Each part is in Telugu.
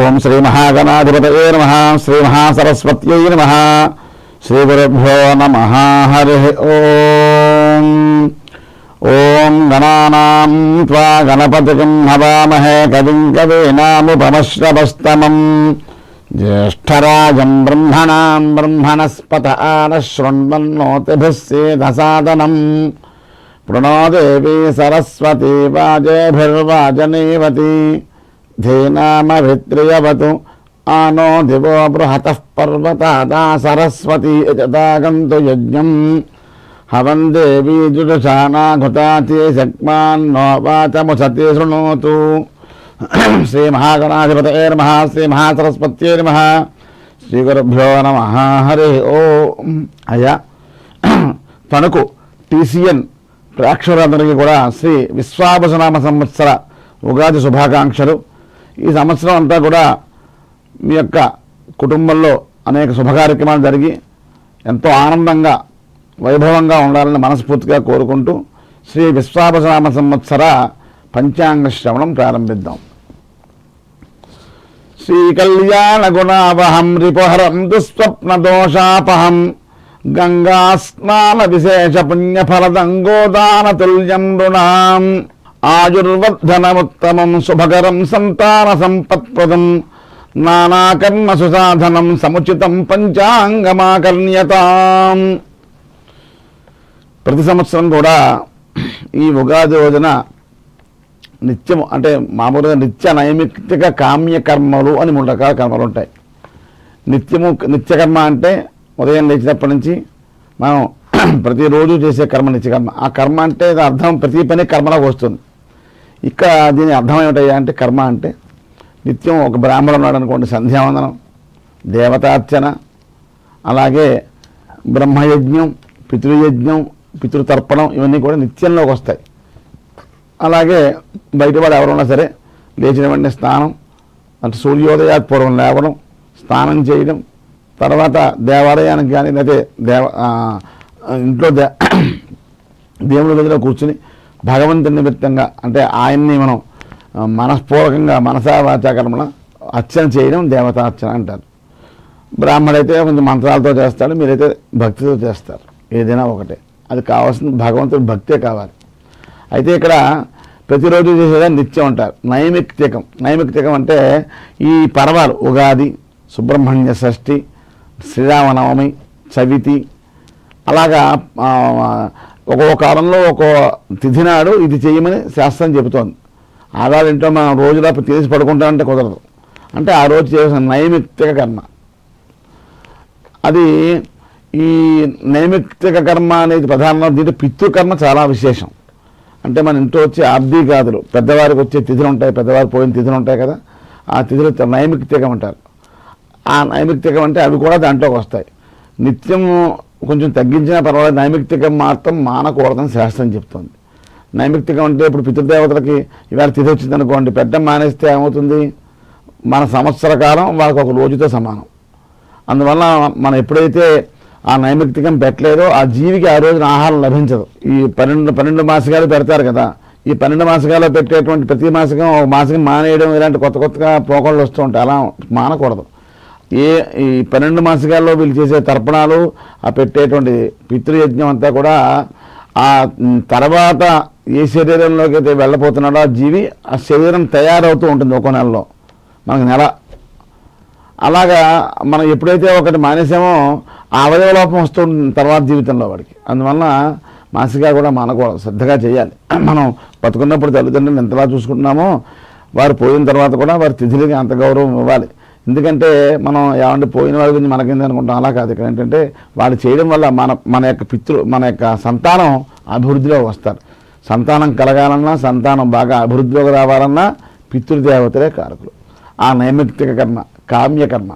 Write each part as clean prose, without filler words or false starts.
ఓం శ్రీ మహాగణాధిపతయే నమః. శ్రీ మహాసరస్వత్యై నమః. శ్రీ గురుభ్యో నమః. హరి ఓం. ఓం గణానాం త్వా గణపతిం హవామహే కవిం కవీనాముపమశ్రవస్తమం జ్యేష్ఠరాజం బ్రహ్మణాం బ్రహ్మణస్పత ఆనశృణ్వన్నోతిభిः సేదసాదనం ప్రణో దేవీ సరస్వతీ వాజేభిర్వాజనేవతి ధీనామభిత్రియవతు ఆనో దివో బృహతః పర్వతాదా సరస్వతీ యజతాగంతు యజ్ఞం హవం దేవీ జుషానాఘుతాతి శక్మాన్నో వాచముసతి శృణోతు. శ్రీ మహాగణాధిపతయే నమః. శ్రీ మహాసరస్వత్యై నమః. శ్రీ గురుభ్యో నమః. హరి ఓం. అయ్యా తణుకు TCN ప్రేక్షకులందరికీ కూడా శ్రీ విశ్వావసునామ సంవత్సర ఉగాది శుభాకాంక్షలు. ఈ సంవత్సరం అంతా కూడా మీ యొక్క కుటుంబంలో అనేక శుభకార్యక్రమాలు జరిగి ఎంతో ఆనందంగా వైభవంగా ఉండాలని మనస్ఫూర్తిగా కోరుకుంటూ శ్రీ విశ్వావసునామ సంవత్సర పంచాంగ శ్రవణం ప్రారంభిద్దాం. శ్రీ కళ్యాణ గుణావహం రిపుహరం దుస్వప్నదోషాపహం గంగా స్నాన విశేష పుణ్యఫలదం గోదాన తుల్యం నృణాం ఆయుర్వర్ధనముత్తమం శుభకరం సంతాన సంపత్ప్రదం నానాకర్మ సుసాధనం సముచితం పంచాంగమాకర్ణ్యతాం. ప్రతి సంవత్సరం కూడా ఈ ఉగాది రోజున నిత్యము అంటే మామూలుగా నిత్య నైమిత్తిక కామ్య కర్మలు అని 3 రకాల కర్మలు ఉంటాయి. నిత్యకర్మ అంటే ఉదయం లేచినప్పటి నుంచి మనం ప్రతిరోజు చేసే కర్మ నిత్యకర్మ. ఆ కర్మ అంటే అర్థం ప్రతి పని కర్మలోకి వస్తుంది. ఇక్కడ దీని అర్థం ఏమిటయ్యా అంటే కర్మ అంటే నిత్యం ఒక బ్రాహ్మణుడు ఉన్నాడు అనుకోండి, సంధ్యావందనం, దేవతార్చన, అలాగే బ్రహ్మయజ్ఞం, పితృయజ్ఞం, పితృతర్పణం ఇవన్నీ కూడా నిత్యంలోకి వస్తాయి. అలాగే బయటవాడు ఎవరున్నా సరే లేచిన వెంటనే స్నానం అంటే సూర్యోదయాత్ పూర్వం లేవడం, స్నానం చేయడం, తర్వాత దేవాలయానికి కానీ లేకపోతే ఇంట్లో దేవుడి గదిలో కూర్చుని భగవంతుని నిమిత్తంగా అంటే ఆయన్ని మనం మనస్పూర్వకంగా మనసా వాచా కర్మణ అర్చన చేయడం దేవతార్చన అంటారు. బ్రాహ్మడైతే కొంచెం మంత్రాలతో చేస్తాడు, మీరైతే భక్తితో చేస్తారు. ఏదైనా ఒకటే, అది కావాల్సిన భగవంతుడి భక్తే కావాలి. అయితే ఇక్కడ ప్రతిరోజు చేసేదాన్ని నిత్యం అంటారు. నైమిత్తికం అంటే ఈ పర్వాలు ఉగాది, సుబ్రహ్మణ్య షష్ఠి, శ్రీరామనవమి, చవితి, అలాగా ఒక్కో కాలంలో ఒక్కో తిథి నాడు ఇది చేయమని శాస్త్రం చెబుతోంది. ఆడాలింటో మనం రోజులా తీసి పడుకుంటామంటే కుదరదు. అంటే ఆ రోజు చేసిన నైమిత్తిక కర్మ. అది ఈ నైమిత్తిక కర్మ అనేది ప్రధానంగా దీంట్లో పితృకర్మ చాలా విశేషం. అంటే మన ఇంట్లో వచ్చే ఆబ్దీగాదులు, పెద్దవారికి వచ్చే తిథులు ఉంటాయి, పెద్దవారికి పోయిన తిథులు ఉంటాయి కదా, ఆ తిథులు నైమిత్తికం అంటారు. ఆ నైమిత్తికం అంటే అవి కూడా దాంట్లోకి వస్తాయి. నిత్యం కొంచెం తగ్గించినా పర్వాలేదు, నైమిత్తికం మాత్రం మానకూడదని శాస్త్రం చెప్తుంది. నైమిత్తికం అంటే ఇప్పుడు పితృదేవతలకి ఇవాళ తిథి వచ్చిందనుకోండి, పెట్టడం మానేస్తే ఏమవుతుంది, మన సంవత్సర కాలం వాళ్ళకి ఒక రోజుతో సమానం. అందువల్ల మనం ఎప్పుడైతే ఆ నైమిత్తికం పెట్టలేదో ఆ జీవికి ఆ రోజున ఆహారం లభించదు. ఈ 12 మాసికాలు పెడతారు కదా, ఈ 12 మాసికాలు పెట్టేటువంటి ప్రతి మాసికం ఒక మాసికం మానేయడం ఇలాంటి కొత్తగా పోకళ్ళు వస్తూ ఉంటాయి. అలా మానకూడదు. ఈ 12 మాసికాల్లో వీళ్ళు చేసే తర్పణాలు, ఆ పెట్టేటువంటి పితృయజ్ఞం అంతా కూడా ఆ తర్వాత ఏ శరీరంలోకి అయితే వెళ్ళబోతున్నాడో ఆ జీవి ఆ శరీరం తయారవుతూ ఉంటుంది. ఒక్కో నెలలో మనకు నెల. అలాగా మనం ఎప్పుడైతే ఒకటి మానేసామో ఆ అవయవలోపం వస్తుంది తర్వాత జీవితంలో వాడికి. అందువల్ల మాసిగా కూడా మానకూడదు, శ్రద్ధగా చేయాలి. మనం బతుకున్నప్పుడు తల్లిదండ్రులను ఎంతలా చూసుకుంటున్నామో వారు పోయిన తర్వాత కూడా వారి తిథులకి అంత గౌరవం ఇవ్వాలి. ఎందుకంటే మనం ఏమంటే పోయిన వారి గురించి మనకింది అనుకుంటాం, అలా కాదు. ఇక్కడ ఏంటంటే వాళ్ళు చేయడం వల్ల మన యొక్క సంతానం అభివృద్ధిలో వస్తారు. సంతానం కలగాలన్నా, సంతానం బాగా అభివృద్ధిలోకి రావాలన్నా పితృదేవతలే కారకులు. ఆ నైమిత్తిక కర్మ కామ్యకర్మ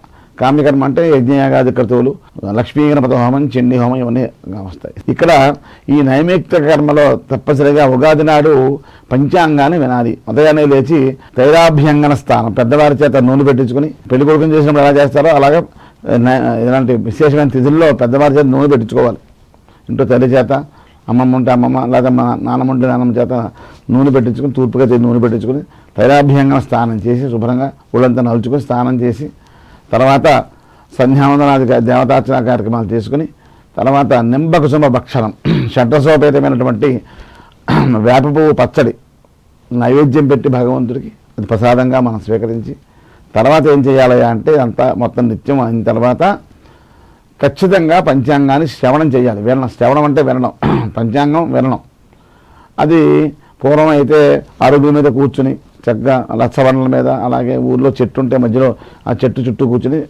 అంటే యజ్ఞయాగాది క్రతువులు, లక్ష్మీ గణపతి హోమం, చండీ హోమం ఇవన్నీ వస్తాయి. ఇక్కడ ఈ నైమిత్తిక కర్మలో తప్పనిసరిగా ఉగాది నాడు పంచాంగాన్ని వినాలి. ఉదయాన్నే లేచి తైరాభ్యంగన స్నానం, పెద్దవారి చేత నూనె పెట్టించుకుని, పెళ్లి కొడుకుని చేసినప్పుడు ఎలా చేస్తారో అలాగే ఇలాంటి విశేషమైన తిథుల్లో పెద్దవారి చేత నూనె పెట్టించుకోవాలి. ఇంట్లో తల్లి చేత, అమ్మమ్మ ఉంటే అమ్మమ్మ, లేదా మా నాన్నమ్మ ఉంటే నాన్నమ్మ చేత నూనె పెట్టించుకుని, తూర్పుగా నూనె పెట్టించుకుని తైలాభ్యంగా స్నానం చేసి శుభ్రంగా ఒళ్ళంతా నలుచుకొని స్నానం చేసి తర్వాత సంధ్యావందనాది దేవతార్చన కార్యక్రమాలు చేసుకుని తర్వాత నింబకుసుమ భక్షణం షడ్రసోపేతమైనటువంటి వేప పువ్వు పచ్చడి నైవేద్యం పెట్టి భగవంతుడికి అది ప్రసాదంగా మనం స్వీకరించి తర్వాత ఏం చేయాలయ్యా అంటే అంతా మొత్తం నిత్యం అయిన తర్వాత ఖచ్చితంగా పంచాంగాన్ని శ్రవణం చేయాలి. శ్రవణం అంటే వినడం, పంచాంగం వినడం. అది పూర్వం అయితే అరుగుల మీద కూర్చుని చక్కగా లచ్చవరణల మీద అలాగే ఊర్లో చెట్టు ఉంటే మధ్యలో ఆ చెట్టు చుట్టూ కూర్చుని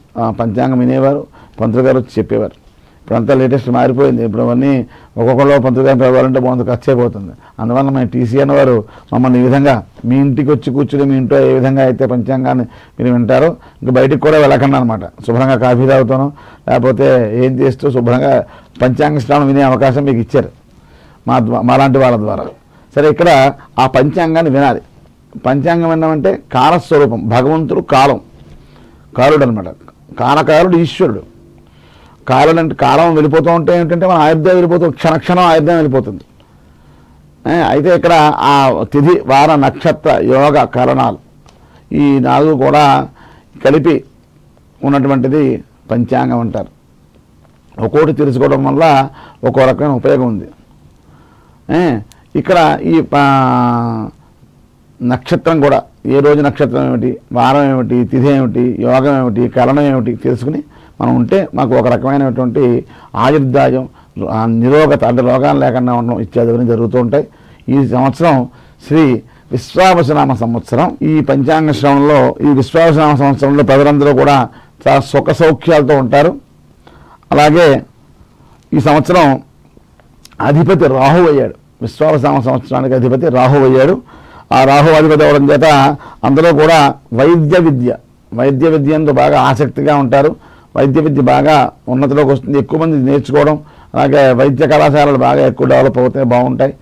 పంచాంగం వినేవారు, పంతులు గారు వచ్చి చెప్పేవారు. ఇప్పుడంతా లేటెస్ట్ మారిపోయింది. ఇప్పుడు అవన్నీ ఒక్కొక్కళ్ళు పంతులు గారిని పిలవాలంటే బాగుంది, ఖర్చు అయిపోతుంది. అందువల్ల మేము TCN వారు మమ్మల్ని ఈ విధంగా మీ ఇంటికి వచ్చి కూర్చుని మీ ఇంట్లో ఏ విధంగా అయితే పంచాంగాన్ని మీరు వింటారో ఇంకా బయటికి కూడా వెళ్ళకుండా అనమాట. శుభ్రంగా కాఫీ తాగుతాను లేకపోతే ఏం చేస్తూ శుభ్రంగా పంచాంగ శ్రవణం వినే అవకాశం మీకు ఇచ్చారు మాలాంటి వాళ్ళ ద్వారా. సరే, ఇక్కడ ఆ పంచాంగాన్ని వినాలి. పంచాంగం విన్నామంటే కాలస్వరూపం, భగవంతుడు కాలుడు అనమాట. కాలకాలుడు ఈశ్వరుడు. కాలం అంటే కాలం వెళ్ళిపోతూ ఉంటే ఏంటంటే మన ఆయుర్దాయం వెళ్ళిపోతుంది, క్షణక్షణం ఆయుర్దాయం వెళ్ళిపోతుంది. అయితే ఇక్కడ ఆ తిథి వార నక్షత్ర యోగ కరణాలు ఈ 4 కూడా కలిపి ఉన్నటువంటిది పంచాంగం అంటారు. ఒక్కోటి తెలుసుకోవడం వల్ల ఒక్కో రకమైన ఉపయోగం ఉంది. ఇక్కడ ఈ నక్షత్రం కూడా ఏ రోజు నక్షత్రం ఏమిటి, వారం ఏమిటి, తిథి ఏమిటి, యోగం ఏమిటి, కరణం ఏమిటి తెలుసుకుని మనం ఉంటే మాకు ఒక రకమైనటువంటి ఆయుర్దాయం, నిరోగత అంటే రోగాలు లేకుండా ఉండడం ఇత్యాది జరుగుతూ ఉంటాయి. ఈ సంవత్సరం శ్రీ విశ్వావసనామ సంవత్సరం. ఈ పంచాంగ శ్రవణంలో ఈ విశ్వావసనామ సంవత్సరంలో ప్రజలందరూ కూడా చాలా సుఖ సౌఖ్యాలతో ఉంటారు. అలాగే ఈ సంవత్సరం అధిపతి రాహు అయ్యాడు. విశ్వావసనామ సంవత్సరానికి అధిపతి రాహు అయ్యాడు. ఆ రాహు అధిపతి అవ్వడం చేత అందరూ కూడా వైద్య విద్యంతో బాగా ఆసక్తిగా ఉంటారు. వైద్య విద్య బాగా ఉన్నతిలోకి వస్తుంది. ఎక్కువ మంది నేర్చుకోవడం, అలాగే వైద్య కళాశాలలు బాగా ఎక్కువ డెవలప్ అవుతాయి, బాగుంటాయి.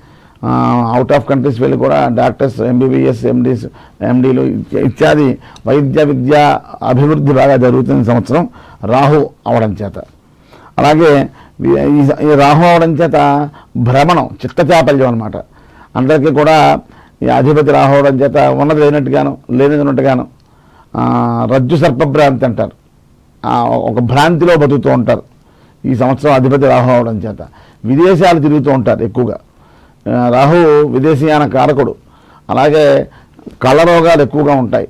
అవుట్ ఆఫ్ కంట్రీస్ వెళ్ళి కూడా డాక్టర్స్, MBBS, MDలు ఇత్యాది వైద్య విద్య అభివృద్ధి బాగా జరుగుతుంది సంవత్సరం రాహు అవడం చేత. అలాగే ఈ రాహు అవడం చేత భ్రమణం, చిత్తచాపల్యం అనమాట. అందరికీ కూడా ఈ అధిపతి రాహు అవడం చేత ఉన్నది లేనట్టుగాను లేనిది ఉన్నట్టుగాను రజ్జు సర్పభ్రాంతి అంటారు. ఒక భ్రాంతిలో బతుకుతూ ఉంటారు ఈ సంవత్సరం అధిపతి రాహు అవడం చేత. విదేశాలు తిరుగుతూ ఉంటారు ఎక్కువగా. రాహు విదేశీయాన కారకుడు. అలాగే కళ్ళ రోగాలు ఎక్కువగా ఉంటాయి.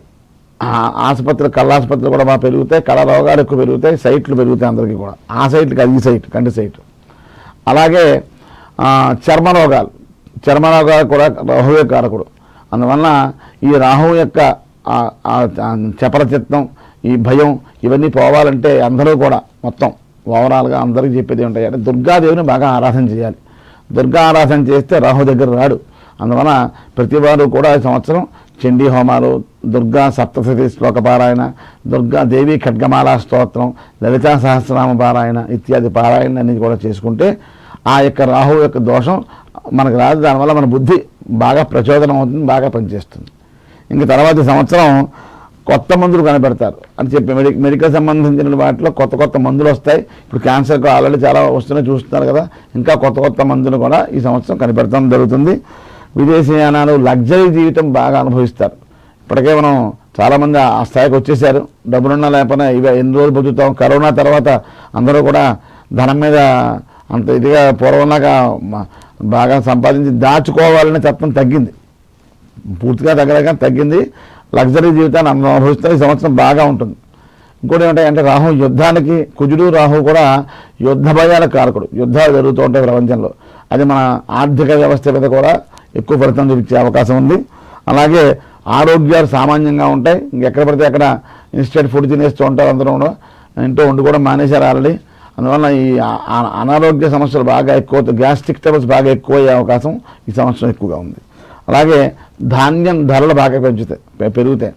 కళ్ళాసుపత్రులు కూడా బాగా పెరుగుతాయి, కళ్ళ రోగాలు ఎక్కువ పెరుగుతాయి, సైట్లు పెరుగుతాయి అందరికీ కూడా. ఆ సైట్లకి అది సైట్, కంటి సైట్. అలాగే చర్మ రోగాలు కూడా రాహువే కారకుడు. అందువల్ల ఈ రాహువు యొక్క చపరచిత్తం, ఈ భయం ఇవన్నీ పోవాలంటే అందరూ కూడా మొత్తం ఓవరాల్గా అందరికీ చెప్పేది ఉంటాయంటే దుర్గాదేవిని బాగా ఆరాధన చేయాలి. దుర్గా ఆరాధన చేస్తే రాహు దగ్గర రాడు. అందువల్ల ప్రతి వారు కూడా ఈ సంవత్సరం చండీ హోమాలు, దుర్గా సప్తశతి శ్లోక పారాయణ, దుర్గా దేవి ఖడ్గమాలా స్తోత్రం, లలితా సహస్రనామ పారాయణ ఇత్యాది పారాయణ అనేది కూడా చేసుకుంటే ఆ యొక్క రాహు యొక్క దోషం మనకు రాదు. దానివల్ల మన బుద్ధి బాగా ప్రచోదనం అవుతుంది, బాగా పనిచేస్తుంది. ఇంక తర్వాత సంవత్సరం కొత్త మందులు కనిపెడతారు అని చెప్పి మెడికల్ సంబంధించిన వాటిలో కొత్త మందులు వస్తాయి. ఇప్పుడు క్యాన్సర్కి ఆల్రెడీ చాలా వస్తున్నాయి, చూస్తున్నారు కదా. ఇంకా కొత్త మందులు కూడా ఈ సంవత్సరం కనిపెడతాం జరుగుతుంది. విదేశీయానాలు, లగ్జరీ జీవితం బాగా అనుభవిస్తారు. ఇప్పటికే మనం చాలామంది ఆ స్థాయికి వచ్చేసారు. డబ్బులున్నా లేకపోయినా ఇవి ఎన్ని రోజులు బతుకుతాం. కరోనా తర్వాత అందరూ కూడా ధనం మీద అంత ఇదిగా పూర్వంలాగా బాగా సంపాదించి దాచుకోవాలనే తత్వం తగ్గింది, పూర్తిగా తగ్గింది. లగ్జరీ జీవితాన్ని అనుభవిస్తే ఈ సంవత్సరం బాగా ఉంటుంది. ఇంకోటి ఏమిటంటే రాహు యుద్ధానికి, కుజుడు రాహు కూడా యుద్ధ భయాల కారకుడు. యుద్ధాలు జరుగుతూ ఉంటాయి ప్రపంచంలో. అది మన ఆర్థిక వ్యవస్థ మీద కూడా ఎక్కువ ఫలితం చూపించే అవకాశం ఉంది. అలాగే ఆరోగ్యాలు సామాన్యంగా ఉంటాయి. ఇంకెక్కడ పడితే అక్కడ ఇన్స్టెంట్ ఫుడ్ తినేస్తూ ఉంటారు అందరూ కూడా. ఇంట్లో వండు కూడా మానేశారు ఆల్రెడీ. అందువల్ల ఈ అనారోగ్య సమస్యలు బాగా ఎక్కువ, గ్యాస్ట్రిక్ ట్రబుల్స్ బాగా ఎక్కువ అయ్యే అవకాశం ఈ సంవత్సరం ఎక్కువగా ఉంది. అలాగే ధాన్యం ధరలు బాగా పెరుగుతాయి.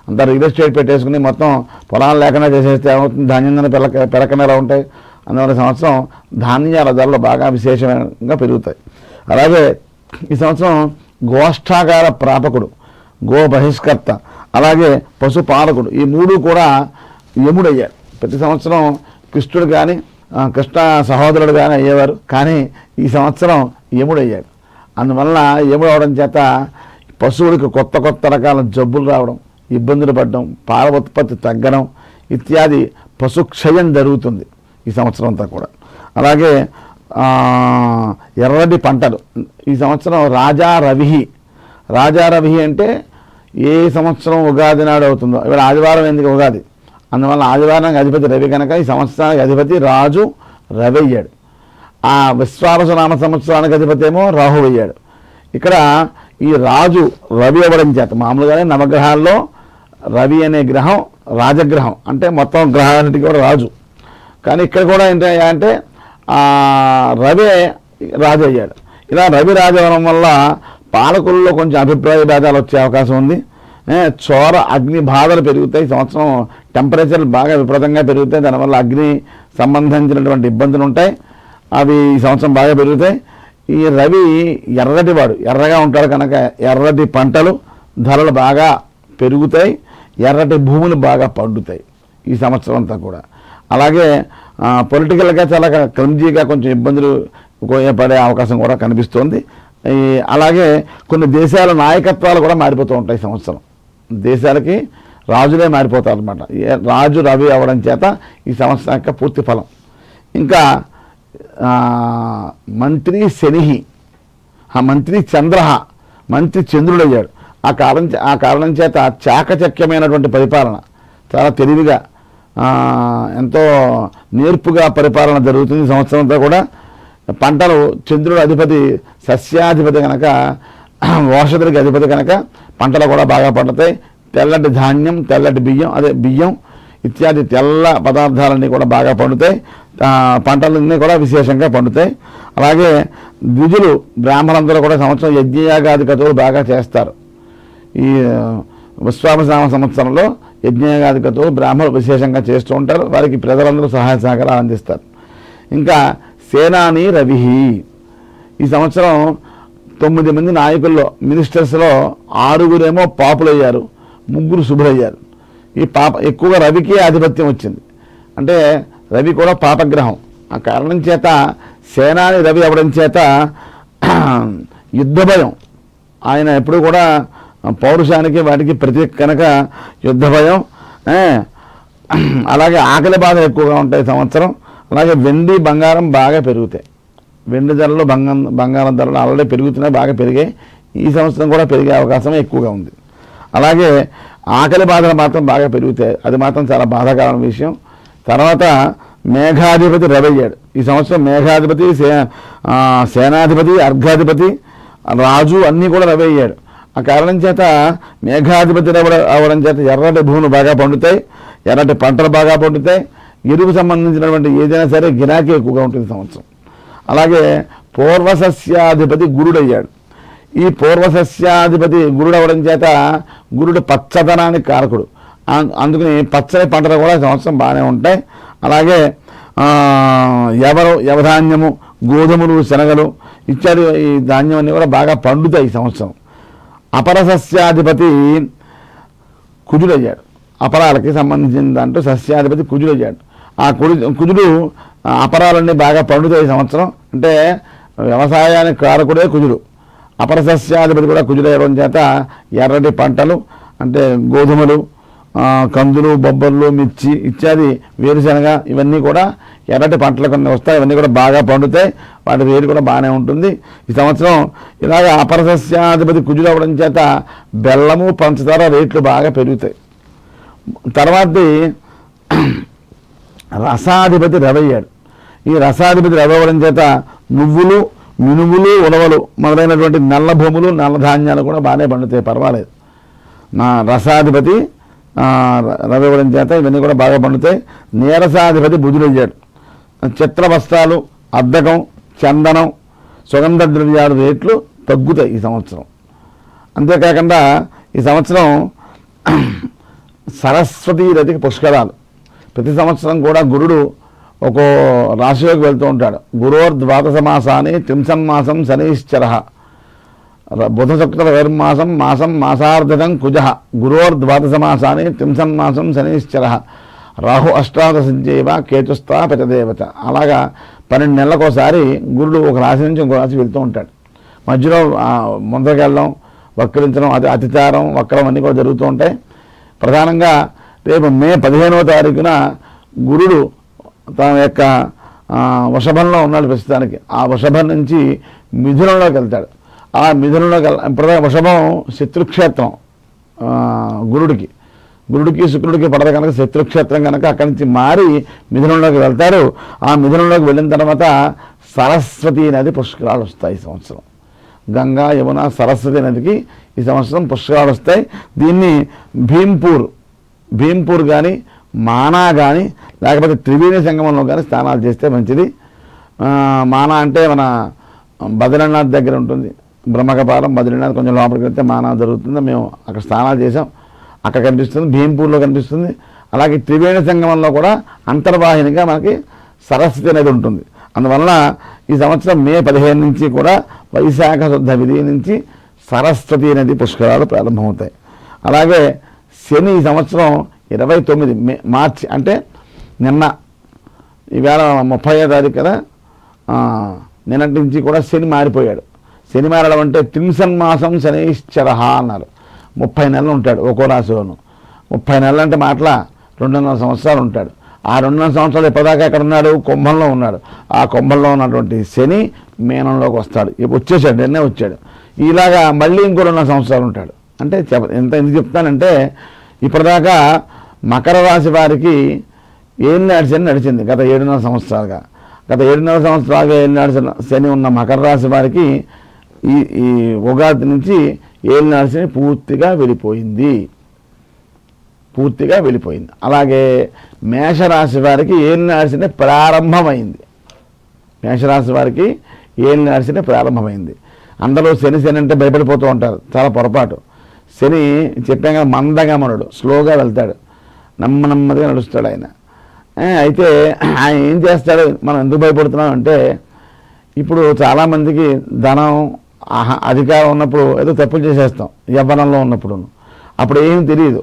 అంతా రియల్ ఎస్టేట్ పెట్టేసుకుని మొత్తం పొలాలు లేకుండా చేసేస్తే ఏమవుతుంది, ధాన్యం ధర పెరగకుండా ఉంటాయి. అందువల్ల సంవత్సరం ధాన్యాల ధరలు బాగా విశేషంగా పెరుగుతాయి. అలాగే ఈ సంవత్సరం గోష్ఠాగార ప్రాపకుడు, గో బహిష్కర్త, అలాగే పశుపాలకుడు, ఈ 3 కూడా యముడయ్యారు. ప్రతి సంవత్సరం కృష్ణుడు కానీ కృష్ణ సహోదరుడు కానీ అయ్యేవారు, కానీ ఈ సంవత్సరం యముడయ్యాడు. అందువల్ల యముడు అవడం చేత పశువులకు కొత్త కొత్త రకాల జబ్బులు రావడం, ఇబ్బందులు పడడం, పాల ఉత్పత్తి తగ్గడం ఇత్యాది పశుక్షయం జరుగుతుంది ఈ సంవత్సరం అంతా కూడా. అలాగే ఎర్రటి పంటలు ఈ సంవత్సరం రాజా రవి అంటే ఏ సంవత్సరం ఉగాది నాడు అవుతుందో, ఇవాళ ఆదివారం ఎందుకు ఉగాది, అందువల్ల ఆదివారానికి అధిపతి రవి కనుక ఈ సంవత్సరానికి అధిపతి రాజు రవి అయ్యాడు. ఆ విశ్వావసు నామ సంవత్సరానికి అధిపతి ఏమో రాహు అయ్యాడు. ఇక్కడ ఈ రాజు రవి అవ్వడం చేత మామూలుగానే నవగ్రహాల్లో రవి అనే గ్రహం రాజగ్రహం, అంటే మొత్తం గ్రహాలన్నిటికీ కూడా రాజు. కానీ ఇక్కడ కూడా ఏంటంటే రవి రాజు అయ్యాడు. ఇలా రవి రాజు అవ్వడం వల్ల పాలకుల్లో కొంచెం అభిప్రాయ భేదాలు వచ్చే అవకాశం ఉంది. చోర అగ్ని బాధలు పెరుగుతాయి. సంవత్సరం టెంపరేచర్లు బాగా విపరీతంగా పెరుగుతాయి. దానివల్ల అగ్ని సంబంధించినటువంటి ఇబ్బందులు ఉంటాయి. అవి ఈ సంవత్సరం బాగా పెరుగుతాయి. ఈ రవి ఎర్రటివాడు, ఎర్రగా ఉంటాడు కనుక ఎర్రటి పంటలు ధరలు బాగా పెరుగుతాయి. ఎర్రటి భూములు బాగా పండుతాయి ఈ సంవత్సరం అంతా కూడా. అలాగే పొలిటికల్గా చాలా క్లమ్జీగా కొంచెం ఇబ్బందులు పడే అవకాశం కూడా కనిపిస్తోంది. అలాగే కొన్ని దేశాల నాయకత్వాలు కూడా మారిపోతూ ఉంటాయి ఈ సంవత్సరం. దేశాలకి రాజులే మారిపోతారు అనమాట. రాజు రవి అవ్వడం చేత ఈ సంవత్సరం యొక్క పూర్తి ఫలం. ఇంకా మంత్రి శని, మంత్రి మంత్రి చంద్రుడు అయ్యాడు. ఆ కారణం చేత చాకచక్యమైనటువంటి పరిపాలన, చాలా తెలివిగా ఎంతో నేర్పుగా పరిపాలన జరుగుతుంది సంవత్సరం అంతా కూడా. పంటలు చంద్రుడు అధిపతి సస్యాధిపతి కనుక, ఓషధుడికి అధిపతి కనుక పంటలు కూడా బాగా పండుతాయి. తెల్లటి ధాన్యం, తెల్లటి బియ్యం ఇత్యాది తెల్ల పదార్థాలన్నీ కూడా బాగా పండుతాయి. పంటలన్నీ కూడా విశేషంగా పండుతాయి. అలాగే ద్విజులు బ్రాహ్మణులందరూ కూడా సంవత్సరం యజ్ఞయాగాది క్రతువులు బాగా చేస్తారు. ఈ విశ్వావసు సంవత్సరంలో యజ్ఞయాగాది క్రతువులు బ్రాహ్మణులు విశేషంగా చేస్తూ ఉంటారు. వారికి ప్రజలందరూ సహాయ సహకారాలు అందిస్తారు. ఇంకా సేనాని రవి, ఈ సంవత్సరం 9 మంది నాయకుల్లో మినిస్టర్స్లో 6 పాపులయ్యారు, 3 శుభులయ్యారు. ఈ ఎక్కువగా రవికి ఆధిపత్యం వచ్చింది. అంటే రవి కూడా పాపగ్రహం. ఆ కారణం చేత సేనాని రవి అవ్వడం చేత యుద్ధ భయం, ఆయన ఎప్పుడు కూడా పౌరుషానికి వాటికి ప్రతీక కనుక యుద్ధ భయం. అలాగే ఆకలి బాధ ఎక్కువగా ఉంటాయి సంవత్సరం. అలాగే వెండి బంగారం బాగా పెరుగుతాయి. వెండి ధరలు బంగారం ధరలు ఆల్రెడీ పెరుగుతున్నాయి, బాగా పెరిగాయి. ఈ సంవత్సరం కూడా పెరిగే అవకాశం ఎక్కువగా ఉంది. అలాగే ఆకలి బాధలు మాత్రం బాగా పెరుగుతాయి, అది మాత్రం చాలా బాధాకరమైన విషయం. తర్వాత మేఘాధిపతి రవి అయ్యాడు. ఈ సంవత్సరం మేఘాధిపతి, సేనాధిపతి, అర్ఘాధిపతి, రాజు అన్నీ కూడా రవి అయ్యాడు. ఆ కారణం చేత మేఘాధిపతి అవ్వడం చేత ఎర్రటి భూములు బాగా పండుతాయి, ఎర్రటి పంటలు బాగా పండుతాయి. ఎరువు సంబంధించినటువంటి ఏదైనా సరే గిరాకీ ఎక్కువగా ఉంటుంది సంవత్సరం. అలాగే పూర్వసస్యాధిపతి గురుడు అయ్యాడు. ఈ పూర్వసస్యాధిపతి గురుడు అవ్వడం చేత గురుడు పచ్చదనానికి కారకుడు. అందుకని పచ్చని పంటలు కూడా సంవత్సరం బాగానే ఉంటాయి. అలాగే యవధాన్యము, గోధుమలు, శనగలు ఇత్యాది ఈ ధాన్యం అన్నీ కూడా బాగా పండుతాయి ఈ సంవత్సరం. అపరసస్యాధిపతి కుజుడయ్యాడు. అపరాలకి సంబంధించిన దాంట్లో సస్యాధిపతి కుజుడయ్యాడు. ఆ కుజుడు అపరాలన్నీ బాగా పండుతాయి ఈ సంవత్సరం. అంటే వ్యవసాయానికి కారకుడే కుజుడు. అపర సస్యాధిపతి కూడా కుజుడయ్యడం చేత ఎర్రటి పంటలు అంటే గోధుమలు, కందులు, బొబ్బర్లు, మిర్చి ఇత్యాది వేరుశనగ ఇవన్నీ కూడా ఎర్రటి పంటలు కొన్ని వస్తాయి. ఇవన్నీ కూడా బాగా పండుతాయి, వాటి రేటు కూడా బాగానే ఉంటుంది ఈ సంవత్సరం. ఇలాగ అపర సస్యాధిపతి కుజుడు అవ్వడం చేత బెల్లము, పంచదార రేట్లు బాగా పెరుగుతాయి. తర్వాతది రసాధిపతి రవి అయ్యాడు. ఈ రసాధిపతి రవి అవ్వడం చేత నువ్వులు, మినుములు, ఉలవలు మొదలైనటువంటి నల్ల భూములు, నల్ల ధాన్యాలు కూడా బాగానే పండుతాయి, పర్వాలేదు. నా రసాధిపతి రవి అవ్వడం చేత ఇవన్నీ కూడా బాగా పండుతాయి. నీరసాధిపతి బుధుడయ్యాడు. చిత్ర వస్త్రాలు, అద్దకం, చందనం, సుగంధ ద్రవ్యాలు రేట్లు తగ్గుతాయి ఈ సంవత్సరం. అంతేకాకుండా ఈ సంవత్సరం సరస్వతీ రతికి పుష్కరాలు. ప్రతి సంవత్సరం కూడా గురుడు ఒక్కో రాశిలోకి వెళ్తూ ఉంటాడు. గురోర్ద్వాదశ మాసాన్ని త్రింసన్మాసం శనైశ్చర, బుధ శుక్ర వైర్మాసం మాసం మాసార్ధకం కుజ, గురోర్ద్వాదశ మాసాన్ని త్రింసన్మాసం శనైశ్చర, రాహు అష్టాదశంచైవ కేతుస్థాపితదేవత. అలాగా 12 నెలలకోసారి గురుడు ఒక రాశి నుంచి ఇంకో రాశి వెళ్తూ ఉంటాడు. మధ్యలో ముందరికి వెళ్ళడం, వక్రించడం, అతిచారం, వక్రం అన్నీ కూడా జరుగుతూ ఉంటాయి. ప్రధానంగా రేపు మే 15వ తారీఖున గురుడు తన యొక్క వృషభంలో ఉన్నాడు ప్రస్తుతానికి. ఆ వృషభం నుంచి మిథునంలోకి వెళ్తాడు. ఆ మిథునంలోకి ఇప్పుడు వృషభం శత్రుక్షేత్రం గురుడికి శుక్రుడికి పడదు కనుక శత్రుక్షేత్రం కనుక అక్కడి నుంచి మారి మిథునంలోకి వెళ్తారు. ఆ మిథునంలోకి వెళ్ళిన తర్వాత సరస్వతి నది పుష్కరాలు వస్తాయి ఈ సంవత్సరం. గంగా, యమున, సరస్వతి నదికి ఈ సంవత్సరం పుష్కరాలు వస్తాయి. దీన్ని భీంపూర్ కానీ, మానా కానీ, లేకపోతే త్రివేణి సంగమంలో కానీ స్నానాలు చేస్తే మంచిది. మానా అంటే మన బద్రీనాథ్ దగ్గర ఉంటుంది. బ్రహ్మకపాలం, బద్రీనాథ్ కొంచెం లోపలికి వెళ్తే మానా జరుగుతుంది. మేము అక్కడ స్నానాలు చేసాం, అక్కడ కనిపిస్తుంది. భీంపూర్లో కనిపిస్తుంది. అలాగే త్రివేణి సంగమంలో కూడా అంతర్వాహినిగా మనకి సరస్వతి నది ఉంటుంది. అందువల్ల ఈ సంవత్సరం మే 15 నుంచి కూడా వైశాఖ శుద్ధ విధి నుంచి సరస్వతి నది పుష్కరాలు ప్రారంభమవుతాయి. అలాగే శని ఈ సంవత్సరం 29 మార్చి అంటే నిన్న, ఈవేళ 30వ తారీఖు కదా, నిన్నటి నుంచి కూడా శని మారిపోయాడు. శని మారడం అంటే త్రింసన్మాసం శనైశ్చరహ అన్నారు. 30 నెలలు ఉంటాడు ఒక్కో రాశిలోను. 30 నెలలు అంటే మాటల 2.5 సంవత్సరాలు ఉంటాడు. ఆ 2.5 సంవత్సరాలు ఎప్పటిదాకా ఎక్కడ ఉన్నాడు? కుంభంలో ఉన్నాడు. ఆ కుంభంలో ఉన్నటువంటి శని మీనంలోకి వస్తాడు. వచ్చేసాడు, నిన్నే వచ్చాడు. ఇలాగా మళ్ళీ ఇంకో 2.5 సంవత్సరాలు ఉంటాడు. అంటే ఎందుకు చెప్తానంటే ఇప్పటిదాకా మకర రాశి వారికి ఏలినాటి శని నడిచింది గత 7.5 సంవత్సరాలుగా. గత 7.5 సంవత్సరాలుగా ఏలినాటి శని ఉన్న మకర రాశి వారికి ఈ ఉగాది నుంచి ఏలినాటి శని పూర్తిగా వెళ్ళిపోయింది. అలాగే మేషరాశి వారికి ఏలినాటి శని ప్రారంభమైంది. అందరూ శని అంటే భయపడిపోతూ ఉంటారు. చాలా పొరపాటు. శని చెప్పాం కదా, మందగమనుడు, స్లోగా వెళ్తాడు, నెమ్మదిగా నడుస్తాడు ఆయన. అయితే ఆయన ఏం చేస్తాడు, మనం ఎందుకు భయపడుతున్నాం అంటే, ఇప్పుడు చాలామందికి ధనం, అధికారం ఉన్నప్పుడు ఏదో తప్పులు చేసేస్తాం. యవ్వనంలో ఉన్నప్పుడు అప్పుడు ఏం తెలియదు.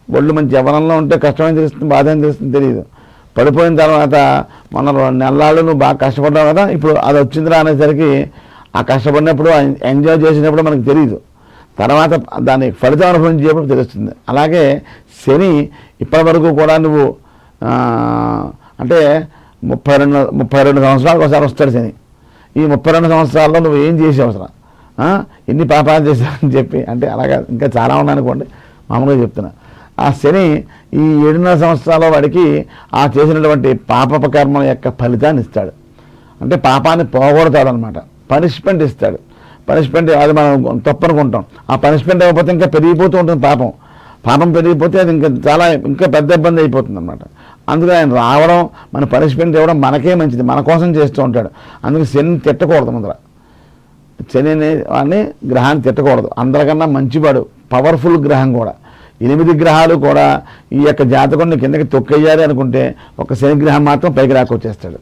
ఒళ్ళు మంచి యవ్వనంలో ఉంటే కష్టమని తెలుస్తుంది, బాధ అని తెలుస్తుంది, తెలియదు. పడిపోయిన తర్వాత మన 2 నెలలు నువ్వు బాగా కష్టపడ్డావు కదా, ఇప్పుడు అది వచ్చిందిరా అనేసరికి ఆ కష్టపడినప్పుడు, ఎంజాయ్ చేసినప్పుడు మనకు తెలియదు. తర్వాత దాని ఫలితం అనుభవించేప్పుడు తెలుస్తుంది. అలాగే శని ఇప్పటి వరకు కూడా నువ్వు అంటే 32 సంవత్సరాలకు ఒకసారి వస్తాడు శని. ఈ 32 సంవత్సరాల్లో నువ్వు ఏం చేసావు అసలు, ఎన్ని పాపాలు చేశావని చెప్పి, అంటే అలాగా ఇంకా చాలా ఉన్నాయనుకోండి, మామూలుగా చెప్తున్నా. ఆ శని ఈ 7.5 సంవత్సరాల వాడికి ఆ చేసినటువంటి పాపకర్మ యొక్క ఫలితాన్ని ఇస్తాడు. అంటే పాపాన్ని పోగొడతాడు అనమాట. పనిష్మెంట్ ఇస్తాడు. పనిష్మెంట్ అది మనం తప్పనుకుంటాం. ఆ పనిష్మెంట్ అయిపోతే ఇంకా పెరిగిపోతూ ఉంటుంది పాపం పెరిగిపోతే అది ఇంకా పెద్ద ఇబ్బంది అయిపోతుంది అనమాట. అందుకని ఆయన రావడం, మన పనిష్మెంట్ ఇవ్వడం మనకే మంచిది, మన కోసం చేస్తూ ఉంటాడు. అందుకు శని తిట్టకూడదు. ముందర శని వాడిని గ్రహాన్ని తిట్టకూడదు. అందరికన్నా మంచివాడు, పవర్ఫుల్ గ్రహం కూడా. 8 గ్రహాలు కూడా ఈ యొక్క జాతకుడిని కిందకి తొక్కేయాలి అనుకుంటే ఒక శని గ్రహం మాత్రం పైకి రాకొచ్చేస్తాడు.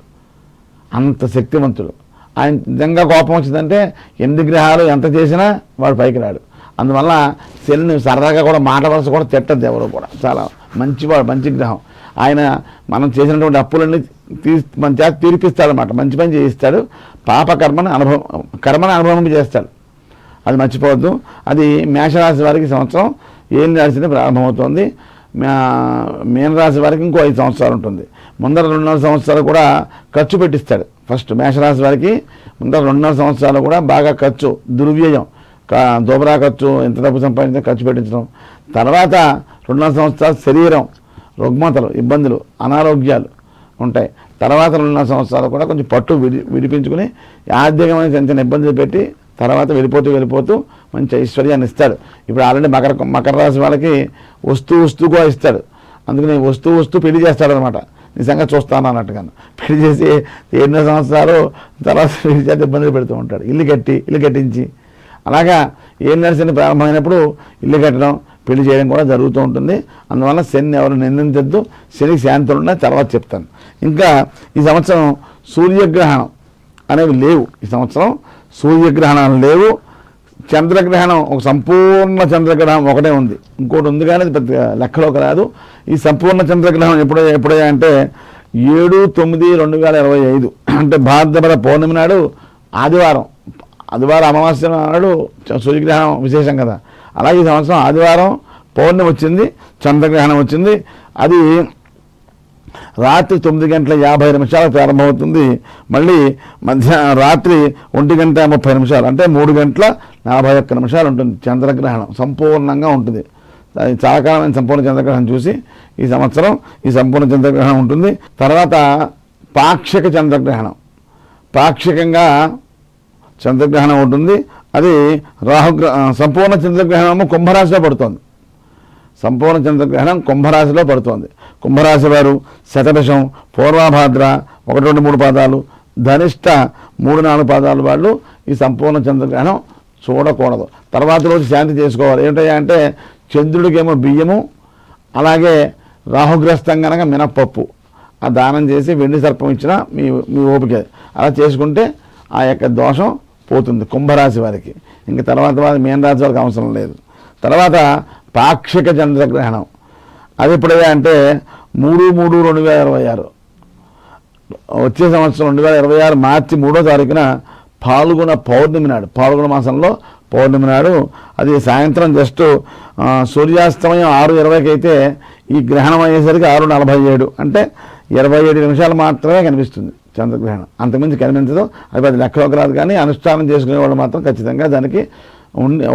అంత శక్తివంతుడు ఆయన. నిజంగా కోపం వచ్చిందంటే 8 గ్రహాలు ఎంత చేసినా వాడు పైకి రాడు. అందువల్ల శనిని సరదాగా కూడా మాట వలస కూడా తిట్టద్దు ఎవరు కూడా. చాలా మంచివాడు, మంచి గ్రహం ఆయన. మనం చేసినటువంటి అప్పులన్నీ మన చేత తీర్పిస్తాడనమాట. మంచి పని చేయిస్తాడు. కర్మను అనుభవం చేస్తాడు. అది మర్చిపోవద్దు. అది మేషరాశి వారికి సంవత్సరం ఏలినాటి శని ప్రారంభమవుతుంది. మీనరాశి వారికి ఇంకో 5 సంవత్సరాలు ఉంటుంది. ముందర 2.5 సంవత్సరాలు కూడా ఖర్చు పెట్టిస్తాడు. ఫస్ట్ మేషరాశి వారికి ముందర 2.5 సంవత్సరాలు కూడా బాగా ఖర్చు, దుర్వ్యయం, దోబరా ఖర్చు, ఎంత డబ్బు సంపాదించిన ఖర్చు పెట్టించడం. తర్వాత 2.5 సంవత్సరాలు శరీరం, రుగ్మతలు, ఇబ్బందులు, అనారోగ్యాలు ఉంటాయి. తర్వాత 2.5 సంవత్సరాలు కూడా కొంచెం పట్టు విడిపించుకుని ఆర్థికమైన చిన్న ఇబ్బందులు పెట్టి తర్వాత వెళ్ళిపోతూ మంచి ఐశ్వర్యాన్ని ఇస్తాడు. ఇప్పుడు ఆల్రెడీ మకర రాశి వాళ్ళకి వస్తూ కూడా ఇస్తాడు. అందుకని వస్తూ పెళ్లి చేస్తాడు అనమాట. నిజంగా చూస్తాను అన్నట్టుగా పెళ్లి చేసి 8 సంవత్సరాలు తర్వాత పెళ్లి చేసి ఇబ్బందులు పెడుతూ ఉంటాడు. ఇల్లు కట్టించి అలాగా ఏలినాటి శని ప్రారంభమైనప్పుడు ఇల్లు కట్టడం, పెళ్లి చేయడం కూడా జరుగుతూ ఉంటుంది. అందువల్ల శని ఎవరు నిందించద్దు. శనికి శాంతులు ఉన్నాయి, తర్వాత చెప్తాను. ఇంకా ఈ సంవత్సరం సూర్యగ్రహణం అనేవి లేవు. ఈ సంవత్సరం సూర్యగ్రహణాలు లేవు. చంద్రగ్రహణం, ఒక సంపూర్ణ చంద్రగ్రహణం ఒకటే ఉంది. ఇంకోటి ఉంది కానీ అది పెద్ద లెక్కలోకి రాదు. ఈ సంపూర్ణ చంద్రగ్రహణం ఎప్పుడయ్యా అంటే 7/9/2025 అంటే భాద్రపద పౌర్ణమి నాడు ఆదివారం ఆదివారం అమావాస్య నాడు సూర్యగ్రహణం విశేషం కదా. అలాగే ఈ సంవత్సరం ఆదివారం పౌర్ణమి వచ్చింది, చంద్రగ్రహణం వచ్చింది. అది రాత్రి 9:50 ప్రారంభమవుతుంది. మళ్ళీ రాత్రి 1:30 అంటే 3:41 ఉంటుంది చంద్రగ్రహణం, సంపూర్ణంగా ఉంటుంది. చాలా కాలమైన సంపూర్ణ చంద్రగ్రహణం చూసి ఈ సంవత్సరం ఈ సంపూర్ణ చంద్రగ్రహణం ఉంటుంది. తర్వాత పాక్షిక చంద్రగ్రహణం, పాక్షికంగా చంద్రగ్రహణం ఉంటుంది. అది సంపూర్ణ చంద్రగ్రహణము కుంభరాశిలో పడుతుంది. సంపూర్ణ చంద్రగ్రహణం కుంభరాశిలో పడుతోంది. కుంభరాశి వారు శతభిషం, పూర్వభాద్ర 1, 2, 3 పాదాలు, ధనిష్ట 3, 4 పాదాలు వాళ్ళు ఈ సంపూర్ణ చంద్రగ్రహణం చూడకూడదు. తర్వాత రోజు శాంతి చేసుకోవాలి. ఏమిటయ్యా అంటే చంద్రుడికేమో బియ్యము, అలాగే రాహుగ్రస్తం కనుక మినప్పప్పు ఆ దానం చేసి వెండి సర్పం ఇచ్చినా మీ ఓపిక. అలా చేసుకుంటే ఆ యొక్క దోషం పోతుంది కుంభరాశి వారికి. ఇంకా తర్వాత వారి మీనరాశి వారికి అవసరం లేదు. తర్వాత పాక్షిక చంద్రగ్రహణం, అది ఎప్పుడయ్యా అంటే 3/3/2026 వచ్చే సంవత్సరం 2026 మార్చి 3వ తారీఖున పాల్గొన పౌర్ణమి నాడు, పాల్గొన మాసంలో పౌర్ణమి నాడు, అది సాయంత్రం జస్ట్ సూర్యాస్తమయం 6:20కి అయితే ఈ గ్రహణం అయ్యేసరికి 6:47 అంటే 27 నిమిషాలు మాత్రమే కనిపిస్తుంది చంద్రగ్రహణం. అంతకుమించి కనిపించదు. అది 10 లెక్కలోకి రాదు. కానీ అనుష్ఠానం చేసుకునే వాళ్ళు మాత్రం ఖచ్చితంగా దానికి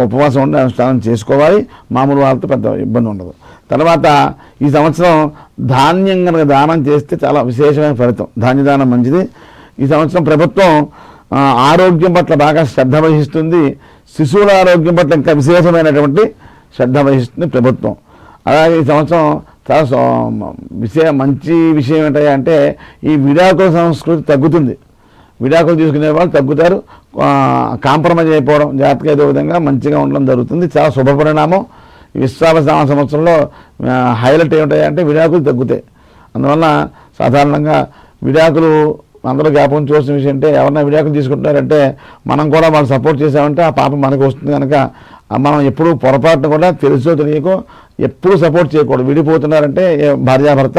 ఉపవాసం ఉండి అనుష్ఠానం చేసుకోవాలి. మామూలు వాళ్ళతో పెద్ద ఇబ్బంది ఉండదు. తర్వాత ఈ సంవత్సరం ధాన్యం కనుక దానం చేస్తే చాలా విశేషమైన ఫలితం. ధాన్యదానం మంచిది. ఈ సంవత్సరం ప్రభుత్వం ఆరోగ్యం పట్ల బాగా శ్రద్ధ వహిస్తుంది. శిశువుల ఆరోగ్యం పట్ల ఇంకా విశేషమైనటువంటి శ్రద్ధ వహిస్తుంది ప్రభుత్వం. అలాగే ఈ సంవత్సరం చాలా మంచి విషయం ఏంటంటే ఈ విడాకుల సంస్కృతి తగ్గుతుంది. విడాకులు తీసుకునే వాళ్ళు తగ్గుతారు. కాంప్రమైజ్ అయిపోవడం, జాతక ఏదో విధంగా మంచిగా ఉండడం జరుగుతుంది. చాలా శుభపరిణామం. విశ్వావసాన సంవత్సరంలో హైలైట్ ఏమిటాయంటే విడాకులు తగ్గుతాయి. అందువల్ల సాధారణంగా విడాకులు అందరూ జ్ఞాపకం చూసిన విషయం అంటే ఎవరన్నా విడాకులు తీసుకుంటారంటే మనం కూడా వాళ్ళు సపోర్ట్ చేసామంటే ఆ పాపం మనకు వస్తుంది. కనుక మనం ఎప్పుడు పొరపాటును కూడా తెలుసో తెలియకో ఎప్పుడు సపోర్ట్ చేయకూడదు. విడిపోతున్నారంటే భార్యాభర్త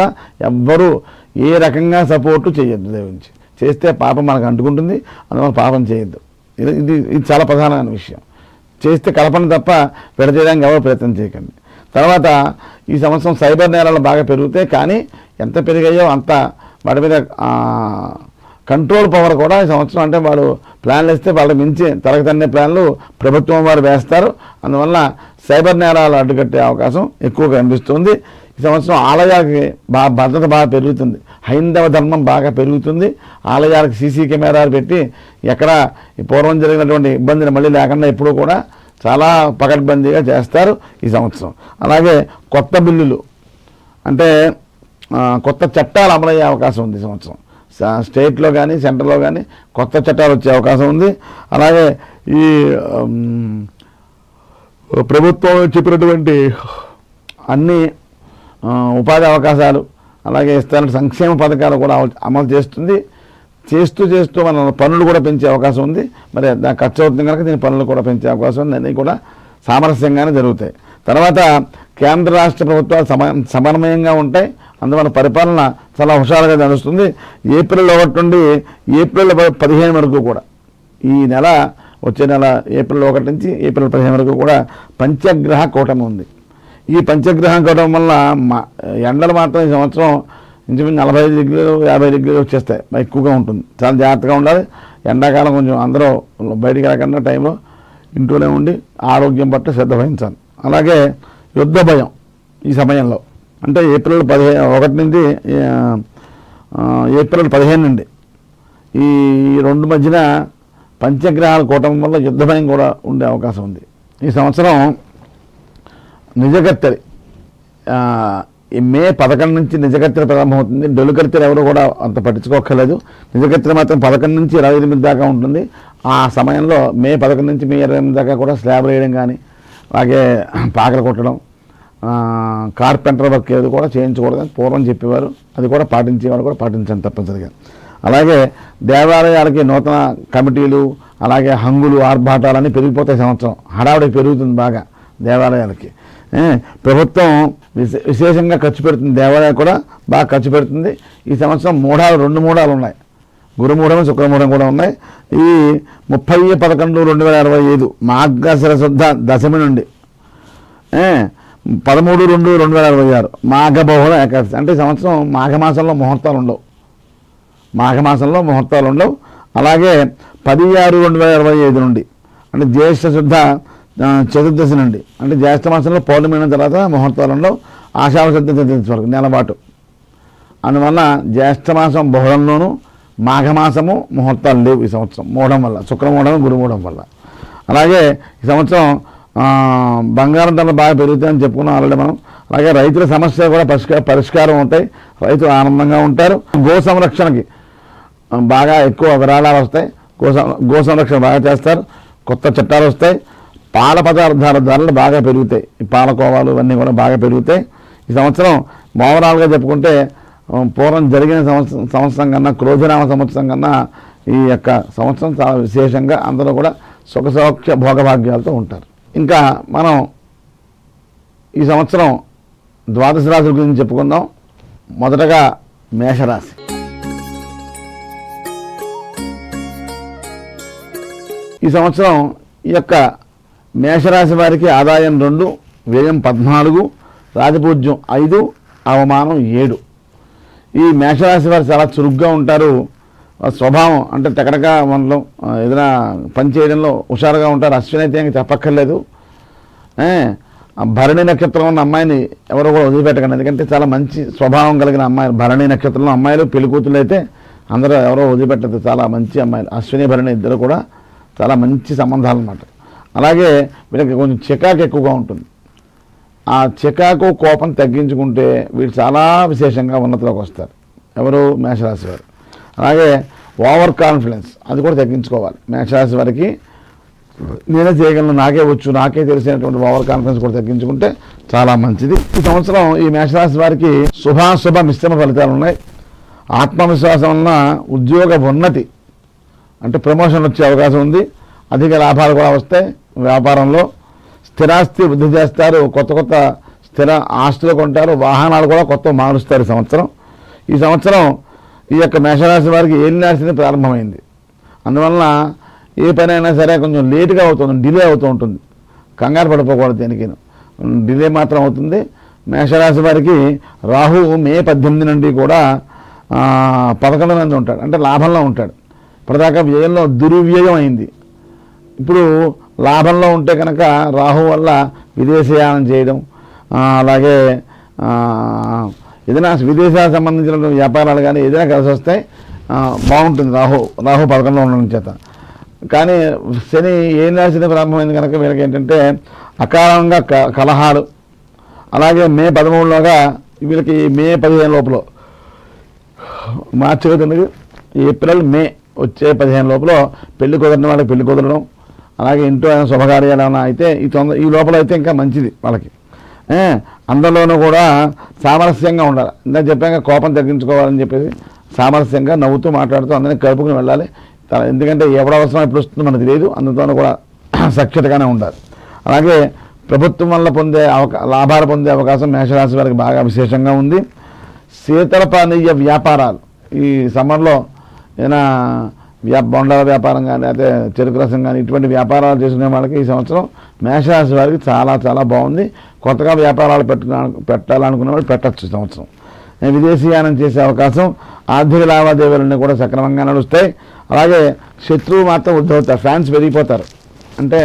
ఎవ్వరూ ఏ రకంగా సపోర్టు చేయొద్దు. దేవుంచి చేస్తే పాపం మనకు అంటుకుంటుంది. అందువల్ల పాపం చేయొద్దు. ఇది చాలా ప్రధానమైన విషయం. చేస్తే కలపన తప్ప విడదీయడానికి ఎవరు ప్రయత్నం చేయకండి. తర్వాత ఈ సంవత్సరం సైబర్ నేరాలు బాగా పెరుగుతాయి. కానీ ఎంత పెరిగాయో అంత వాటి మీద కంట్రోల్ పవర్ కూడా ఈ సంవత్సరం అంటే వాడు ప్లాన్లు వేస్తే వాళ్ళకి మించి తరగతన్నే ప్లాన్లు ప్రభుత్వం వారు వేస్తారు. అందువల్ల సైబర్ నేరాలు అడ్డుకట్టే అవకాశం ఎక్కువగా కనిపిస్తుంది. ఈ సంవత్సరం ఆలయాలకి భద్రత బాగా పెరుగుతుంది. హైందవ ధర్మం బాగా పెరుగుతుంది. ఆలయాలకు సీసీ కెమెరాలు పెట్టి ఎక్కడ పూర్వం జరిగినటువంటి ఇబ్బందిని మళ్ళీ లేకుండా ఎప్పుడూ కూడా చాలా పకడ్బందీగా చేస్తారు ఈ సంవత్సరం. అలాగే కొత్త బిల్లులు అంటే కొత్త చట్టాలు అమలయ్యే అవకాశం ఉంది ఈ సంవత్సరం. స్టేట్లో కానీ సెంటర్లో కానీ కొత్త చట్టాలు వచ్చే అవకాశం ఉంది. అలాగే ఈ ప్రభుత్వం చెప్పినటువంటి అన్ని ఉపాధి అవకాశాలు అలాగే ఇస్తున్న సంక్షేమ పథకాలు కూడా అమలు చేస్తుంది. చేస్తూ మన పనులు కూడా పెంచే అవకాశం ఉంది. మరి ఖర్చు అవుతుంది కనుక దీని పనులు కూడా పెంచే అవకాశం ఉంది. అన్నీ కూడా సామరస్యంగానే జరుగుతాయి. తర్వాత కేంద్ర రాష్ట్ర ప్రభుత్వాలు సమన్వయంగా ఉంటాయి. అందువల్ల పరిపాలన చాలా హుషారుగా నడుస్తుంది. ఏప్రిల్ 1 నుండి ఏప్రిల్ 15 వరకు కూడా ఈ నెల వచ్చే నెల ఏప్రిల్ 1 నుంచి ఏప్రిల్ 15 వరకు కూడా పంచగ్రహ కూటమి ఉంది. ఈ పంచగ్రహ కూటమి వల్ల ఎండలు మాత్రం ఈ సంవత్సరం ఇంచుమించు 45 డిగ్రీలు 50 డిగ్రీలు వచ్చేస్తాయి. ఎక్కువగా ఉంటుంది. చాలా జాగ్రత్తగా ఉండాలి. ఎండాకాలం కొంచెం అందరూ బయటికి రాకుండా టైంలో ఇంట్లోనే ఉండి ఆరోగ్యం పట్ల శ్రద్ధ వహించాలి. అలాగే యుద్ధ భయం ఈ సమయంలో అంటే ఏప్రిల్ 1 నుండి ఏప్రిల్ 15 నుండి ఈ 2 మధ్యన పంచగ్రహాల కూటమి వల్ల యుద్ధ భయం కూడా ఉండే అవకాశం ఉంది. ఈ సంవత్సరం నిజకర్తరి మే 11 నుంచి నిజకర్తెర ప్రారంభమవుతుంది. డొలుకర్తెర ఎవరు కూడా అంత పట్టించుకోక్కర్లేదు. నిజకర్తెర మాత్రం 11 నుంచి 28 దాకా ఉంటుంది. ఆ సమయంలో మే 11 నుంచి మే 28 దాకా కూడా స్లాబ్ వేయడం కానీ అలాగే పాకలు కొట్టడం కార్పెంటర్ వర్క్ ఏది కూడా చేయించకూడదని పూర్వం చెప్పేవారు. అది కూడా పాటించేవారు కూడా పాటించండి తప్పనిసరిగా. అలాగే దేవాలయాలకి నూతన కమిటీలు అలాగే హంగులు ఆర్భాటాలన్నీ పెరిగిపోతాయి. సంవత్సరం హడావుడి పెరుగుతుంది బాగా దేవాలయాలకి. ప్రభుత్వం విశేషంగా ఖర్చు పెడుతుంది. దేవాలయాలు కూడా బాగా ఖర్చు పెడుతుంది. ఈ సంవత్సరం 2 మూఢాలు ఉన్నాయి. గురుమూఢం శుక్రమూఢం కూడా ఉన్నాయి. ఈ 30/11/2025 మార్గశిర శుద్ధ దశమి నుండి 13/2/2026 మాఘబహుళ ఏకాదశి. అంటే ఈ సంవత్సరం మాఘమాసంలో ముహూర్తాలు ఉండవు. అలాగే 10/6/2025 నుండి అంటే జ్యేష్ఠ శుద్ధ చతుర్దశి నుండి అంటే జ్యేష్ఠ మాసంలో పౌర్ణమి అయిన తర్వాత ముహూర్తాలు ఉండవు. ఆషాఢ శుద్ధ చతుర్దశి వరకు నెలబాటు. అందువల్ల జ్యేష్ఠ మాసం బహుళంలోనూ మాఘమాసము ముహూర్తాలు లేవు ఈ సంవత్సరం మూఢం వల్ల, శుక్రమూఢం గురుమూఢం వల్ల. అలాగే ఈ సంవత్సరం బంగారం ధరలు బాగా పెరుగుతాయని చెప్పుకున్నాం ఆల్రెడీ మనం. అలాగే రైతుల సమస్యలు కూడా పరిష్కారం అవుతాయి, రైతులు ఆనందంగా ఉంటారు. గో సంరక్షణకి బాగా ఎక్కువ విరాళాలు వస్తాయి, గో సంరక్షణ బాగా చేస్తారు, కొత్త చట్టాలు వస్తాయి. పాల పదార్థాల ధరలు బాగా పెరుగుతాయి, ఈ పాలకోవాలు ఇవన్నీ కూడా బాగా పెరుగుతాయి. ఈ సంవత్సరం ఓవరాల్గా చెప్పుకుంటే పూర్వం జరిగిన సంవత్సరం కన్నా, క్రోధనామ సంవత్సరం కన్నా ఈ యొక్క సంవత్సరం చాలా విశేషంగా అందరూ కూడా సుఖసౌఖ్య భోగభాగ్యాలతో ఉంటారు. ఇంకా మనం ఈ సంవత్సరం ద్వాదశ రాశుల గురించి చెప్పుకుందాం. మొదటగా మేషరాశి. ఈ సంవత్సరం ఈ యొక్క మేషరాశి వారికి ఆదాయం 2, వ్యయం 14, రాజపూజ్యం 5, అవమానం 7. ఈ మేషరాశి వారు చాలా చురుగ్గా ఉంటారు. స్వభావం అంటే టకటగా మనలో ఏదైనా పని చేయడంలో హుషారుగా ఉంటారు. అశ్విని అయితే ఇంకా చెప్పక్కర్లేదు. భరణి నక్షత్రం ఉన్న అమ్మాయిని ఎవరో కూడా వదిలిపెట్టకండి, ఎందుకంటే చాలా మంచి స్వభావం కలిగిన అమ్మాయిలు. భరణి నక్షత్రంలో అమ్మాయిలు పెళ్లికూతులు అయితే అందరూ ఎవరో వదిలిపెట్టదు, చాలా మంచి అమ్మాయిలు. అశ్విని భరణి ఇద్దరు కూడా చాలా మంచి సంబంధాలు అన్నమాట. అలాగే వీళ్ళకి కొంచెం చికాకు ఎక్కువగా ఉంటుంది. ఆ చికాకు కోపం తగ్గించుకుంటే వీళ్ళు చాలా విశేషంగా ఉన్నతిలోకి వస్తారు. ఎవరు? మేషరాశి వారు. అలాగే ఓవర్ కాన్ఫిడెన్స్ అది కూడా తగ్గించుకోవాలి. మేషరాశి వారికి నేనే చేయగలను, నాకే వచ్చు, నాకే తెలిసినటువంటి ఓవర్ కాన్ఫిడెన్స్ కూడా తగ్గించుకుంటే చాలా మంచిది. ఈ సంవత్సరం ఈ మేషరాశి వారికి శుభాశుభ మిశ్రమ ఫలితాలు ఉన్నాయి. ఆత్మవిశ్వాసం వలన ఉద్యోగ ఉన్నతి అంటే ప్రమోషన్ వచ్చే అవకాశం ఉంది. అధిక లాభాలు కూడా వస్తాయి. వ్యాపారంలో స్థిరాస్తి వృద్ధి చేస్తారు, కొత్త స్థిర ఆస్తులు కొంటారు, వాహనాలు కూడా కొత్త మారుస్తారు. ఈ సంవత్సరం ఈ యొక్క మేషరాశి వారికి ఏలినాశని ప్రారంభమైంది. అందువలన ఏ పని అయినా సరే కొంచెం లేటుగా అవుతుంది, డిలే అవుతూ ఉంటుంది. కంగారు పడిపోకూడదు, దేనికి డిలే మాత్రం అవుతుంది. మేషరాశి వారికి రాహు మే 18 నుండి కూడా 11 నుండి ఉంటాడు, అంటే లాభంలో ఉంటాడు. ఇప్పటిదాకా వ్యయంలో దుర్వ్యయం అయింది. ఇప్పుడు లాభంలో ఉంటే కనుక రాహు వల్ల విదేశయానం చేయడం, అలాగే ఏదైనా విదేశాలకు సంబంధించిన వ్యాపారాలు కానీ ఏదైనా కలిసి వస్తాయి, బాగుంటుంది. రాహు 11లో ఉండడం చేత. కానీ శని ఏం రాశిని ప్రారంభమైంది కనుక వీళ్ళకి ఏంటంటే అకారణంగా కలహాలు. అలాగే మే 13లోగా వీళ్ళకి మే 15 లోపల, మార్చి 9, ఏప్రిల్ మే వచ్చే 15 లోపల పెళ్లి కుదరని వాళ్ళకి పెళ్లి కుదరడం, అలాగే ఇంట్లో శుభకార్యాలు ఏమైనా అయితే ఈ లోపల అయితే ఇంకా మంచిది వాళ్ళకి. అందరిలోనూ కూడా సామరస్యంగా ఉండాలి. ఇందాక చెప్పాక కోపం తగ్గించుకోవాలని చెప్పేసి సామరస్యంగా నవ్వుతూ మాట్లాడుతూ అందరినీ కలుపుకుని వెళ్ళాలి. ఎందుకంటే ఎవడ అవసరం ఎప్పుడు వస్తుందో మనకు తెలియదు, అందుతోనూ కూడా సఖ్యతగానే ఉండాలి. అలాగే ప్రభుత్వం వల్ల లాభాలు పొందే అవకాశం మేషరాశి వారికి బాగా విశేషంగా ఉంది. శీతల పానీయ వ్యాపారాలు ఈ సమ్మర్లో ఏదైనా బొండాల వ్యాపారం కానీ అయితే చెరుకు రసం కానీ ఇటువంటి వ్యాపారాలు చేసుకునే వాళ్ళకి ఈ సంవత్సరం మేషరాశి వారికి చాలా చాలా బాగుంది. కొత్తగా వ్యాపారాలు పెట్టాలనుకునే వాళ్ళు పెట్టచ్చు. ఈ సంవత్సరం విదేశీయానం చేసే అవకాశం, ఆర్థిక లావాదేవీలన్నీ కూడా సక్రమంగా నడుస్తాయి. అలాగే శత్రువు మాత్రం ఉద్భవుతారు, ఫ్యాన్స్ పెరిగిపోతారు. అంటే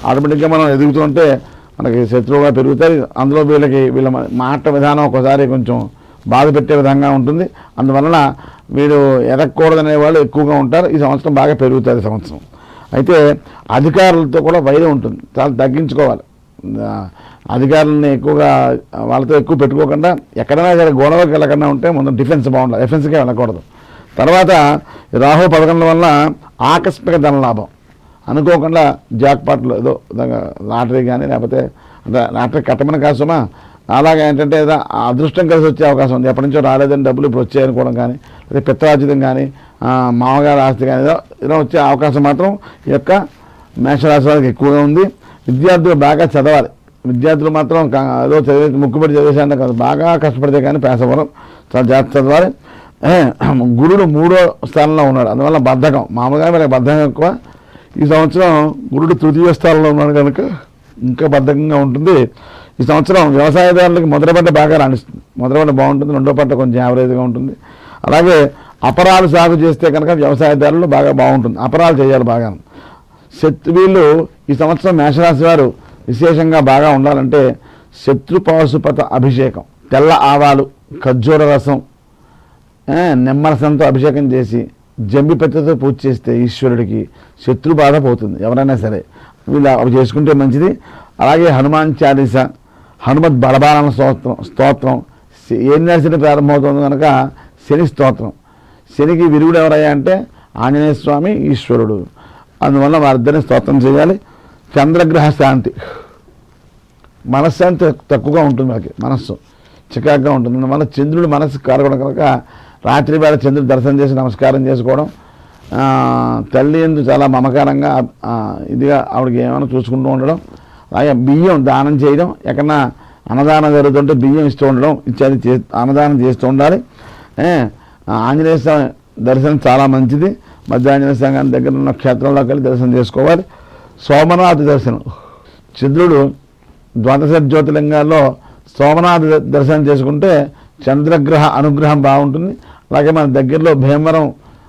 ఆటోమేటిక్గా మనం ఎదుగుతుంటే మనకి శత్రువుగా పెరుగుతాయి. అందులో వీళ్ళ మాట విధానం ఒకసారి కొంచెం బాధ పెట్టే విధంగా ఉంటుంది. అందువలన వీడు ఎదగకూడదనే వాళ్ళు ఎక్కువగా ఉంటారు. ఈ సంవత్సరం బాగా పెరుగుతుంది సంవత్సరం. అయితే అధికారులతో కూడా వైరం ఉంటుంది, చాలా తగ్గించుకోవాలి. అధికారులని ఎక్కువగా వాళ్ళతో ఎక్కువ పెట్టుకోకుండా ఎక్కడైనా సరే గొడవకి వెళ్ళకుండా ఉంటే ముందు డిఫెన్స్ బాగుండాలి, ఎఫెన్స్కే వెళ్ళకూడదు. తర్వాత రాహు 11 వల్ల ఆకస్మిక ధనలాభం, అనుకోకుండా జాక్పాట్లు ఏదో లాటరీ కానీ లేకపోతే లాటరీ కట్టమని కాసుమా అలాగే ఏంటంటే ఏదో అదృష్టం కలిసి వచ్చే అవకాశం ఉంది. ఎప్పటి నుంచో రాలేదని డబ్బులు ఇప్పుడు వచ్చాయనుకోవడం కానీ, లేదా పిత్రార్జితం కానీ, మామగారి ఆస్తి కానీ ఏదో వచ్చే అవకాశం మాత్రం ఈ యొక్క మేషరాశి వారికి ఎక్కువగా ఉంది. విద్యార్థులు బాగా చదవాలి. విద్యార్థులు మాత్రం ఏదో ముక్కుబడి చదివేసాయంటే కాదు, బాగా కష్టపడితే కానీ పేసవరం చాలా జాగ్రత్త చదవాలి. గురుడు 3వ స్థానంలో ఉన్నాడు, అందువల్ల బద్ధకం. మామూలుగా వీళ్ళకి బద్ధకం ఎక్కువ. ఈ సంవత్సరం గురుడు 3వ స్థానంలో ఉన్నాడు కనుక ఇంకా బద్ధకంగా ఉంటుంది. ఈ సంవత్సరం వ్యవసాయదారులకి మొదటి పంట బాగా రాణిస్తుంది. మొదటి పంట బాగుంటుంది, రెండో పంట కొంచెం యావరేజ్గా ఉంటుంది. అలాగే అపరాలు సాగు చేస్తే కనుక వ్యవసాయదారులు బాగా బాగుంటుంది, అపరాలు చేయాలి బాగా. వీళ్ళు ఈ సంవత్సరం మేషరాశి వారు విశేషంగా బాగా ఉండాలంటే శత్రుపాశుపత అభిషేకం, తెల్ల ఆవాలు, ఖర్జూర రసం, నిమ్మరసంతో అభిషేకం చేసి జంబిపెత్తతో పూజ చేస్తే ఈశ్వరుడికి శత్రు బాధ పోతుంది. ఎవరైనా సరే వీళ్ళు అవి చేసుకుంటే మంచిది. అలాగే హనుమాన్ చాలీస, హనుమద్ బలబాలన స్తోత్రం, ఏం నడిచిన ప్రారంభమవుతుంది కనుక శని స్తోత్రం. శనికి విరుగుడు ఎవరయ్యా అంటే ఆంజనేయ స్వామి, ఈశ్వరుడు. అందువల్ల వారిద్దరిని స్తోత్రం చేయాలి. చంద్రగ్రహ శాంతి, మనశ్శాంతి తక్కువగా ఉంటుంది, మనకి మనస్సు చికాగ్గా ఉంటుంది. అందువల్ల చంద్రుడు మనస్సు కారకూడదు కనుక రాత్రి వేళ చంద్రుడు దర్శనం చేసి నమస్కారం చేసుకోవడం, తల్లి ఎందు చాలా మమకారంగా ఇదిగా ఆవిడకి ఏమైనా చూసుకుంటూ ఉండడం, అలాగే బియ్యం దానం చేయడం, ఎక్కడన్నా అన్నదానం జరుగుతుంటే బియ్యం ఇస్తూ ఉండడం ఇత్యాది అన్నదానం చేస్తూ ఉండాలి. ఆంజనేయ స్వామి దర్శనం చాలా మంచిది. మధ్యాంజనేయ స్వామి దగ్గర ఉన్న క్షేత్రంలోకి వెళ్ళి దర్శనం చేసుకోవాలి. సోమనాథ దర్శనం, చంద్రుడు ద్వాదశ జ్యోతిర్లింగాల్లో సోమనాథ దర్శనం చేసుకుంటే చంద్రగ్రహ అనుగ్రహం బాగుంటుంది. అలాగే మన దగ్గరలో భీమవరం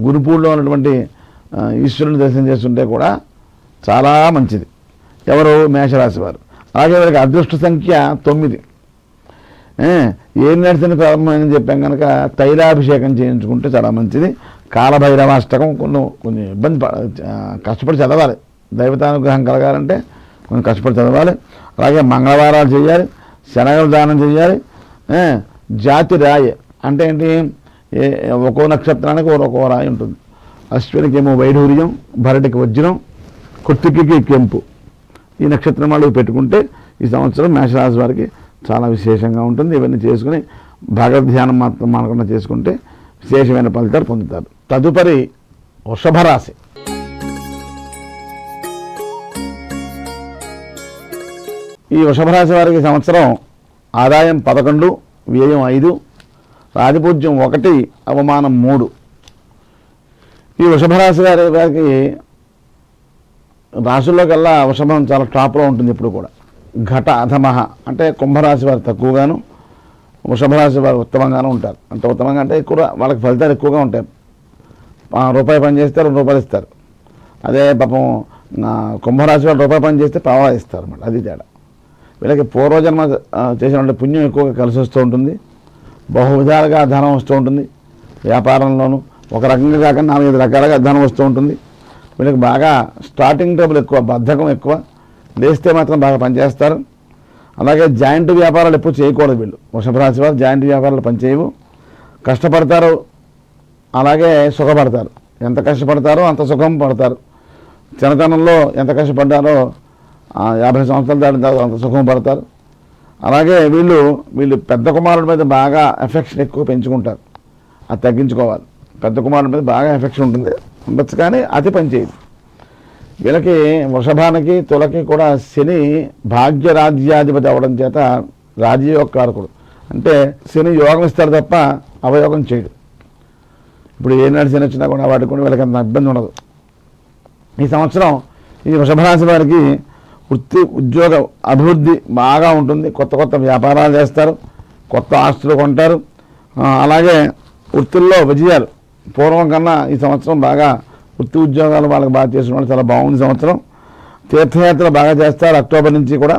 గురుపూడిలో ఉన్నటువంటి ఈశ్వరుని దర్శనం చేస్తుంటే కూడా చాలా మంచిది. ఎవరు? మేషరాశి వారు. అలాగే వారికి అదృష్ట సంఖ్య 9. ఏం నడిచిన ప్రారంభమైందని చెప్పాం కనుక తైలాభిషేకం చేయించుకుంటే చాలా మంచిది. కాలభైరవాష్టకం కొన్ని ఇబ్బంది కష్టపడి చదవాలి. దైవతానుగ్రహం కలగాలంటే కొంచెం కష్టపడి చదవాలి. అలాగే మంగళవారాలు చేయాలి, శనగలు దానం చేయాలి. జాతి రాయి అంటే ఏంటి? ఒక్కో నక్షత్రానికి ఒక్కో రాయి ఉంటుంది. అశ్వినికి ఏమో వైఢూర్యం, భరటికి వజ్రం, కృత్తికి కెంపు. ఈ నక్షత్రం వాళ్ళు పెట్టుకుంటే ఈ సంవత్సరం మేషరాశి వారికి చాలా విశేషంగా ఉంటుంది. ఇవన్నీ చేసుకుని భగవద్ధ్యానం మాత్రం మనకుండా చేసుకుంటే విశేషమైన ఫలితాలు పొందుతారు. తదుపరి వృషభ రాశి. ఈ వృషభ రాశి వారికి సంవత్సరం ఆదాయం 11, వ్యయం 5, రాజపూజ్యం 1, అవమానం 3. ఈ వృషభ రాశి వారికి రాశుల్లోకల్లా వృషభం చాలా టాప్లో ఉంటుంది ఎప్పుడు కూడా. ఘట అధమహ అంటే కుంభరాశి వారు తక్కువగాను, వృషభ రాశి వారు ఉత్తమంగాను ఉంటారు. అంటే ఉత్తమంగా అంటే ఎక్కువ వాళ్ళకి ఫలితాలు ఎక్కువగా ఉంటాయి. రూపాయి పని చేస్తే 2 రూపాయలు ఇస్తారు. అదే పాపం కుంభరాశి వారు రూపాయి పని చేస్తే పావలా ఇస్తారు అన్నమాట. అది తేడా. వీళ్ళకి పూర్వజన్మ చేసినటువంటి పుణ్యం ఎక్కువగా కలిసి వస్తూ ఉంటుంది. బహు విధాలుగా ధనం వస్తూ ఉంటుంది. వ్యాపారంలోనూ ఒక రకంగా కాకుండా 4-5 రకాలుగా ధనం వస్తూ ఉంటుంది. వీళ్ళకి బాగా స్టార్టింగ్ ట్రబుల్ ఎక్కువ, బద్ధకం ఎక్కువ, లేస్తే మాత్రం బాగా పనిచేస్తారు. అలాగే జాయింట్ వ్యాపారాలు ఎప్పుడు చేయకూడదు వీళ్ళు. వృషభ రాశి వారు జాయింట్ వ్యాపారాలు పనిచేయవు. కష్టపడతారు, అలాగే సుఖపడతారు. ఎంత కష్టపడతారో అంత సుఖం పడతారు. చిన్నతనంలో ఎంత కష్టపడ్డారో 50 సంవత్సరాలు దాటిన తర్వాత అంత సుఖం పడతారు. అలాగే వీళ్ళు పెద్ద కుమారుడి మీద బాగా ఎఫెక్షన్ ఎక్కువ పెంచుకుంటారు. అది తగ్గించుకోవాలి. పెద్ద కుమారుడి మీద బాగా ఎఫెక్షన్ ఉండొచ్చు కానీ అది పనిచేయదు. వీళ్ళకి వృషభానికి తులకి కూడా శని భాగ్యరాజ్యాధిపతి అవ్వడం చేత రాజయోగ కారకుడు. అంటే శని యోగం ఇస్తాడు తప్ప అవయోగం చేయడు. ఇప్పుడు ఏ నాడు శని వచ్చినా కూడా వాటికి కూడా వీళ్ళకి అంత ఇబ్బంది ఉండదు. ఈ సంవత్సరం ఈ వృషభ రాశి వారికి వృత్తి ఉద్యోగ అభివృద్ధి బాగా ఉంటుంది. కొత్త కొత్త వ్యాపారాలు చేస్తారు, కొత్త ఆస్తులు కొంటారు. అలాగే వృత్తుల్లో విజయాలు పూర్వం కన్నా ఈ సంవత్సరం బాగా వృత్తి ఉద్యోగాలు వాళ్ళకి బాగా చేసిన వాళ్ళు చాలా బాగుంది సంవత్సరం. తీర్థయాత్రలు బాగా చేస్తారు. అక్టోబర్ నుంచి కూడా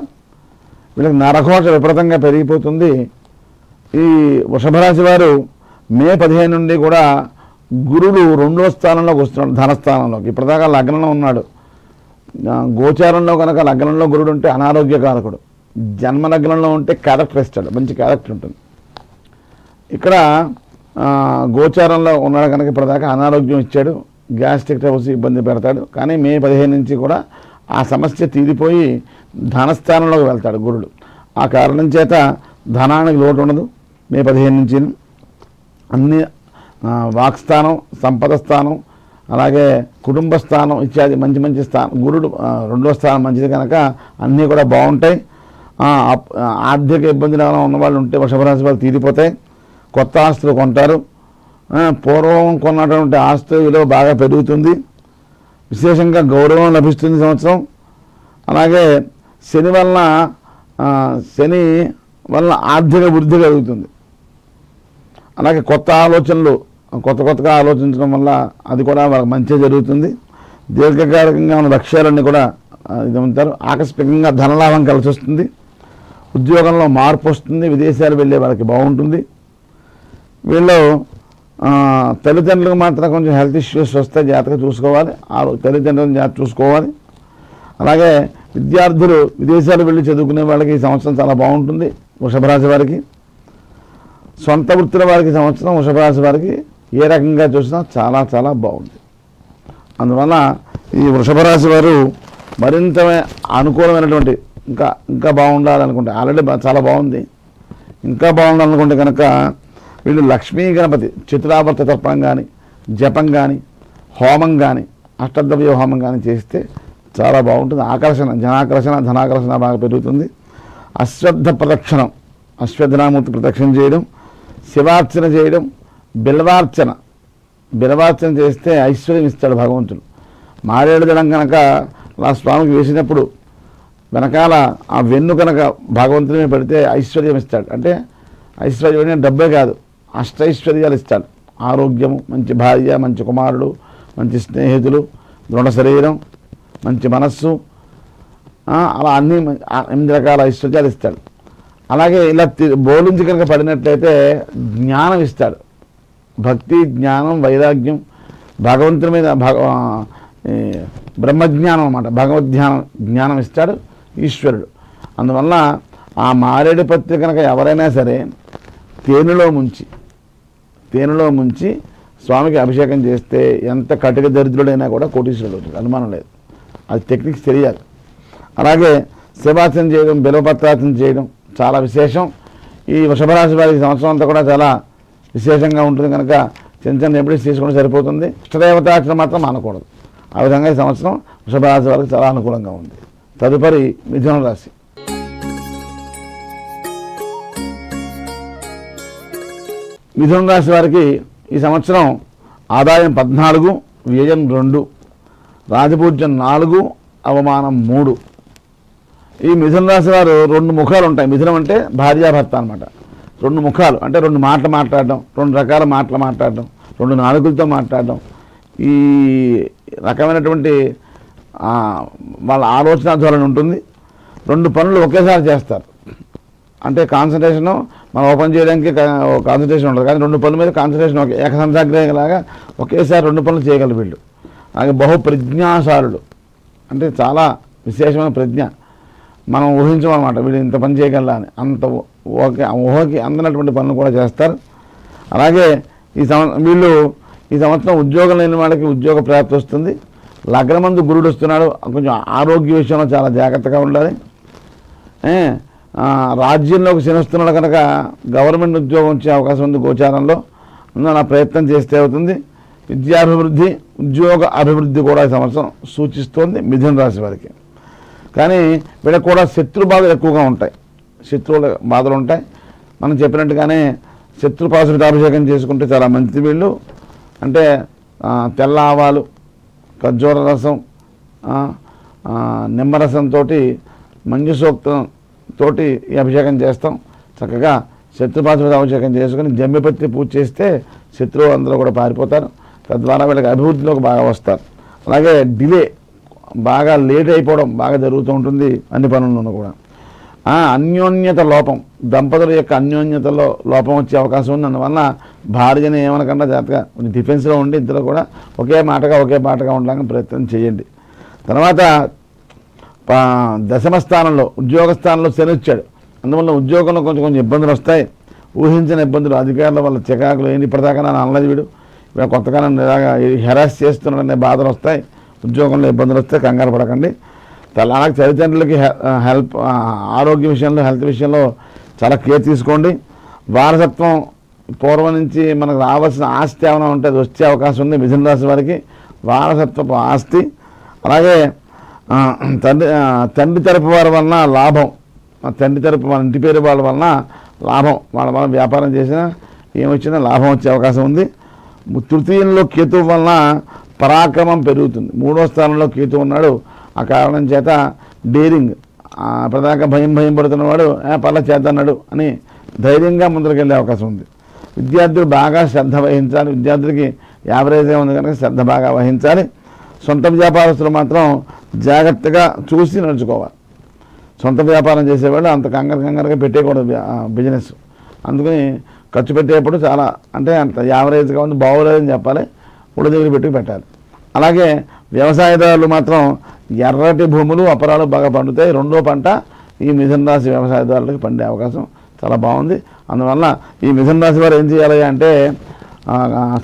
వీళ్ళకి నరఘోష విపరీతంగా పెరిగిపోతుంది. ఈ వృషభ రాశి వారు మే 15 నుండి కూడా గురుడు 2వ స్థానంలోకి వస్తున్నాడు, ధనస్థానంలోకి. ఇప్పటిదాకా లగ్నంలో ఉన్నాడు. గోచారంలో కనుక లగ్నంలో గురుడు ఉంటే అనారోగ్యకారకుడు. జన్మ లగ్నంలో ఉంటే క్యారెక్టర్ ఇస్తాడు, మంచి క్యారెక్టర్ ఉంటుంది. ఇక్కడ గోచారంలో ఉన్నాడు కనుక ఇప్పటిదాకా అనారోగ్యం ఇచ్చాడు, గ్యాస్ట్రిక్ ట్రబుల్స్ ఇబ్బంది పెడతాడు. కానీ మే 15 నుంచి కూడా ఆ సమస్య తీరిపోయి ధనస్థానంలోకి వెళ్తాడు గురుడు. ఆ కారణం చేత ధనానికి లోటు ఉండదు. మే 15 నుంచి అన్ని వాక్స్థానం, సంపద స్థానం, అలాగే కుటుంబ స్థానం ఇత్యాది మంచి మంచి స్థానం. గురుడు 2వ స్థానం మంచిది కనుక అన్నీ కూడా బాగుంటాయి. ఆర్థిక ఇబ్బందులు ఏమైనా ఉన్నవాళ్ళు ఉంటే వృషభ రాశి వాళ్ళు తీరిపోతాయి. కొత్త ఆస్తులు కొంటారు. పూర్వం కొన్నటువంటి ఆస్తి విలువ బాగా పెరుగుతుంది, విశేషంగా గౌరవం లభిస్తుంది సంవత్సరం. అలాగే శని వలన ఆర్థిక వృద్ధి కలుగుతుంది. అలాగే కొత్తగా ఆలోచించడం వల్ల అది కూడా వాళ్ళకి మంచి జరుగుతుంది. దీర్ఘకాలికంగా ఉన్న లక్ష్యాలన్నీ కూడా ఇది ఉంటారు. ఆకస్మికంగా ధనలాభం కలిసి వస్తుంది, ఉద్యోగంలో మార్పు వస్తుంది, విదేశాలు వెళ్ళే వాళ్ళకి బాగుంటుంది. వీళ్ళు తల్లిదండ్రులకు మాత్రం కొంచెం హెల్త్ ఇష్యూస్ వస్తే జాగ్రత్తగా చూసుకోవాలి, తల్లిదండ్రులను జాగ్రత్త చూసుకోవాలి. అలాగే విద్యార్థులు విదేశాలు వెళ్ళి చదువుకునే వాళ్ళకి ఈ సంవత్సరం చాలా బాగుంటుంది. వృషభ రాశి వారికి, సొంత వృత్తుల వారికి సంవత్సరం వృషభ రాశి వారికి ఏ రకంగా చూసినా చాలా చాలా బాగుంది. అందువల్ల ఈ వృషభ రాశి వారు మరింత అనుకూలమైనటువంటి ఇంకా బాగుండాలనుకుంటే, ఆల్రెడీ చాలా బాగుంది, ఇంకా బాగుండాలనుకుంటే కనుక వీళ్ళు లక్ష్మీ గణపతి చతురావర్త తర్పణం కానీ, జపం కానీ, హోమం కానీ, అష్టద్రవ్య హోమం కానీ చేస్తే చాలా బాగుంటుంది. ధనాకర్షణ బాగా పెరుగుతుంది. అశ్వత్థనామూర్తి ప్రదక్షిణం చేయడం, శివార్చన చేయడం, బిల్వార్చన చేస్తే ఐశ్వర్యం ఇస్తాడు భగవంతుడు. మారేడు దళం కనుక ఆ స్వామికి వేసినప్పుడు వెనకాల ఆ వెన్ను కనుక భగవంతుని పెడితే ఐశ్వర్యం ఇస్తాడు. అంటే ఐశ్వర్యం అంటే డబ్బే కాదు, అష్టైశ్వర్యాలు ఇస్తాడు. ఆరోగ్యము, మంచి భార్య, మంచి కుమారుడు, మంచి స్నేహితులు, దృఢ శరీరం, మంచి మనస్సు, అలా అన్ని 8 రకాల ఐశ్వర్యాలు ఇస్తాడు. అలాగే ఇలా బోలించి కనుక పడినట్లయితే జ్ఞానం ఇస్తాడు. భక్తి, జ్ఞానం, వైరాగ్యం, భగవంతుని మీద బ్రహ్మజ్ఞానం అన్నమాట, జ్ఞానం ఇస్తాడు ఈశ్వరుడు. అందువల్ల ఆ మారేడు పత్రి కనుక ఎవరైనా సరే తేనెలో ముంచి స్వామికి అభిషేకం చేస్తే ఎంత కటిక దరిద్రుడైనా కూడా కోటీశ్వరుడు అవుతాడు, అనుమానం లేదు. అది టెక్నిక్స్ తెలియాలి. అలాగే శివార్చన చేయడం, బిల్వపత్రార్చన చేయడం చాలా విశేషం. ఈ వృషభ రాశి వారికి సంవత్సరం అంతా కూడా చాలా విశేషంగా ఉంటుంది కనుక చిన్న రెమెడీస్ తీసుకుంటే సరిపోతుంది. ఇష్టదేవతార్చన మాత్రం మానకూడదు. ఆ విధంగా ఈ సంవత్సరం వృషభ రాశి వారికి చాలా అనుకూలంగా ఉంది. తదుపరి మిథున రాశి. మిథున రాశి వారికి ఈ సంవత్సరం ఆదాయం 14, వ్యయం 2, రాజపూజ్యం 4, అవమానం 3. ఈ మిథున రాశి వారు 2 ముఖాలు ఉంటాయి. మిథునం అంటే భార్యాభర్త అనమాట. 2 ముఖాలు అంటే 2 మాటలు మాట్లాడడం, 2 రకాల మాటలు మాట్లాడడం, 2 నాలుగులతో మాట్లాడడం, ఈ రకమైనటువంటి వాళ్ళ ఆలోచన ధోరణి ఉంటుంది. 2 పనులు ఒకేసారి చేస్తారు. అంటే కాన్సన్ట్రేషను మనం ఓపెన్ చేయడానికి కాన్సన్ట్రేషన్ ఉండదు, కానీ 2 పనుల మీద కాన్సన్ట్రేషన్ ఏకసంధ్యాగ్రహంలాగా ఒకేసారి 2 పనులు చేయగలరు వీళ్ళు. అలాగే బహుప్రజ్ఞాశాలుడు అంటే చాలా విశేషమైన ప్రజ్ఞ. మనం ఊహించమన్నమాట వీళ్ళు ఇంత పని చేయగలరా అని, అంత ఊహకి అందనటువంటి పనులు కూడా చేస్తారు. అలాగే వీళ్ళు ఈ సంవత్సరం ఉద్యోగం లేని వాళ్ళకి ఉద్యోగ ప్రాప్తి వస్తుంది. లగ్నమందు గురుడు వస్తున్నాడు, కొంచెం ఆరోగ్య విషయంలో చాలా జాగ్రత్తగా ఉండాలి. రాజ్యంలోకి శని వస్తున్నాడు కనుక గవర్నమెంట్ ఉద్యోగం వచ్చే అవకాశం ఉంది గోచారంలో. అందువల్ల ప్రయత్నం చేస్తే అవుతుంది. విద్యాభివృద్ధి, ఉద్యోగ అభివృద్ధి కూడా ఈ సంవత్సరం సూచిస్తోంది మిథున రాశి వారికి. కానీ వీళ్ళకి కూడా శత్రు బాధలు ఎక్కువగా ఉంటాయి, శత్రువుల బాధలు ఉంటాయి. మనం చెప్పినట్టుగానే శత్రుపాసుడికి అభిషేకం చేసుకుంటే చాలా మంచిది. వీళ్ళు అంటే తెల్ల ఆవాలు, ఖర్జూర రసం, నిమ్మరసంతో, మంజు సూక్తంతో ఈ అభిషేకం చేస్తాం. చక్కగా శత్రుపాసుడికి అభిషేకం చేసుకుని జమ్మిపత్రి పూజ చేస్తే శత్రువులు అందరూ కూడా పారిపోతారు. తద్వారా వీళ్ళకి అభివృద్ధిలోకి బాగా వస్తారు. అలాగే బాగా లేట్ అయిపోవడం బాగా జరుగుతూ ఉంటుంది అన్ని పనుల్లోనూ కూడా. అన్యోన్యత లోపం, దంపతుల యొక్క అన్యోన్యతలో లోపం వచ్చే అవకాశం ఉంది. అందువల్ల భార్యని ఏమనకుండా జాగ్రత్తగా డిఫెన్స్లో ఉండి ఇద్దరు కూడా ఒకే మాటగా ఉండడానికి ప్రయత్నం చేయండి. తర్వాత దశమ స్థానంలో ఉద్యోగ స్థానంలో శని వచ్చాడు. అందువల్ల ఉద్యోగంలో కొంచెం ఇబ్బందులు వస్తాయి, ఊహించిన ఇబ్బందులు. అధికారుల వల్ల చికాకులు ఏంటి, ఇప్పటిదాకా నన్ను అనలేదు వీడు కొత్తగా ఇలాగా హెరాస్ చేస్తున్నాడనే బాధలు వస్తాయి. ఉద్యోగంలో ఇబ్బందులు వస్తే కంగారు పడకండి. అలాగే తల్లిదండ్రులకి ఆరోగ్య విషయంలో, హెల్త్ విషయంలో చాలా కేర్ తీసుకోండి. వారసత్వం పూర్వం నుంచి మనకు రావాల్సిన ఆస్తి ఏమైనా ఉంటే అది వచ్చే అవకాశం ఉంది మిథున రాశి వారికి, వారసత్వపు ఆస్తి. అలాగే తండ్రి తరపు వారి వలన లాభం, తండ్రి తరపు మన ఇంటి పేరు వాళ్ళ వలన లాభం, వాళ్ళ వలన వ్యాపారం చేసినా ఏమొచ్చినా లాభం వచ్చే అవకాశం ఉంది. తృతీయంలో కేతు వలన పరాక్రమం పెరుగుతుంది. 3వ స్థానంలో కేతు ఉన్నాడు. ఆ కారణం చేత డేరింగ్, ప్రధానంగా భయం పడుతున్నవాడు పర్ల చేద్దన్నాడు అని ధైర్యంగా ముందరికెళ్ళే అవకాశం ఉంది. విద్యార్థులు బాగా శ్రద్ధ వహించాలి. విద్యార్థులకి యావరేజ్గా ఉంది కనుక శ్రద్ధ బాగా వహించాలి. సొంత వ్యాపారస్తులు మాత్రం జాగ్రత్తగా చూసి నడుచుకోవాలి. సొంత వ్యాపారం చేసేవాళ్ళు అంత కంగారుగా పెట్టేయకూడదు బిజినెస్. అందుకని ఖర్చు పెట్టేటప్పుడు చాలా అంటే అంత యావరేజ్గా ఉంది, బాగోలేదని చెప్పాలి, ఉడ దగ్గర పెట్టుకు పెట్టాలి. అలాగే వ్యవసాయదారులు మాత్రం ఎర్రటి భూములు అపరాలు బాగా పండుతాయి. 2వ పంట ఈ మిథున రాశి వ్యవసాయదారులకు పండే అవకాశం చాలా బాగుంది. అందువల్ల ఈ మిథున రాశి వారు ఏం చేయాలి అంటే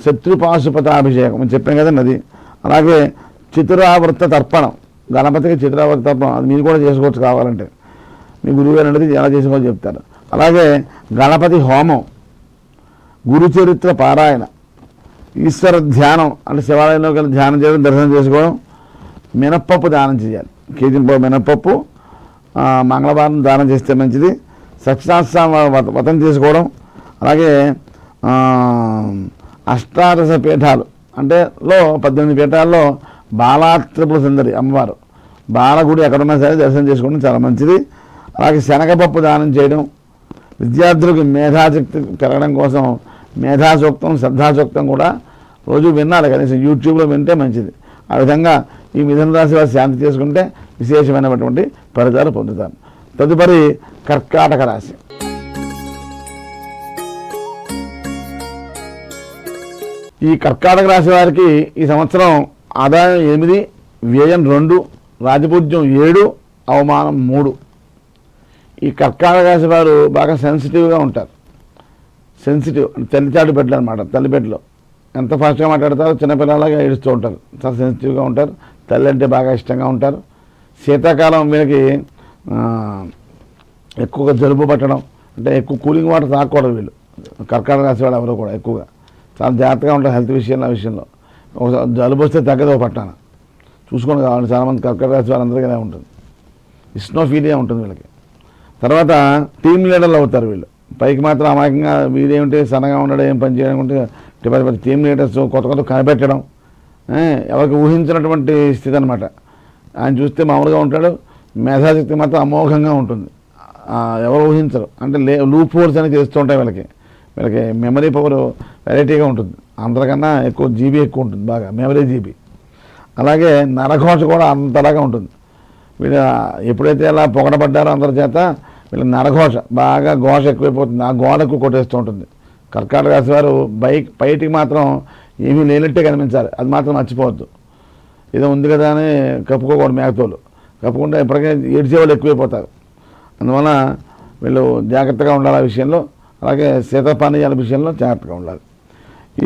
శత్రుపాశుపతాభిషేకం అని చెప్పాం కదండి అది. అలాగే చితురావృత తర్పణం, గణపతికి చితురావృత తర్పణం అది మీరు కూడా చేసుకోవచ్చు కావాలంటే, మీ గురువు గారు అనేది ఎలా చేసుకోవచ్చు చెప్తారు. అలాగే గణపతి హోమం, గురుచరిత్ర పారాయణ, ఈశ్వర ధ్యానం అంటే శివాలయంలోకి వెళ్ళి ధ్యానం చేయడం, దర్శనం చేసుకోవడం, మినప్పప్పు దానం చేయాలి. కేజీంపో మినప్పప్పు మంగళవారం దానం చేస్తే మంచిది. సత్యనారాయణ వ్రతం చేసుకోవడం. అలాగే అష్టాదశ పీఠాలు అంటే 18 పీఠాల్లో బాలాత్రిపుర సుందరి అమ్మవారు బాలగుడి ఎక్కడున్నా సరే దర్శనం చేసుకోవడం చాలా మంచిది. అలాగే శనగపప్పు దానం చేయడం, విద్యార్థులకు మేధాశక్తి పెరగడం కోసం మేధాసూక్తం శ్రద్ధాసూక్తం కూడా రోజు వినాలి, కనీసం యూట్యూబ్లో వింటే మంచిది. ఆ విధంగా ఈ మిథున రాశి వారు శాంతి చేసుకుంటే విశేషమైనటువంటి ఫలితాలు పొందుతారు. తదుపరి కర్కాటక రాశి. ఈ కర్కాటక రాశి వారికి ఈ సంవత్సరం ఆదాయం 8, వ్యయం 2, రాజపూజ్యం 7, అవమానం 3. ఈ కర్కాటక రాశి వారు బాగా సెన్సిటివ్గా ఉంటారు. సెన్సిటివ్ తల్లిచాటు బిడ్డలు అనమాట. తల్లి బిడ్డలు ఎంత ఫాస్ట్గా మాట్లాడతారో చిన్నపిల్లలాగా ఏడుస్తూ ఉంటారు. చాలా సెన్సిటివ్గా ఉంటారు. తల్లి అంటే బాగా ఇష్టంగా ఉంటారు. శీతాకాలం వీళ్ళకి ఎక్కువగా జలుబు పట్టడం, అంటే ఎక్కువ కూలింగ్ వాటర్ తాగకూడదు వీళ్ళు. కర్కాటక రాశి వాళ్ళు ఎవరు కూడా ఎక్కువగా చాలా జాగ్రత్తగా ఉంటారు హెల్త్ విషయంలో. ఒకసారి జలుబు వస్తే తగ్గదు పట్టాన చూసుకొని కావాలి. చాలామంది కర్కాటక రాశి వాళ్ళందరికీ ఇలా ఉంటుంది, ఇస్నోఫీలియా ఉంటుంది వీళ్ళకి. తర్వాత టీమ్ లీడర్లు అవుతారు వీళ్ళు. పైకి మాత్రం అమాయకంగా వీడేమిటి సన్నగా ఉండడం, ఏం పని చేయడం ఉంటే టీమ్ లీడర్స్ కొత్త కనిపెట్టడం, ఎవరికి ఊహించినటువంటి స్థితి అనమాట. ఆయన చూస్తే మామూలుగా ఉంటాడు, మేధాశక్తి మాత్రం అమోఘంగా ఉంటుంది. ఎవరు ఊహించరు. అంటే లూప్ హోల్స్ అని చేస్తూ ఉంటాయి వీళ్ళకి మెమరీ పవర్ వెరైటీగా ఉంటుంది. అందరికన్నా ఎక్కువ జీబీ ఎక్కువ ఉంటుంది, బాగా మెమరీ జీబీ. అలాగే నరఘోష కూడా అంతలాగా ఉంటుంది. వీళ్ళు ఎప్పుడైతే అలా పొగడబడ్డారో అందరి చేత వీళ్ళ నరఘోష బాగా ఘోష ఎక్కువైపోతుంది. ఆ గోడకు కొట్టేస్తూ ఉంటుంది. కర్కాటక రాశి వారు బయటికి మాత్రం ఏమీ లేనట్టే కనిపించాలి, అది మాత్రం మర్చిపోవద్దు. ఏదో ఉంది కదా అని కప్పుకోకూడదు. మేకతోలు కప్పుకుంటే ఇప్పటికే ఏడ్చేవాళ్ళు ఎక్కువైపోతారు. అందువల్ల వీళ్ళు జాగ్రత్తగా ఉండాలి ఆ విషయంలో. అలాగే శీతపానీయాల విషయంలో జాగ్రత్తగా ఉండాలి.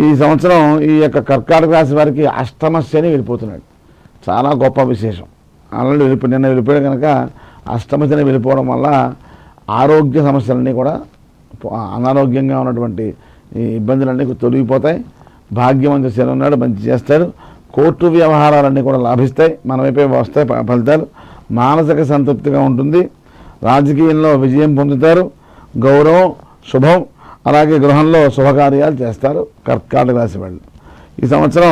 ఈ సంవత్సరం ఈ యొక్క కర్కాటక రాశి వారికి అష్టమ శని వెళ్ళిపోతున్నాడు. చాలా గొప్ప విశేషం. ఆల్రెడీ నిన్న వెళ్ళిపోయాడు కనుక అష్టమ శని వెళ్ళిపోవడం వల్ల ఆరోగ్య సమస్యలన్నీ కూడా, అనారోగ్యంగా ఉన్నటువంటి ఈ ఇబ్బందులన్నీ తొలగిపోతాయి. భాగ్యవంతుడు శని ఉన్నాడు, మంచి చేస్తాడు. కోర్టు వ్యవహారాలన్నీ కూడా లాభిస్తాయి, మన వైపే వస్తాయి ఫలితాలు. మానసిక సంతృప్తిగా ఉంటుంది. రాజకీయంలో విజయం పొందుతారు. గౌరవం, శుభం. అలాగే గృహంలో శుభకార్యాలు చేస్తారు కర్కాటక రాశి వాళ్ళు. ఈ సంవత్సరం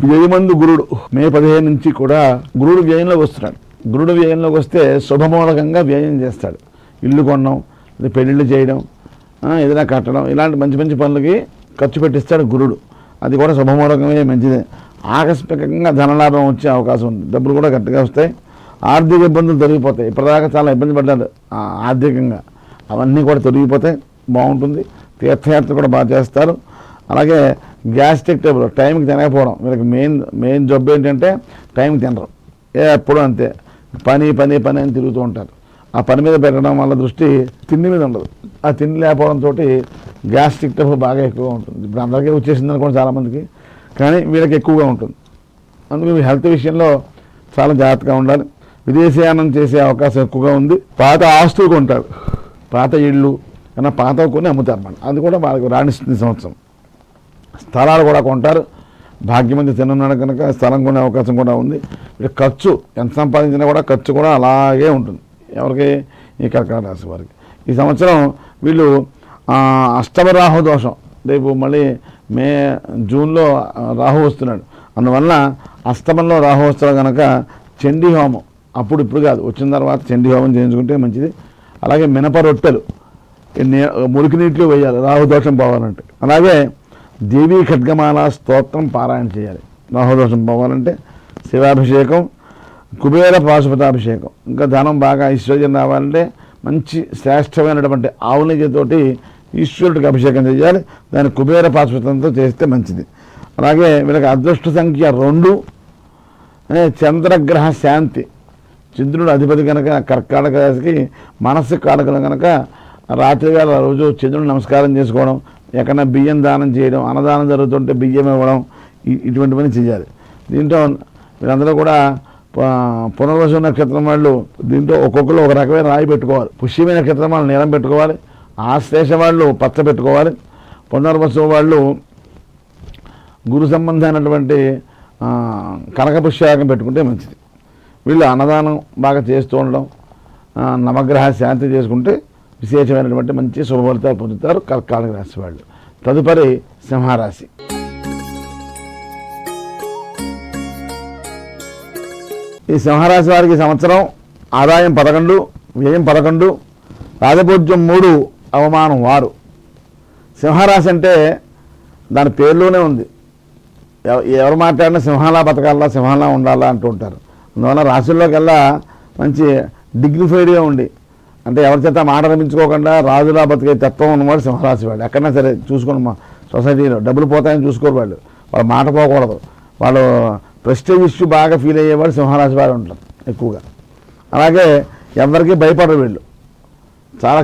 వ్యయమందు గురుడు మే 15 నుంచి కూడా గురుడు వ్యయంలోకి వస్తున్నాడు. గురుడు వ్యయంలోకి వస్తే శుభమూలకంగా వ్యయం చేస్తాడు. ఇల్లు కొనడం, పెళ్ళిళ్ళు చేయడం, ఏదైనా కట్టడం, ఇలాంటి మంచి మంచి పనులకి ఖర్చు పెట్టిస్తాడు గురుడు. అది కూడా శుభమూలకమే, మంచిదే. ఆకస్మికంగా ధనలాభం వచ్చే అవకాశం ఉంది. డబ్బులు కూడా గట్టిగా వస్తాయి. ఆర్థిక ఇబ్బందులు తొలగిపోతాయి. ఇప్పటిదాకా చాలా ఇబ్బంది పడ్డారు ఆర్థికంగా, అవన్నీ కూడా తొలగిపోతాయి. బాగుంటుంది. తీర్థయాత్ర కూడా బాగా చేస్తారు. అలాగే గ్యాస్ట్రిక్ ట్రబుల్, టైంకి తినకపోవడం వీళ్ళకి మెయిన్ జబ్బు ఏంటంటే టైంకి తినరు. ఎప్పుడూ అంతే, పని అని తిరుగుతూ ఉంటారు. ఆ పని మీద పెట్టడం వల్ల దృష్టి తిండి మీద ఉండదు. ఆ తిండి లేకపోవడంతో గ్యాస్ట్రిక్ ట్రబుల్ బాగా ఎక్కువగా ఉంటుంది. ఇప్పుడు అందరికీ వచ్చేసింది అనుకోండి చాలామందికి, కానీ వీళ్ళకి ఎక్కువగా ఉంటుంది. అందుకే హెల్త్ విషయంలో చాలా జాగ్రత్తగా ఉండాలి. విదేశీయానం చేసే అవకాశం ఎక్కువగా ఉంది. పాత ఆస్తులు కొంటారు, పాత ఇళ్ళు కన్నా పాత కొని అమ్ముతారు మనం, అది కూడా వాళ్ళకి రాణిస్తుంది సంవత్సరం. స్థలాలు కూడా కొంటారు. భాగ్యమంది తిన్నాడు కనుక స్థలం కొనే అవకాశం కూడా ఉంది. వీళ్ళ ఖర్చు ఎంత సంపాదించినా కూడా ఖర్చు కూడా అలాగే ఉంటుంది. ఎవరికి? ఈ కర్కాటక రాశి వారికి. ఈ సంవత్సరం వీళ్ళు అష్టమ రాహు దోషం, రేపు మళ్ళీ జూన్లో రాహు వస్తున్నాడు. అందువల్ల అష్టమంలో రాహు వస్తాడు కనుక చండీ హోమం అప్పుడు ఇప్పుడు కాదు, వచ్చిన తర్వాత చండీ హోమం చేయించుకుంటే మంచిది. అలాగే మినప రొట్టెలు మురికి నీటిలో వేయాలి రాహుదోషం పోవాలంటే. అలాగే దేవీ ఖడ్గమాల స్తోత్రం పారాయణ చేయాలి రాహుదోషం పోవాలంటే. శివాభిషేకం, కుబేర పాశుపతాభిషేకం, ఇంకా ధనం బాగా ఐశ్వర్యం రావాలంటే మంచి శ్రేష్టమైనటువంటి ఆవు నెయ్యితోటి ఈశ్వరుడికి అభిషేకం చేయాలి. దాన్ని కుబేర పాశుపతంతో చేస్తే మంచిది. అలాగే వీళ్ళకి అదృష్ట సంఖ్య 2, చంద్రగ్రహ శాంతి. చంద్రుడు అధిపతి కనుక కర్కాటక రాశికి మనస్సు కారకులు కనుక రాత్రి వేళ రోజు చంద్రుడు నమస్కారం చేసుకోవడం, ఎక్కడన్నా బియ్యం దానం చేయడం, అన్నదానం జరుగుతుంటే బియ్యం ఇవ్వడం, ఇటువంటివన్నీ చేయాలి. దీంట్లో వీళ్ళందరూ కూడా పునర్వసు నక్షత్రం వాళ్ళు దీంట్లో ఒక్కొక్కరు ఒక రకమైన రాయి పెట్టుకోవాలి. పుష్యమి నక్షత్రం వాళ్ళు నీలం పెట్టుకోవాలి. ఆశ్లేష వాళ్ళు పచ్చ పెట్టుకోవాలి. పునర్వసు వాళ్ళు గురు సంబంధమైనటువంటి కనకపుష్యాకం పెట్టుకుంటే మంచిది. వీళ్ళు అన్నదానం బాగా చేస్తూ ఉండడం, నవగ్రహ శాంతి చేసుకుంటే విశేషమైనటువంటి మంచి శుభఫలితాలు పొందుతారు కర్కాటక రాశి వాళ్ళు. తదుపరి సింహరాశి. ఈ సింహరాశి వారికి సంవత్సరం ఆదాయం 11, వ్యయం 11, రాజపూజ్యం 3, అవమానం 6. సింహరాశి అంటే దాని పేరులోనే ఉంది. ఎవరు మాట్లాడినా సింహాలా బతకాలా, సింహాలా ఉండాలా అంటూ ఉంటారు. అందువల్ల రాశుల్లోకెల్లా మంచి డిగ్నిఫైడ్గా ఉండి, అంటే ఎవరి చేత మాట రమించుకోకుండా రాజులా బతికే తత్వం ఉన్నవాడు సింహరాశి వాడు. ఎక్కడైనా సరే చూసుకోండి, మా సొసైటీలో డబ్బులు పోతాయని చూసుకోరు వాళ్ళు, వాళ్ళ మాట పోకూడదు. వాళ్ళు ప్రెస్టేజ్ ఇష్యూ బాగా ఫీల్ అయ్యేవాడు సింహరాశి వాడు ఉంటారు ఎక్కువగా. అలాగే ఎవరికి భయపడరు వీళ్ళు, చాలా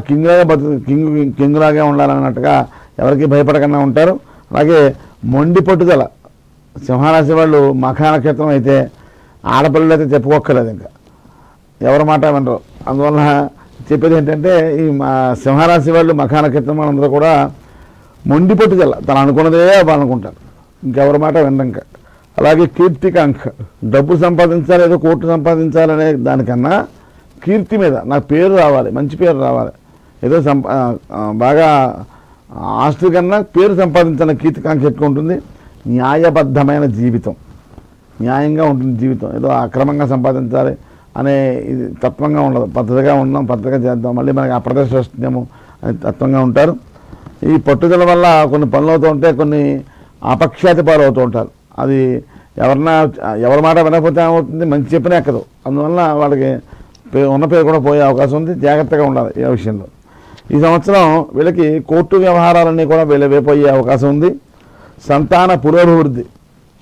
కింగులాగా ఉండాలన్నట్టుగా ఎవరికి భయపడకుండా ఉంటారు. అలాగే మొండి పట్టుదల. సింహరాశి వాళ్ళు మఖ నక్షత్రం అయితే ఆడపిల్లలు అయితే చెప్పుకోక్కర్లేదు, ఇంకా ఎవరి మాట వినరు. అందువల్ల చెప్పేది ఏంటంటే ఈ సింహరాశి వాళ్ళు మఖ నక్షత్రం వాళ్ళందరూ కూడా మొండి పట్టుదల, తను అనుకున్నదే వాళ్ళు అనుకుంటారు, ఇంకెవరి మాట వినరు. ఇంకా అలాగే కీర్తికాంక్ష, డబ్బు సంపాదించాలి, ఏదో కోట్లు సంపాదించాలనే దానికన్నా కీర్తి మీద నాకు పేరు రావాలి, మంచి పేరు రావాలి, ఏదో బాగా ఆస్తి కన్నా పేరు సంపాదించాలని కీర్తికాంక్ష ఎక్కువ ఉంటుంది. న్యాయబద్ధమైన జీవితం, న్యాయంగా ఉంటుంది జీవితం, ఏదో అక్రమంగా సంపాదించాలి అనే ఇది తత్వంగా ఉండదు. పద్ధతిగా ఉన్నాం, పద్ధతిగా చేద్దాం, మళ్ళీ మనకి అప్రదర్శన వస్తుందేమో అని తత్వంగా ఉంటారు. ఈ పట్టుదల వల్ల కొన్ని పనులు అవుతూ ఉంటే కొన్ని అపఖ్యాతి పాలు అవుతూ ఉంటారు. అది ఎవరి మాట వినకపోతే ఏమవుతుంది, మంచి చెప్పినా ఎక్కదు. అందువల్ల వాళ్ళకి ఉన్న పేరు కూడా పోయే అవకాశం ఉంది. జాగ్రత్తగా ఉండాలి ఈ విషయంలో. ఈ సంవత్సరం వీళ్ళకి కోర్టు వ్యవహారాలన్నీ కూడా వీళ్ళవైపోయే అవకాశం ఉంది. సంతాన పురోభివృద్ధి,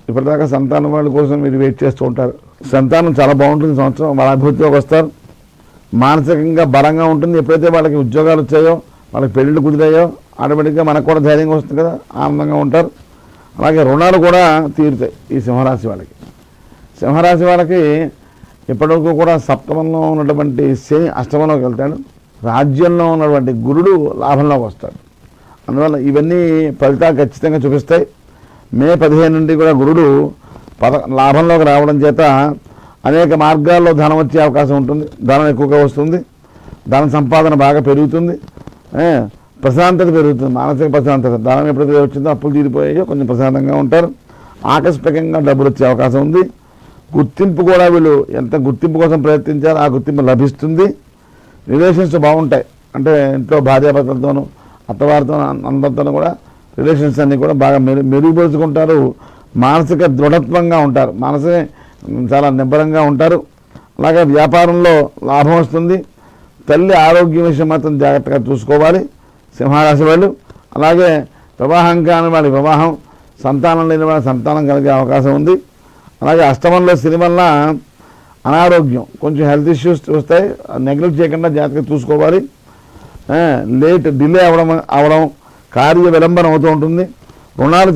ఇప్పటిదాకా సంతానం వాళ్ళ కోసం మీరు వెయిట్ చేస్తూ ఉంటారు. సంతానం చాలా బాగుంటుంది సంవత్సరం, వాళ్ళ అభివృద్ధిలోకి వస్తారు. మానసికంగా బలంగా ఉంటుంది. ఎప్పుడైతే వాళ్ళకి ఉద్యోగాలు వచ్చాయో, వాళ్ళకి పెళ్ళిళ్ళు కుదిరాయో ఆటోమేటిక్గా మనకు కూడా ధైర్యంగా వస్తుంది కదా, ఆనందంగా ఉంటారు. అలాగే రుణాలు కూడా తీరుతాయి ఈ సింహరాశి వాళ్ళకి. సింహరాశి వాళ్ళకి ఇప్పటివరకు కూడా సప్తమంలో ఉన్నటువంటి శని అష్టమంలోకి వెళ్తాడు. రాజ్యంలో ఉన్నటువంటి గురుడు లాభంలోకి వస్తాడు. అందువల్ల ఇవన్నీ ఫలితాలు ఖచ్చితంగా చూపిస్తాయి. మే 15 నుండి కూడా గురుడు లాభంలోకి రావడం చేత అనేక మార్గాల్లో ధనం వచ్చే అవకాశం ఉంటుంది. ధనం ఎక్కువగా వస్తుంది, ధన సంపాదన బాగా పెరుగుతుంది, ప్రశాంతత పెరుగుతుంది, మానసిక ప్రశాంతత. ధనం ఎప్పుడైతే వచ్చిందో అప్పులు తీరిపోయాయో కొంచెం ప్రశాంతంగా ఉంటారు. ఆకస్మికంగా డబ్బులు వచ్చే అవకాశం ఉంది. గుర్తింపు కూడా వీళ్ళు ఎంత గుర్తింపు కోసం ప్రయత్నించారో ఆ గుర్తింపు లభిస్తుంది. రిలేషన్స్ బాగుంటాయి, అంటే ఇంట్లో భార్యాభర్తలతోనూ అత్తవారితో అందరితోనూ కూడా రిలేషన్స్ అన్నీ కూడా బాగా మెరుగుపరుచుకుంటారు. మానసిక దృఢత్వంగా ఉంటారు, మనసు చాలా నిబ్బరంగా ఉంటారు. అలాగే వ్యాపారంలో లాభం వస్తుంది. తల్లి ఆరోగ్యం విషయం మాత్రం జాగ్రత్తగా చూసుకోవాలి సింహరాశి వాళ్ళు. అలాగే వివాహం కాని వాళ్ళ వివాహం, సంతానం లేని వాళ్ళ సంతానం కలిగే అవకాశం ఉంది. అలాగే అష్టమంలో శని వల్ల అనారోగ్యం, కొంచెం హెల్త్ ఇష్యూస్ వస్తాయి, నెగ్లెక్ట్ చేయకుండా జాగ్రత్తగా చూసుకోవాలి. డిలే అవడం, కార్య విలంబన అవుతూ ఉంటుంది. రుణాలు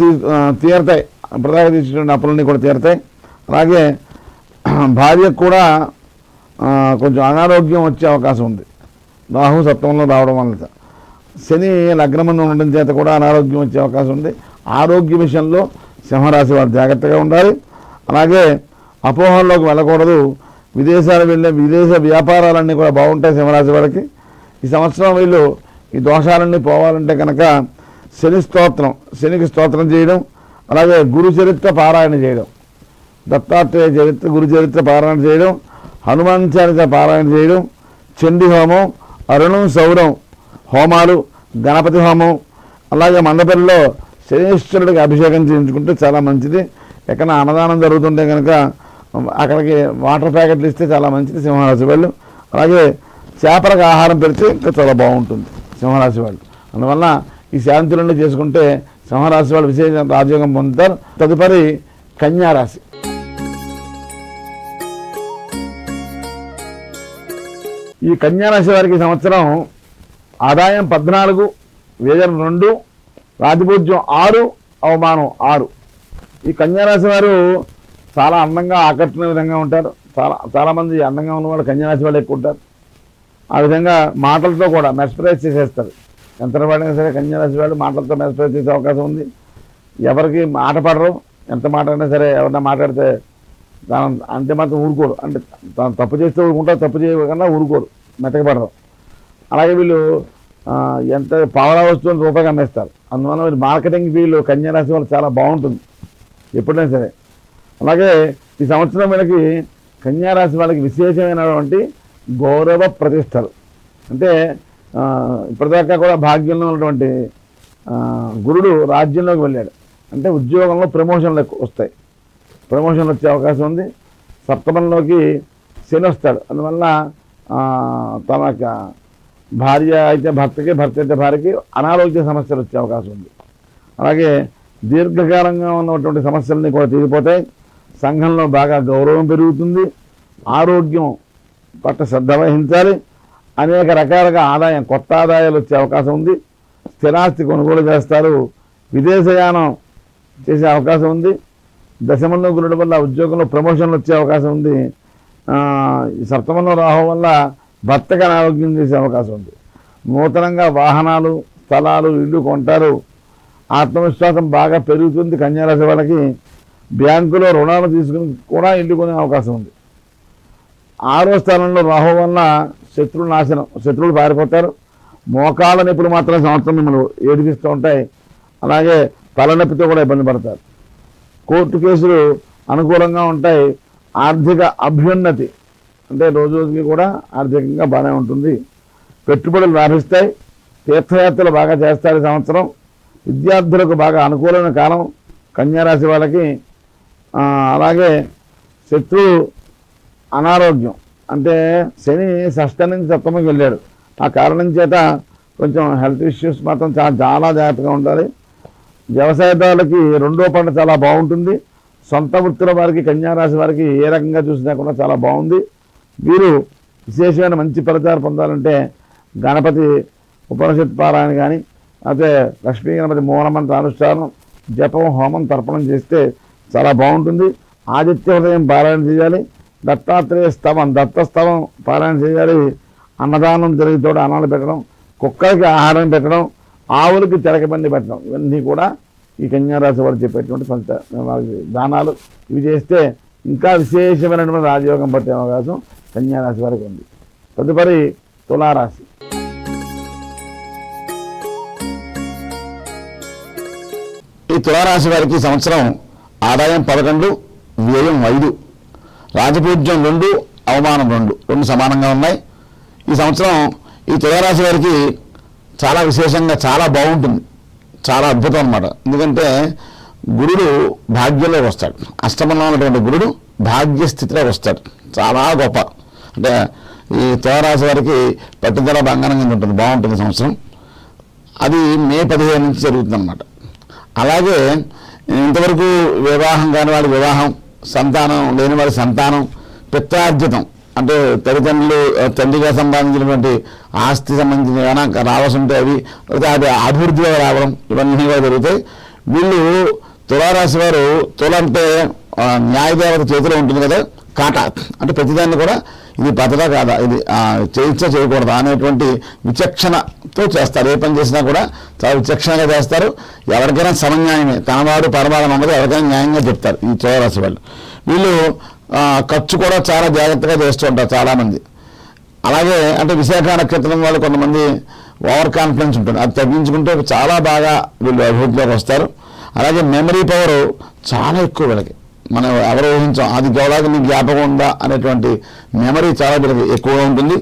తీరుతాయి, ఇప్పటిదాకా తీసుకున్న అప్పులన్నీ కూడా తీరుతాయి. అలాగే భార్యకు కూడా కొంచెం అనారోగ్యం వచ్చే అవకాశం ఉంది, రాహు సప్తమంలో రావడం వల్ల. శని లగ్నమందు ఉండడం చేత కూడా అనారోగ్యం వచ్చే అవకాశం ఉంది. ఆరోగ్య విషయంలో సింహరాశి వారు జాగ్రత్తగా ఉండాలి. అలాగే అపోహల్లోకి వెళ్ళకూడదు. విదేశాలు వెళ్ళే విదేశ వ్యాపారాలన్నీ కూడా బాగుంటాయి సింహరాశి వారికి. ఈ సంవత్సరం వీళ్ళు ఈ దోషాలన్నీ పోవాలంటే కనుక శనికి స్తోత్రం చేయడం, అలాగే గురు చరిత్ర పారాయణ చేయడం, దత్తాత్రేయ చరిత్ర గురు చరిత్ర పారాయణ చేయడం, హనుమాన్ చాలీసా పారాయణ చేయడం, చండీ హోమం, అరుణం సౌరం హోమాలు, గణపతి హోమం, అలాగే మందపల్లిలో శనీశ్వరుడికి అభిషేకం చేయించుకుంటే చాలా మంచిది. ఎక్కడ అన్నదానం జరుగుతుంటే కనుక అక్కడికి వాటర్ ప్యాకెట్లు ఇస్తే చాలా మంచిది సింహరాశి వాళ్ళు. అలాగే చేపలకు ఆహారం పెడితే ఇంకా చాలా బాగుంటుంది సింహరాశి వాళ్ళు. అందువల్ల ఈ శాంతులను చేసుకుంటే సింహరాశి వాళ్ళు విశేష రాజయోగం పొందుతారు. తదుపరి కన్యారాశి. ఈ కన్యారాశి వారికి సంవత్సరం ఆదాయం 14, వ్యయం 2, రాజపూజ్యం 6, అవమానం 6. ఈ కన్యారాశి వారు చాలా అందంగా ఆకట్టుకునే విధంగా ఉంటారు. చాలామంది అందంగా ఉన్నవాళ్ళు కన్యారాశి వాళ్ళు ఎక్కువ ఉంటారు. ఆ విధంగా మాటలతో కూడా మెస్పరైజ్ చేసేస్తారు. ఎంత పడినా సరే కన్యారాశి వాళ్ళు మాటలతో మెస్పరైజ్ చేసే అవకాశం ఉంది. ఎవరికి మాట పడరు, ఎంత మాట అయినా సరే ఎవరైనా మాట్లాడితే దాని అంతే మాత్రం ఊరుకోరు. అంటే తప్పు చేస్తే ఊరుకుంటారు, తప్పు చేయకుండా ఊరుకోరు, మెతకపడరు. అలాగే వీళ్ళు ఎంత పావలా వస్తువుని రూపాయిగా అమ్మేస్తారు. అందువల్ల వీళ్ళు మార్కెటింగ్ ఫీల్డ్ కన్యారాశి వాళ్ళు చాలా బాగుంటుంది ఎప్పుడైనా సరే. అలాగే ఈ సంవత్సరం వీళ్ళకి కన్యారాశి వాళ్ళకి విశేషమైనటువంటి గౌరవ ప్రతిష్టలు. అంటే ఇప్పటిదాకా కూడా భాగ్యంలో ఉన్నటువంటి గురుడు రాజ్యంలోకి వెళ్ళాడు. అంటే ఉద్యోగంలో ప్రమోషన్లు వస్తాయి, ప్రమోషన్లు వచ్చే అవకాశం ఉంది. సప్తమంలోకి శని వస్తాడు. అందువల్ల తన భార్య అయితే భర్తకి, భర్త అయితే భార్యకి అనారోగ్య సమస్యలు వచ్చే అవకాశం ఉంది. అలాగే దీర్ఘకాలంగా ఉన్నటువంటి సమస్యలన్నీ కూడా తీరిపోతాయి. సంఘంలో బాగా గౌరవం పెరుగుతుంది. ఆరోగ్యం పట్ల శ్రద్ధ వహించాలి. అనేక రకాలుగా ఆదాయం, కొత్త ఆదాయాలు వచ్చే అవకాశం ఉంది. స్థిరాస్తి కొనుగోలు చేస్తారు. విదేశయానం చేసే అవకాశం ఉంది. దశమంలో గురుడు వల్ల ఉద్యోగంలో ప్రమోషన్లు వచ్చే అవకాశం ఉంది. సప్తమంలో రాహు వల్ల భర్తకు అనారోగ్యం చేసే అవకాశం ఉంది. నూతనంగా వాహనాలు, స్థలాలు, ఇల్లు కొంటారు. ఆత్మవిశ్వాసం బాగా పెరుగుతుంది. కన్యారాశి వాళ్ళకి బ్యాంకులో రుణాలు తీసుకుని కూడా ఇల్లు కొనే అవకాశం ఉంది. 6వ స్థానంలో రాహు వల్ల శత్రువుల నాశనం, శత్రువులు పారిపోతారు. మోకాళ్ళ నొప్పులు మాత్రం సంవత్సరం మిమ్మల్ని ఏడిపిస్తూ ఉంటాయి. అలాగే తలనొప్పితో కూడా ఇబ్బంది పడతారు. కోర్టు కేసులు అనుకూలంగా ఉంటాయి. ఆర్థిక అభ్యున్నతి అంటే రోజు రోజుకి కూడా ఆర్థికంగా బాగానే ఉంటుంది. పెట్టుబడులు లాభిస్తాయి. తీర్థయాత్రలు బాగా చేస్తారు ఈ సంవత్సరం. విద్యార్థులకు బాగా అనుకూలమైన కాలం కన్యారాశి వాళ్ళకి. అలాగే శత్రువు అనారోగ్యం అంటే శని షష్ఠం నుంచి సప్తమంకి వెళ్ళాడు. ఆ కారణం చేత కొంచెం హెల్త్ ఇష్యూస్ మాత్రం చాలా జాగ్రత్తగా ఉండాలి. వ్యవసాయదారులకి 2వ పంట చాలా బాగుంటుంది. సొంత వృత్తుల వారికి కన్యారాశి వారికి ఏ రకంగా చూసినా కూడా చాలా బాగుంది. వీరు విశేషమైన మంచి ఫలితాలు పొందాలంటే గణపతి ఉపనిషత్ పారాయణ కానీ, అయితే లక్ష్మీ గణపతి మూలమంత్ర అనుష్ఠానం, జపం, హోమం, తర్పణం చేస్తే చాలా బాగుంటుంది. ఆదిత్య హృదయం పారాయణ చేయాలి. దత్తాత్రేయ స్తవం, దత్తస్తవం పారాయణ చేయాలి. అన్నదానం జరిగి తోడు అన్నాలు పెట్టడం, కుక్కలకి ఆహారం పెట్టడం, ఆవులకి తెరకబండి పెట్టడం, ఇవన్నీ కూడా ఈ కన్యారాశి వారు చెప్పేటువంటి దానాలు. ఇవి చేస్తే ఇంకా విశేషమైనటువంటి రాజయోగం పట్టే అవకాశం కన్యారాశి వారికి ఉంది. తదుపరి తులారాశి. ఈ తులారాశి వారికి సంవత్సరం ఆదాయం 11, వ్యయం 5, రాజపూజ్యం 2, అవమానం 2 సమానంగా ఉన్నాయి. ఈ సంవత్సరం ఈ తులారాశి వారికి చాలా విశేషంగా చాలా బాగుంటుంది. చాలా అద్భుతం అన్నమాట. ఎందుకంటే గురుడు భాగ్యంలోకి వస్తాడు. అష్టమంలో ఉన్నటువంటి గురుడు భాగ్యస్థితిలోకి వస్తాడు. చాలా గొప్ప. అంటే ఈ తులారాశి వారికి పట్టుదల బంగారం కింద ఉంటుంది. బాగుంటుంది సంవత్సరం. అది మే 15 నుంచి జరుగుతుంది అన్నమాట. అలాగే ఇంతవరకు వివాహం కాని వాడి వివాహం, సంతానం లేని వాడి సంతానం, పిత్రార్జితం అంటే తల్లిదండ్రులు తండ్రిగా సంపాదించినటువంటి ఆస్తి సంబంధించిన ఏమైనా రావాల్సి ఉంటే అవి అది అభివృద్ధిగా రావడం, ఇవన్నీ కూడా జరుగుతాయి. వీళ్ళు తులారాశి వారు, తుల అంటే న్యాయదేవత చేతిలో ఉంటుంది కదా, కాటా అంటే ప్రతిదాన్ని కూడా ఇది పద్ధత కాదా, ఇది చేయించా చేయకూడదా అనేటువంటి విచక్షణతో చేస్తారు. ఏ పని చేసినా కూడా చాలా విచక్షణగా చేస్తారు. ఎవరికైనా సమన్యాయమే, తనవాడు పరమాదం ఉండదు, ఎవరికైనా న్యాయంగా చెప్తారు ఈ తులారాశి వాళ్ళు. వీళ్ళు ఖర్చు కూడా చాలా జాగ్రత్తగా చేస్తూ ఉంటారు చాలామంది. అలాగే అంటే విశాఖ నక్షత్రం వాళ్ళు కొంతమంది ఓవర్ కాన్ఫిడెన్స్ ఉంటుంది. అది తగ్గించుకుంటే చాలా బాగా వీళ్ళు అభివృద్ధిలోకి వస్తారు. అలాగే మెమరీ పవర్ చాలా ఎక్కువ వీళ్ళకి. మనం ఎవరు ఊహించాం అది గౌడాకి నీకు జ్ఞాపకం ఉందా అనేటువంటి మెమరీ చాలా వీళ్ళకి ఎక్కువగా ఉంటుంది.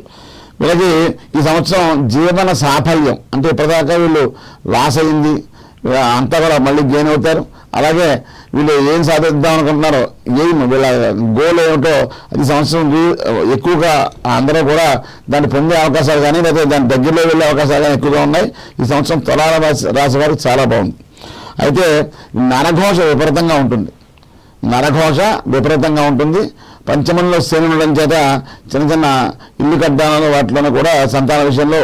వీళ్ళకి ఈ సంవత్సరం జీవన సాఫల్యం అంటే ఇప్పటిదాకా వీళ్ళు లాస్ అయింది అంతా కూడా మళ్ళీ గెయిన్ అవుతారు. అలాగే వీళ్ళు ఏం సాధిద్దాం అనుకుంటున్నారో వీళ్ళ గోల్ ఏమిటో అది సంవత్సరం ఎక్కువగా అందరూ కూడా దాన్ని పొందే అవకాశాలు కానీ లేదా దాని దగ్గరలో వెళ్ళే అవకాశాలు కానీ ఎక్కువగా ఉన్నాయి. ఈ సంవత్సరం తులా రాశి వారికి చాలా బాగుంది. అయితే నరఘోష విపరీతంగా ఉంటుంది. నరఘోష విపరీతంగా ఉంటుంది. పంచమంలో శని ఉండడం చేత చిన్న చిన్న ఇల్లు కట్టాలను వాటిలోనూ కూడా సంతాన విషయంలో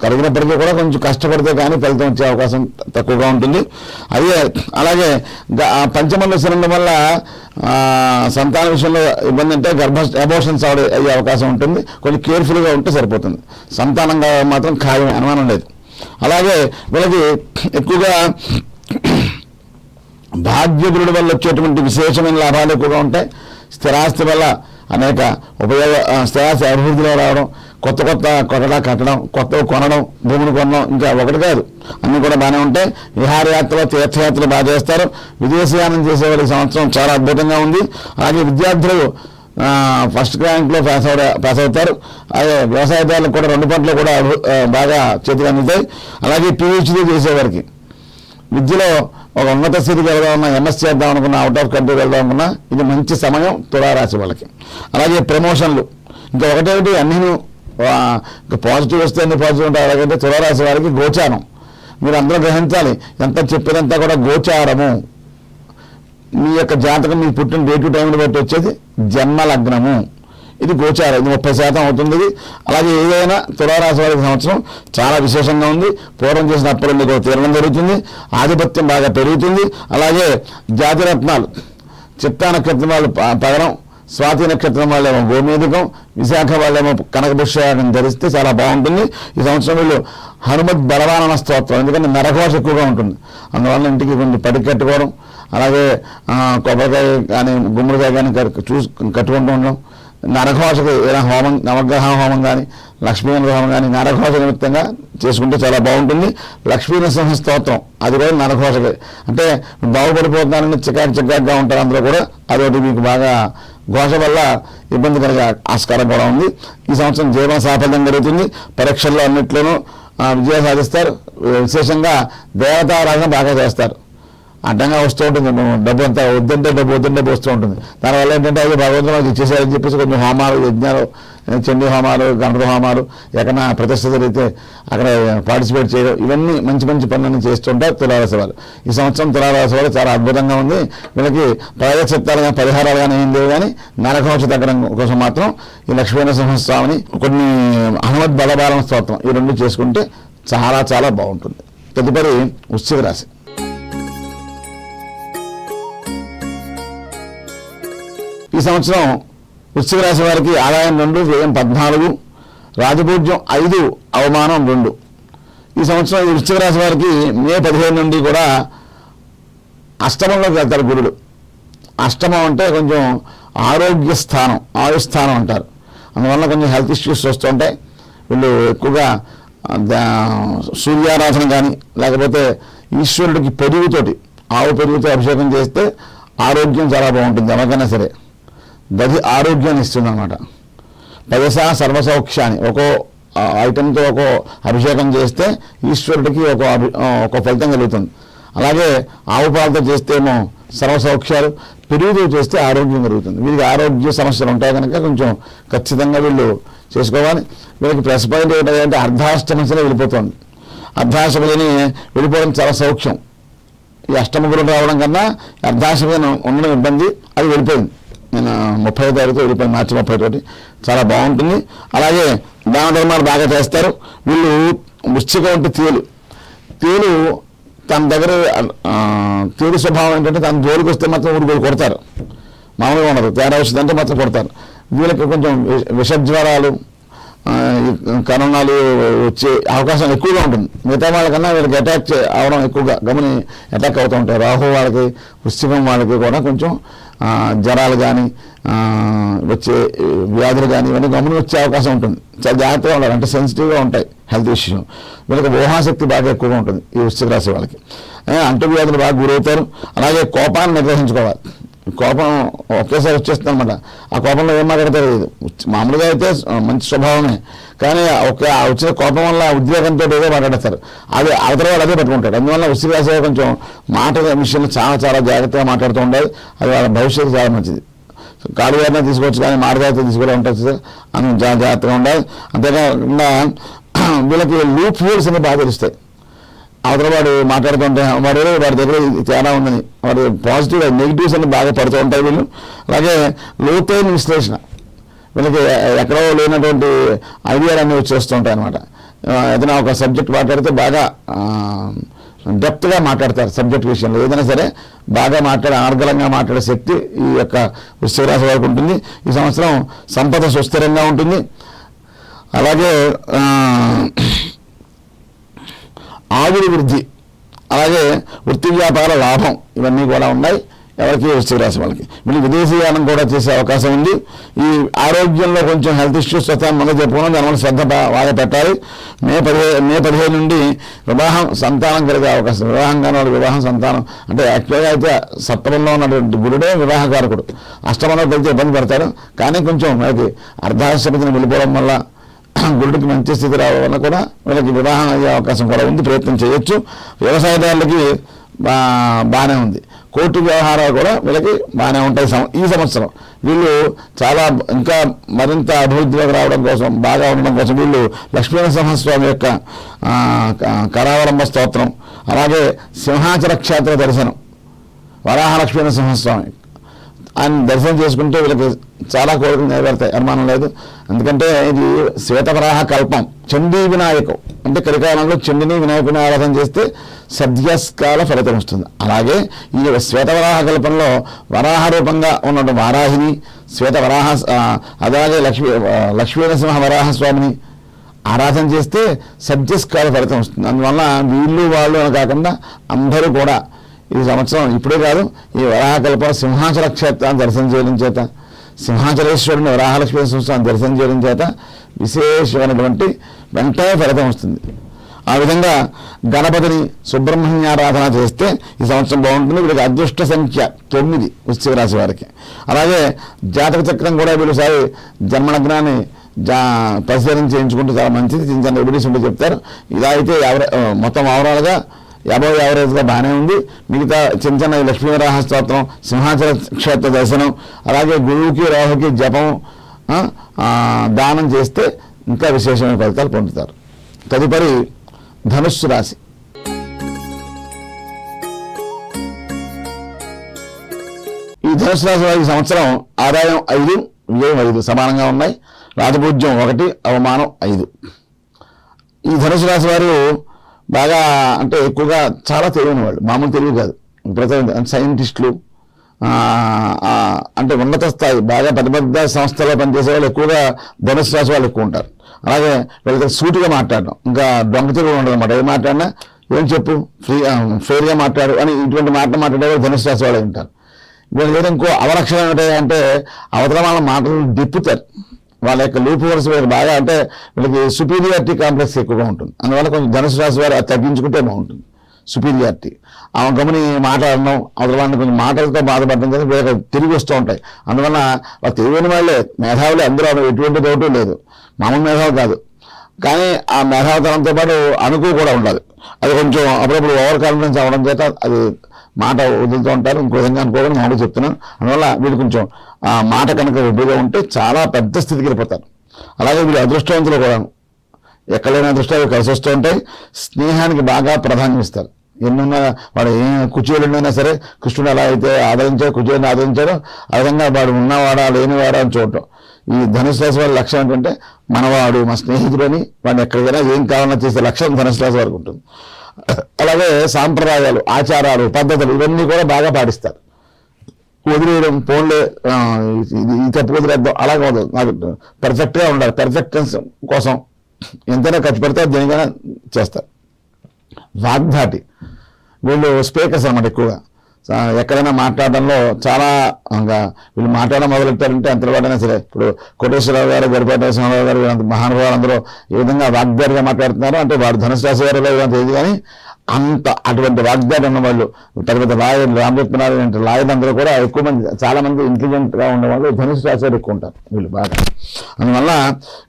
కలిగినప్పటికీ కూడా కొంచెం కష్టపడితే కానీ ఫలితం వచ్చే అవకాశం తక్కువగా ఉంటుంది. అదే అలాగే పంచమంలో శని ఉండడం వల్ల సంతాన విషయంలో ఇబ్బంది అంటే అబోర్షన్స్ అయ్యే అవకాశం ఉంటుంది. కొంచెం కేర్ఫుల్గా ఉంటే సరిపోతుంది. సంతానంగా మాత్రం ఖాయం అనుమానం లేదు. అలాగే వీళ్ళకి ఎక్కువగా భాగ్యగురుడి వల్ల వచ్చేటువంటి విశేషమైన లాభాలు ఎక్కువగా ఉంటాయి. స్థిరాస్తి వల్ల అనేక స్థిరాస్తి అభివృద్ధిలో రావడం, కొత్త కొత్తగా కట్టడం, కొత్తగా కొనడం, భూములు కొనడం ఇంకా ఒకటి కాదు అన్నీ కూడా బాగానే ఉంటాయి. విహారయాత్రలు తీర్థయాత్రలు బాగా చేస్తారు. విదేశీయానం చేసేవారి సంవత్సరం చాలా అద్భుతంగా ఉంది. అలాగే విద్యార్థులు ఫస్ట్ ర్యాంక్లో పాస్ అవుతారు. అలాగే వ్యవసాయదారులకు కూడా 2 పంటలు కూడా బాగా చేతికి అందుతాయి. అలాగే PhD చేసేవారికి విద్యలో ఒక ఉన్నత స్థితికి వెళ్దామన్నా, MS చేద్దాం అనుకున్నా, అవుట్ ఆఫ్ కంట్రీ వెళ్దాం అనుకున్నా ఇది మంచి సమయం తులారాశి వాళ్ళకి. అలాగే ప్రమోషన్లు ఇంకా ఒకటేమిటి అన్నీ పాజిటివ్ వస్తే అన్ని పాజిటివ్ ఉంటాయి. అలాగైతే తులారాశి వారికి గోచారం మీరు అందరూ గ్రహించాలి. ఎంత చెప్పినంతా కూడా గోచారము. మీ యొక్క జాతకం మీ పుట్టిన డేట్ టైంని బట్టి వచ్చేది జన్మ లగ్నము. ఇది గోచారం. ఇది 30% అవుతుంది. అలాగే ఏదైనా తులారాశి వారికి సంవత్సరం చాలా విశేషంగా ఉంది. పూర్వం చేసిన అప్పులన్నీ కూడా తీరడం జరుగుతుంది. ఆధిపత్యం బాగా పెరుగుతుంది. అలాగే జాతిరత్నాలు చిత్తా నక్షత్రం వాళ్ళు పగరం, స్వాతి నక్షత్రం వాళ్ళేమో గోమేధికం, విశాఖ వాళ్ళేమో కనకపుష్యాన్ని ధరిస్తే చాలా బాగుంటుంది. ఈ సంవత్సరం వీళ్ళు హనుమత్ బలవానన స్తోత్రం ఎందుకంటే నరఘోష ఎక్కువగా ఉంటుంది. అందువల్ల ఇంటికి కొంచెం పడి కట్టుకోవడం, అలాగే కొబ్బరికాయ కానీ గుమ్మడికాయ కానీ కట్టుకుంటూ ఉండడం, నరఘోషకు ఏదైనా హోమం నవగ్రహ హోమం కానీ లక్ష్మీ హోమం కానీ నరఘోష నిమిత్తంగా చేసుకుంటే చాలా బాగుంటుంది. లక్ష్మీ నరసింహ స్తోత్రం అది కూడా నరఘోషకే అంటే బాగుపడిపోతున్నారని చికాగ్గా ఉంటారు అందరూ కూడా. అదొకటి మీకు బాగా ఘోష వల్ల ఇబ్బంది కలిగే ఆస్కారం కూడా ఉంది. ఈ సంవత్సరం జీవన సాఫల్యం జరుగుతుంది. పరీక్షల్లో అన్నిట్లోనూ విజయం సాధిస్తారు. విశేషంగా దేవతారాధన బాగా చేస్తారు. అడ్డంగా వస్తూ ఉంటుంది. డబ్బు అంతా వద్దంటే డబ్బు వస్తూ ఉంటుంది. దానివల్ల ఏంటంటే అది భగవంతుడు మనకి ఇచ్చేసారని చెప్పేసి కొంచెం హోమాలు, యజ్ఞాలు, చండీ హోమాలు, గణపతి హోమాలు, ఎక్కడైనా ప్రతిష్ట జరిగితే అక్కడ పార్టిసిపేట్ చేయడం ఇవన్నీ మంచి మంచి పనులన్నీ చేస్తుంటారు తులారాశి వారు. ఈ సంవత్సరం తులారాశి వారు చాలా అద్భుతంగా ఉంది. వీళ్ళకి ప్రాయశ్చిత్తాలు కానీ పరిహారాలు కానీ ఏం లేవు. కానీ నరఘోష తగ్గడం కోసం మాత్రం ఈ లక్ష్మీనరసింహస్వామిని కొన్ని హనుమత్ బలబాలన స్తోత్రం ఈ 2 చేసుకుంటే చాలా చాలా బాగుంటుంది. తదుపరి వృశ్చిక రాశి. ఈ సంవత్సరం వృశ్చిక రాశి వారికి ఆదాయం 2, వ్యయం 14, రాజపూజ్యం 5, అవమానం 2. ఈ సంవత్సరం ఈ వృశ్చిక రాశి వారికి మే 15 నుండి కూడా అష్టమంలోకి వెళ్తారు గురుడు. అష్టమం అంటే కొంచెం ఆరోగ్య స్థానం, ఆయుస్థానం అంటారు. అందువల్ల కొంచెం హెల్త్ ఇష్యూస్ వస్తుంటాయి. వీళ్ళు ఎక్కువగా సూర్యారాధన కానీ లేకపోతే ఈశ్వరుడికి పెరుగుతోటి ఆవు పెరుగుతో అభిషేకం చేస్తే ఆరోగ్యం చాలా బాగుంటుంది. ఎవరికైనా సరే దది ఆరోగ్యాన్ని ఇస్తుంది అనమాట. పదసా సర్వసౌఖ్యాన్ని ఒక్కో ఐటెంతో ఒక్కో అభిషేకం చేస్తే ఈశ్వరుడికి ఒక ఫలితం కలుగుతుంది. అలాగే ఆవు పాలతో చేస్తేమో సర్వసౌఖ్యాలు, పెరుగుతో చేస్తే ఆరోగ్యం కలుగుతుంది. వీరికి ఆరోగ్య సమస్యలు ఉంటాయి కనుక కొంచెం ఖచ్చితంగా వీళ్ళు చేసుకోవాలి. వీళ్ళకి ప్లస్ పాయింట్ ఏంటంటే అర్ధాష్టమశని వెళ్ళిపోతుంది. అర్ధాష్టమని వెళ్ళిపోవడం చాలా సౌఖ్యం. ఈ అష్టమ గురుడు రావడం కన్నా అర్ధాష్టమని ఉండడం ఇబ్బంది. అది వెళ్ళిపోయింది. నేను 30వ తారీఖు వెళ్ళిపోయింది, మార్చి 30 చాలా బాగుంటుంది. అలాగే దాన ధర్మాలు బాగా చేస్తారు. వీళ్ళు వృశ్చిక ఉంటే తేలు తన దగ్గర తేడు స్వభావం ఏంటంటే తన జోలికి వస్తే మాత్రం ఊరికి కొడతారు. మామూలుగా ఉండదు. తేడా వచ్చిందంటే మాత్రం కొడతారు. వీళ్ళకి కొంచెం విషజ్వరాలు, కరోనాలు వచ్చే అవకాశం ఎక్కువగా ఉంటుంది. మిగతా వాళ్ళకన్నా వీళ్ళకి అటాక్ అవడం ఎక్కువగా అటాక్ అవుతూ ఉంటాయి. రాహు వాళ్ళకి, వృశ్చికం వాళ్ళకి కూడా కొంచెం జ్వరాలు కానీ వచ్చే వ్యాధులు కానీ ఇవన్నీ గమని వచ్చే అవకాశం ఉంటుంది. చాలా జాగ్రత్తగా ఉండాలి, అంటే సెన్సిటివ్గా ఉంటాయి హెల్త్ ఇష్యూ. వీళ్ళకి ఊహాశక్తి బాగా ఎక్కువగా ఉంటుంది ఈ వృశ్చిక రాశి వాళ్ళకి. అంటువ్యాధులు బాగా గురవుతారు. అలాగే కోపాన్ని నిర్వహించుకోవాలి. కోపం ఒకేసారి వచ్చేస్తుంది అనమాట. ఆ కోపంలో ఏం మాట్లాడతారు తెలియదు. మామూలుగా అయితే మంచి స్వభావమే, కానీ ఆ వచ్చిన కోపం వల్ల ఉద్వేగంతో ఏదో మాట్లాడతారు. అది అవతల వాళ్ళు అదే పట్టుకుంటాడు. అందువల్ల వృశ్చిక రాశి కొంచెం మాట విషయంలో చాలా చాలా జాగ్రత్తగా మాట్లాడుతూ ఉండాలి. అది వాళ్ళ భవిష్యత్తు చాలా మంచిది. కాలు గారినే తీసుకోవచ్చు, కానీ మాట జాగ్రత్త తీసుకోవడం ఉంటుంది. అని జాగ్రత్తగా ఉండాలి. అంతేకాకుండా వీళ్ళకి లూప్ హోల్స్ అనేవి బాగా తెలుస్తాయి. అవతల వాడు మాట్లాడుతుంటే వాడి దగ్గర తేడా ఉందని వాడు పాజిటివ్ నెగిటివ్స్ అన్ని బాగా పడుతూ ఉంటాయి వీళ్ళు. అలాగే లోతైన విశ్లేషణ, వీళ్ళకి ఎక్కడో లేనటువంటి ఐడియాలు అన్నీ వచ్చేస్తూ ఉంటాయి అనమాట. ఏదైనా ఒక సబ్జెక్ట్ మాట్లాడితే బాగా డెప్త్గా మాట్లాడతారు. సబ్జెక్ట్ విషయంలో ఏదైనా సరే బాగా అనర్గళంగా మాట్లాడే శక్తి ఈ యొక్క వృశ్చిక రాశి వారికి ఉంటుంది. ఈ సంవత్సరం సంపద సుస్థిరంగా ఉంటుంది. అలాగే ఆవిరి వృద్ధి, అలాగే వృత్తి వ్యాపార లాభం ఇవన్నీ కూడా ఉన్నాయి ఎవరికి వృశ్చిక రాశి వాళ్ళకి. వీళ్ళు విదేశీయానం కూడా చేసే అవకాశం ఉంది. ఈ ఆరోగ్యంలో కొంచెం హెల్త్ ఇష్యూస్ వస్తాయని మనం చెప్పుకున్నాం. దానివల్ల శ్రద్ధ బాగా పెట్టాలి. మే 15 నుండి వివాహం సంతానం కలిగే అవకాశం. వివాహం కాని వాళ్ళు వివాహం సంతానం అంటే యాక్చువల్గా అయితే సప్తమంలో ఉన్నటువంటి గురుడే వివాహకారకుడు. అష్టమంలో కలిసి ఇబ్బంది పడతారు. కానీ కొంచెం మనకి అర్ధాష్టపతిని వెళ్ళిపోవడం వల్ల గురుడికి మంచి స్థితి రావడం వల్ల కూడా వీళ్ళకి వివాహం అయ్యే అవకాశం కూడా ఉంది. ప్రయత్నం చేయొచ్చు. వ్యవసాయదారులకి బాగానే ఉంది. కోర్టు వ్యవహారాలు కూడా వీళ్ళకి బాగానే ఉంటాయి. ఈ సంవత్సరం వీళ్ళు చాలా ఇంకా మరింత అభివృద్ధిలోకి రావడం కోసం, బాగా ఉండడం కోసం వీళ్ళు లక్ష్మీనరసింహస్వామి యొక్క కరావలంబ స్తోత్రం, అలాగే సింహాచల క్షేత్ర దర్శనం, వరాహ లక్ష్మీనరసింహస్వామి ఆయన దర్శనం చేసుకుంటే వీళ్ళకి చాలా కోరికలు నెరవేరుతాయి, అనుమానం లేదు. ఎందుకంటే ఇది శ్వేతవరాహ కల్పం, చండీ వినాయకం అంటే కలికాలంలో చండిని వినాయకుని ఆరాధన చేస్తే సద్యస్కాల ఫలితం వస్తుంది. అలాగే ఈ శ్వేతవరాహ కల్పంలో వరాహ రూపంగా ఉన్న వారాహిని శ్వేతవరాహ, అలాగే లక్ష్మీనరసింహ వరాహస్వామిని ఆరాధన చేస్తే సద్యస్కాల ఫలితం వస్తుంది. అందువల్ల వీళ్ళు వాళ్ళు అని కాకుండా అందరూ కూడా ఈ సంవత్సరం ఇప్పుడే కాదు, ఈ వరాహకల్ప సింహాచల క్షేత్రాన్ని దర్శనం చేయడం చేత, సింహాచలేశ్వరుని వరాహలక్ష్మీ సంస్థాన్ని దర్శనం చేయడం చేత విశేషమైనటువంటి వెంటనే ఫలితం వస్తుంది. ఆ విధంగా గణపతిని సుబ్రహ్మణ్యారాధన చేస్తే ఈ సంవత్సరం బాగుంటుంది. వీళ్ళకి అదృష్ట సంఖ్య 9 వృశ్చిక రాశి వారికి. అలాగే జాతక చక్రం కూడా వీళ్ళుసారి జన్మలగ్నాన్ని పరిశీలన చేయించుకుంటే చాలా మంచిది. చిన్న చిన్న రెమెడీస్ ఉంటే చెప్తారు. ఇలా అయితే మొత్తం ఓవరాల్గా 50 యావరేజ్గా బాగానే ఉంది. మిగతా చిన్న చిన్న లక్ష్మీవరాహ స్తోత్రం, సింహాచల క్షేత్ర దర్శనం, అలాగే గురువుకి రాహుకి జపం దానం చేస్తే ఇంకా విశేషమైన ఫలితాలు పొందుతారు. తదుపరి ధనుస్సు రాశి. ఈ ధనుస్సు రాశి వారి సంవత్సరం ఆదాయం 5, వ్యయం 5 సమానంగా ఉన్నాయి. రాజపూజ్యం 1, అవమానం 5. ఈ ధనుస్సు రాశి వారు బాగా అంటే ఎక్కువగా చాలా తెలియని వాళ్ళు, మామూలు తెలివి కాదు. ప్రతి సైంటిస్టులు అంటే ఉన్నత స్థాయి బాగా పెద్ద పెద్ద సంస్థలో పనిచేసే వాళ్ళు ఎక్కువగా ధనుస్సు రాశి వాళ్ళు ఎక్కువ ఉంటారు. అలాగే వీళ్ళకి సూటిగా మాట్లాడడం, ఇంకా దొంగ తెలుగు ఉండదు అనమాట. ఏం మాట్లాడినా ఏం చెప్పు ఫెయిర్గా మాట్లాడు అని ఇటువంటి మాట్లాడే వాళ్ళు ధనుస్సు రాశి వాళ్ళు ఉంటారు. వీళ్ళు లేదా ఇంకో అవరక్షణ ఏమిటంటే అవతల వాళ్ళ మాటలను దిప్పుతారు. వాళ్ళ యొక్క లూప్ హోల్స్ బాగా అంటే వీళ్ళకి సుపీరియారిటీ కాంప్లెక్స్ ఎక్కువగా ఉంటుంది. అందువల్ల కొంచెం ధనుసు రాశి వారు అది తగ్గించుకుంటే బాగుంటుంది. సుపీరియారిటీ గమని మాట్లాడడం, అవతల వాళ్ళని కొంచెం మాటలతో బాధపడడం కదా వీళ్ళకి తిరిగి వస్తూ ఉంటాయి. అందువల్ల వాళ్ళు తెలియని వాళ్ళే మేధావులే, అందరూ ఎటువంటి తోటు లేదు, మామూలు మేధావు కాదు. కానీ ఆ మేధావతనంతో పాటు అనుకూ కూడా ఉండాలి. అది కొంచెం అప్పుడప్పుడు ఓవర్ కాన్ఫిడెన్స్ అవ్వడం చేత అది మాట వదులుతూ ఉంటారు. ఇంకో విధంగా అనుకోవడం మామూలు చెప్తున్నాను. అందువల్ల వీళ్ళు కొంచెం ఆ మాట కనుక విభుగా ఉంటే చాలా పెద్ద స్థితికి వెళ్ళిపోతారు. అలాగే వీళ్ళు అదృష్టవంతులు కూడా, ఎక్కడైనా అదృష్టాలు కలిసి వస్తూ ఉంటాయి. స్నేహానికి బాగా ప్రాధాన్యం ఇస్తారు. ఎన్నున్నా వాడు కుచేలు ఉన్నా సరే కృష్ణుడు ఎలా అయితే ఆదరించాడు, కుచేలుని ఆదరించాడో ఆ విధంగా వాడు ఉన్నవాడా లేనివాడా అని చూడటం. ఈ ధనుసు రాశి వారి లక్ష్యం ఏంటంటే మనవాడు మా స్నేహితుడు అని వాడిని ఎక్కడికైనా ఏం కావాలన్నా చేసే లక్ష్యం ధనుసు రాశి వారికి ఉంటుంది. అలాగే సాంప్రదాయాలు, ఆచారాలు, పద్ధతులు ఇవన్నీ కూడా బాగా పాటిస్తారు. వదిలేయడం, ఫోన్లే ఈ తప్పు వదిలేద్దాం అలా కాదు, నాకు పర్ఫెక్ట్గా ఉండాలి, పర్ఫెక్ట్నెస్ కోసం ఎంతైనా ఖర్చు పెడితే దేనికైనా చేస్తారు. వాగ్ధాటి, వీళ్ళు స్పీకర్స్ అన్నమాట ఎక్కువగా. ఎక్కడైనా మాట్లాడడంలో చాలా వీళ్ళు మాట్లాడడం మొదలెట్టారంటే అంతలోనైనా సరే. ఇప్పుడు కోటేశ్వరరావు గారు, గరిపాటి నరసింహారావు గారు, మహానుభావులు అందరూ ఏ విధంగా వాగ్దారిగా మాట్లాడుతున్నారు అంటే వాడు ధనుసు రాశి వారిలో తెలియదు కానీ అటువంటి వాగ్దారి ఉన్న వాళ్ళు, తర్వాత లాయర్లు, రామరత్నారాయణ అంటే లాయర్లు అందరూ కూడా ఎక్కువ మంది, చాలా మంది ఇంటెలిజెంట్గా ఉన్నవాళ్ళు ధనుసు రాశి వారు ఎక్కువ ఉంటారు వీళ్ళు బాగా. అందువల్ల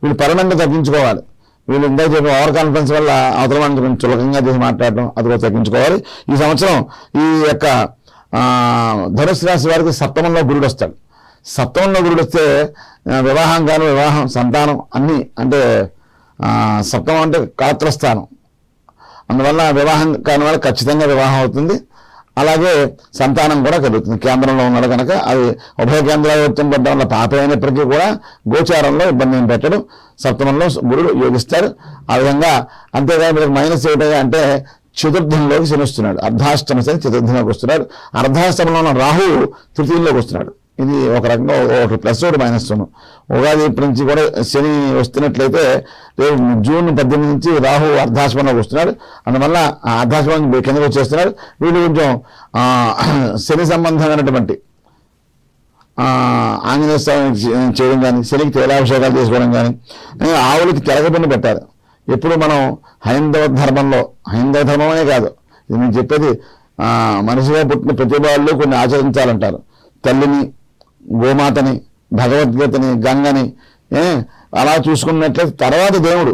వీళ్ళు పరిణామంగా తగ్గించుకోవాలి. వీళ్ళు ఇందాక చెప్పిన ఓవర్ కాన్ఫిడెన్స్ వల్ల అవతల వాళ్ళని కొంచెం చులకంగా చేసి మాట్లాడడం అది కూడా తగ్గించుకోవాలి. ఈ సంవత్సరం ఈ యొక్క ధనుసు రాశి వారికి సప్తమంలో గురుడు వస్తాడు. సప్తమంలో గురుడు వస్తే వివాహం కానీ, వివాహం, సంతానం అన్నీ అంటే సప్తమం అంటే కాత్రస్థానం. అందువల్ల వివాహం కాని వల్ల ఖచ్చితంగా వివాహం అవుతుంది. అలాగే సంతానం కూడా కలుగుతుంది. కేంద్రంలో ఉన్నాడు కనుక అది ఉభయ కేంద్రాధిపత్యం పడ్డం వల్ల పాప అయినప్పటికీ కూడా గోచారంలో ఇబ్బంది ఏం పెట్టడు. సప్తమంలో గురుడు యోగిస్తాడు. ఆ విధంగా అంతేగాని మీకు మైనస్ ఏమిటంటే అంటే చతుర్థంలోకి శనిస్తున్నాడు. అర్ధాష్టమ శని చతుర్థంలోకి వస్తున్నాడు. అర్ధాష్టమంలో ఉన్న రాహువు తృతీయంలోకి వస్తున్నాడు. ఇది ఒక రకంగా ఒకటి ప్లస్ ఒకటి మైనస్. ఉగాది నుంచి కూడా శని వస్తున్నట్లయితే రేపు జూన్ 18 నుంచి రాహు అర్ధాశ్వరంలోకి వస్తున్నాడు. అందువల్ల ఆ అర్ధాశ్వరం కిందకు వచ్చేస్తున్నాడు. వీళ్ళు కొంచెం శని సంబంధమైనటువంటి ఆంజనేయ స్వామి చేయడం కానీ, శనికి తైలాభిషేకాలు చేసుకోవడం కానీ, ఆవులకి తెలగపన్ను పెట్టారు. ఎప్పుడు మనం హైందవ ధర్మమే కాదు, ఇది నేను చెప్పేది మనిషిగా పుట్టిన ప్రతి వాళ్ళు కొన్ని ఆచరించాలంటారు. తల్లిని, గోమాతని, భగవద్గీతని, గంగని అలా చూసుకున్నట్లయితే తర్వాత దేవుడు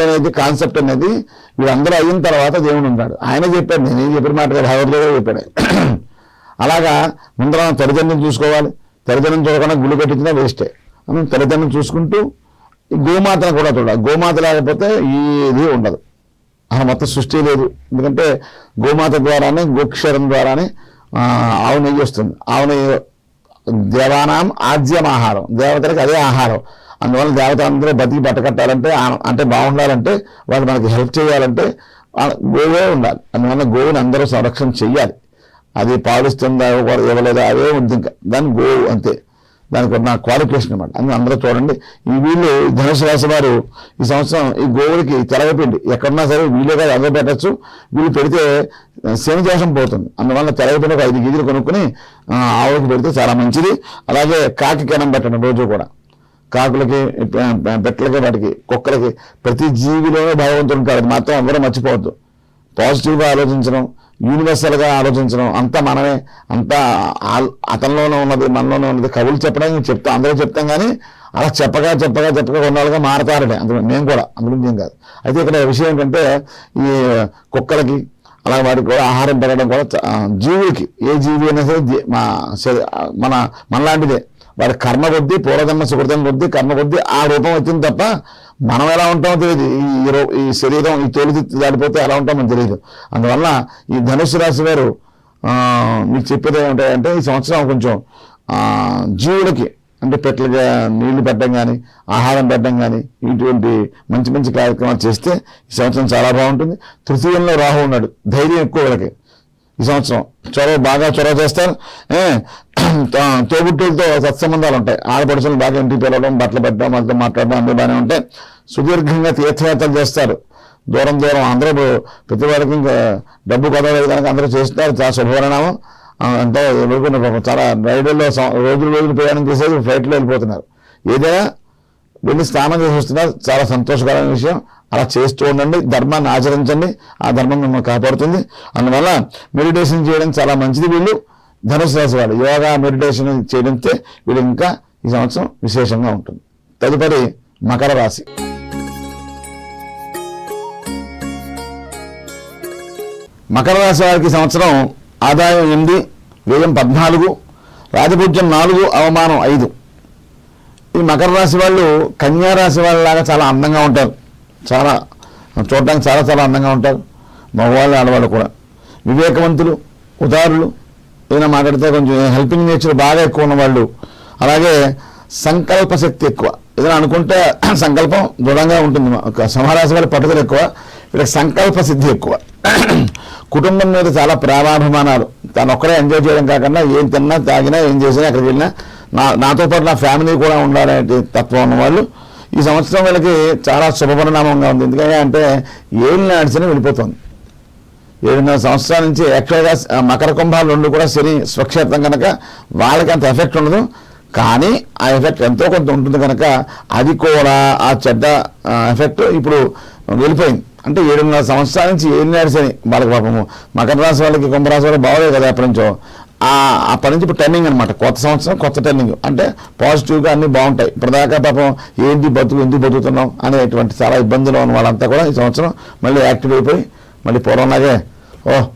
అనేది కాన్సెప్ట్ అనేది వీళ్ళందరూ అయిన తర్వాత దేవుడు ఉన్నాడు. ఆయన చెప్పాడు, నేనేం చెప్పిన మాట భగవద్గీత చెప్పాడు. అలాగా ముందర తల్లిదండ్రులను చూసుకోవాలి. తల్లిదండ్రులను చూడకుండా గుళ్ళు కట్టించినా వేస్టే. మనం తల్లిదండ్రులను చూసుకుంటూ గోమాతను కూడా చూడాలి. గోమాత లేకపోతే ఇది ఉండదు, అసలు మొత్తం సృష్టి లేదు. ఎందుకంటే గోమాత ద్వారానే, గోక్షరం ద్వారానే ఆవు నెయ్యి వస్తుంది. ఆవు నెయ్యి దేవానాం ఆజ్యం ఆహారం, దేవతలకు అదే ఆహారం. అందువల్ల దేవత అందరూ బతికి బట్టకట్టాలంటే, అంటే బాగుండాలంటే, వాళ్ళు మనకి హెల్ప్ చేయాలంటే గోవే ఉండాలి. అందువల్ల గోవుని అందరూ సంరక్షణ చెయ్యాలి. అది పాలిస్తుందా ఇవ్వలేదా అవే ఉంది, ఇంకా దాన్ని గోవు అంతే. దానికి ఉన్న క్వాలిఫికేషన్ అనమాట. అందరూ చూడండి, ఈ వీళ్ళు ధనుసు రాశి వారు ఈ సంవత్సరం ఈ గోవులకి తెలగపిండి ఎక్కడున్నా సరే వీళ్ళే కాదు అందరూ పెట్టచ్చు. వీళ్ళు పెడితే శని దోషం పోతుంది. అందువల్ల తెలగపిండి ఒక 5 గిన్నెలు కొనుక్కుని ఆవులకి పెడితే చాలా మంచిది. అలాగే కాకి కెనం పెట్టండి రోజు కూడా. కాకులకి, పెట్టలకి, వాటికి, కుక్కలకి, ప్రతి జీవిలోనే భగవంతుడు ఉంటాడు. అది మాత్రం అందరూ మర్చిపోవద్దు. పాజిటివ్గా ఆలోచించడం, యూనివర్సల్గా ఆలోచించడం, అంతా మనమే, అంతా అతనిలోనే ఉన్నది, మనలోనే ఉన్నది. కవులు చెప్పడానికి అందరూ చెప్తాం కానీ అలా చెప్పగా కొన్నాళ్ళుగా మారతారనే. అందులో మేము కూడా అందులో కాదు. అయితే ఇక్కడ విషయం ఏంటంటే ఈ కుక్కలకి అలా వాటికి కూడా ఆహారం పెట్టడం కూడా జీవులకి, ఏ జీవి అయినా సరే మనలాంటిదే. వాడి కర్మ కొద్దీ, పూర్వజన్మ సుకృతం కొద్దీ, కర్మ కొద్దీ ఆ రూపం వచ్చింది తప్ప మనం ఎలా ఉంటామో తెలియదు. ఈ శరీరం ఈ తోలు దాడిపోతే ఎలా ఉంటామో తెలియదు. అందువల్ల ఈ ధనుసు రాశి వారు మీకు చెప్పేది ఏమిటంటే ఈ సంవత్సరం కొంచెం జీవులకి అంటే పెట్టలుగా నీళ్లు పెట్టడం కానీ, ఆహారం పెట్టడం కానీ, ఇటువంటి మంచి మంచి కార్యక్రమాలు చేస్తే ఈ సంవత్సరం చాలా బాగుంటుంది. తృతీయంలో రాహు ఉన్నాడు. ధైర్యం ఎక్కువ వాళ్ళకి ఈ సంవత్సరం. బాగా చొరవ చేస్తారు. తోబుట్టులతో సత్సంబంధాలు ఉంటాయి. ఆడపడుచులు బాగా ఇంటికి పిలవడం, బట్టలు పెట్టడం, వాళ్ళతో మాట్లాడడం అందరూ బాగానే ఉంటాయి. సుదీర్ఘంగా తీర్థయాత్రలు చేస్తారు. దూరం అందరూ ప్రతి వారికి ఇంకా డబ్బు కొదవలేదు కనుక అందరూ చేస్తున్నారు. చాలా శుభపరిణామం. అంటే చాలా రైళ్లలో రోజులు ప్రయాణం చేసేది ఫ్లైట్లో వెళ్ళిపోతున్నారు. ఏదైనా వెళ్ళి స్నానం చేసి వస్తున్నారు. చాలా సంతోషకరమైన విషయం. అలా చేస్తూ ఉండండి. ధర్మాన్ని ఆచరించండి. ఆ ధర్మం మిమ్మల్ని కాపాడుతుంది. అందువల్ల మెడిటేషన్ చేయడం చాలా మంచిది. వీళ్ళు ధనుసు రాశి వాళ్ళు యోగా, మెడిటేషన్ చేయడంతో వీళ్ళు ఇంకా ఈ సంవత్సరం విశేషంగా ఉంటుంది. తదుపరి మకర రాశి. మకర రాశి వారికి సంవత్సరం ఆదాయం 8, వ్యయం 14, రాజపూజ్యం 4, అవమానం 5. ఈ మకర రాశి వాళ్ళు కన్యా రాశి వాళ్ళలాగా చాలా అందంగా ఉంటారు. చాలా చూడడానికి చాలా అందంగా ఉంటారు. మగవాళ్ళు, ఆడవాళ్ళు కూడా వివేకవంతులు, ఉదారులు, ఏదైనా మాట్లాడితే కొంచెం హెల్పింగ్ నేచర్ బాగా ఎక్కువ ఉన్నవాళ్ళు. అలాగే సంకల్ప శక్తి ఎక్కువ. ఏదైనా అనుకుంటే సంకల్పం దృఢంగా ఉంటుంది. సింహరాశి వాళ్ళ పట్టుదల ఎక్కువ. వీళ్ళకి సంకల్ప సిద్ధి ఎక్కువ. కుటుంబం మీద చాలా ప్రేమాభిమానాలు. తను ఒక్కడే ఎంజాయ్ చేయడం కాకుండా ఏం తిన్నా, తాగినా, ఏం చేసినా, ఎక్కడికి వెళ్ళినా నాతో పాటు నా ఫ్యామిలీ కూడా ఉండాలనే తత్వం ఉన్నవాళ్ళు. ఈ సంవత్సరం వీళ్ళకి చాలా శుభపరిణామంగా ఉంది. ఎందుకంటే ఏళ్ళు నడిచిన వెళ్ళిపోతుంది. 7.5 సంవత్సరాల నుంచి యాక్చువల్గా మకర కుంభాలు రెండు కూడా శని స్వక్షేత్రం కనుక వాళ్ళకి అంత ఎఫెక్ట్ ఉండదు, కానీ ఆ ఎఫెక్ట్ ఎంతో కొంత ఉంటుంది కనుక అది కూడా ఆ చెడ్డ ఎఫెక్ట్ ఇప్పుడు వెళ్ళిపోయింది. అంటే 7.5 సంవత్సరాల నుంచి ఏలినాడు శని వాళ్ళకి పాపము. మకర రాశి వాళ్ళకి కుంభరాశి వాళ్ళకి బాగోలేదు కదా అప్పటి నుంచో. అప్పటి నుంచి ఇప్పుడు టర్నింగ్ అనమాట, కొత్త సంవత్సరం కొత్త టర్నింగ్, అంటే పాజిటివ్గా అన్నీ బాగుంటాయి. ఇప్పటిదాకా పాపం ఏంటి బతుకు ఎందుకు బతుకుతున్నాం అనేటువంటి చాలా ఇబ్బందులు ఉన్న వాళ్ళంతా కూడా ఈ సంవత్సరం మళ్ళీ యాక్టివ్ అయిపోయి మళ్ళీ పూర్వంలాగే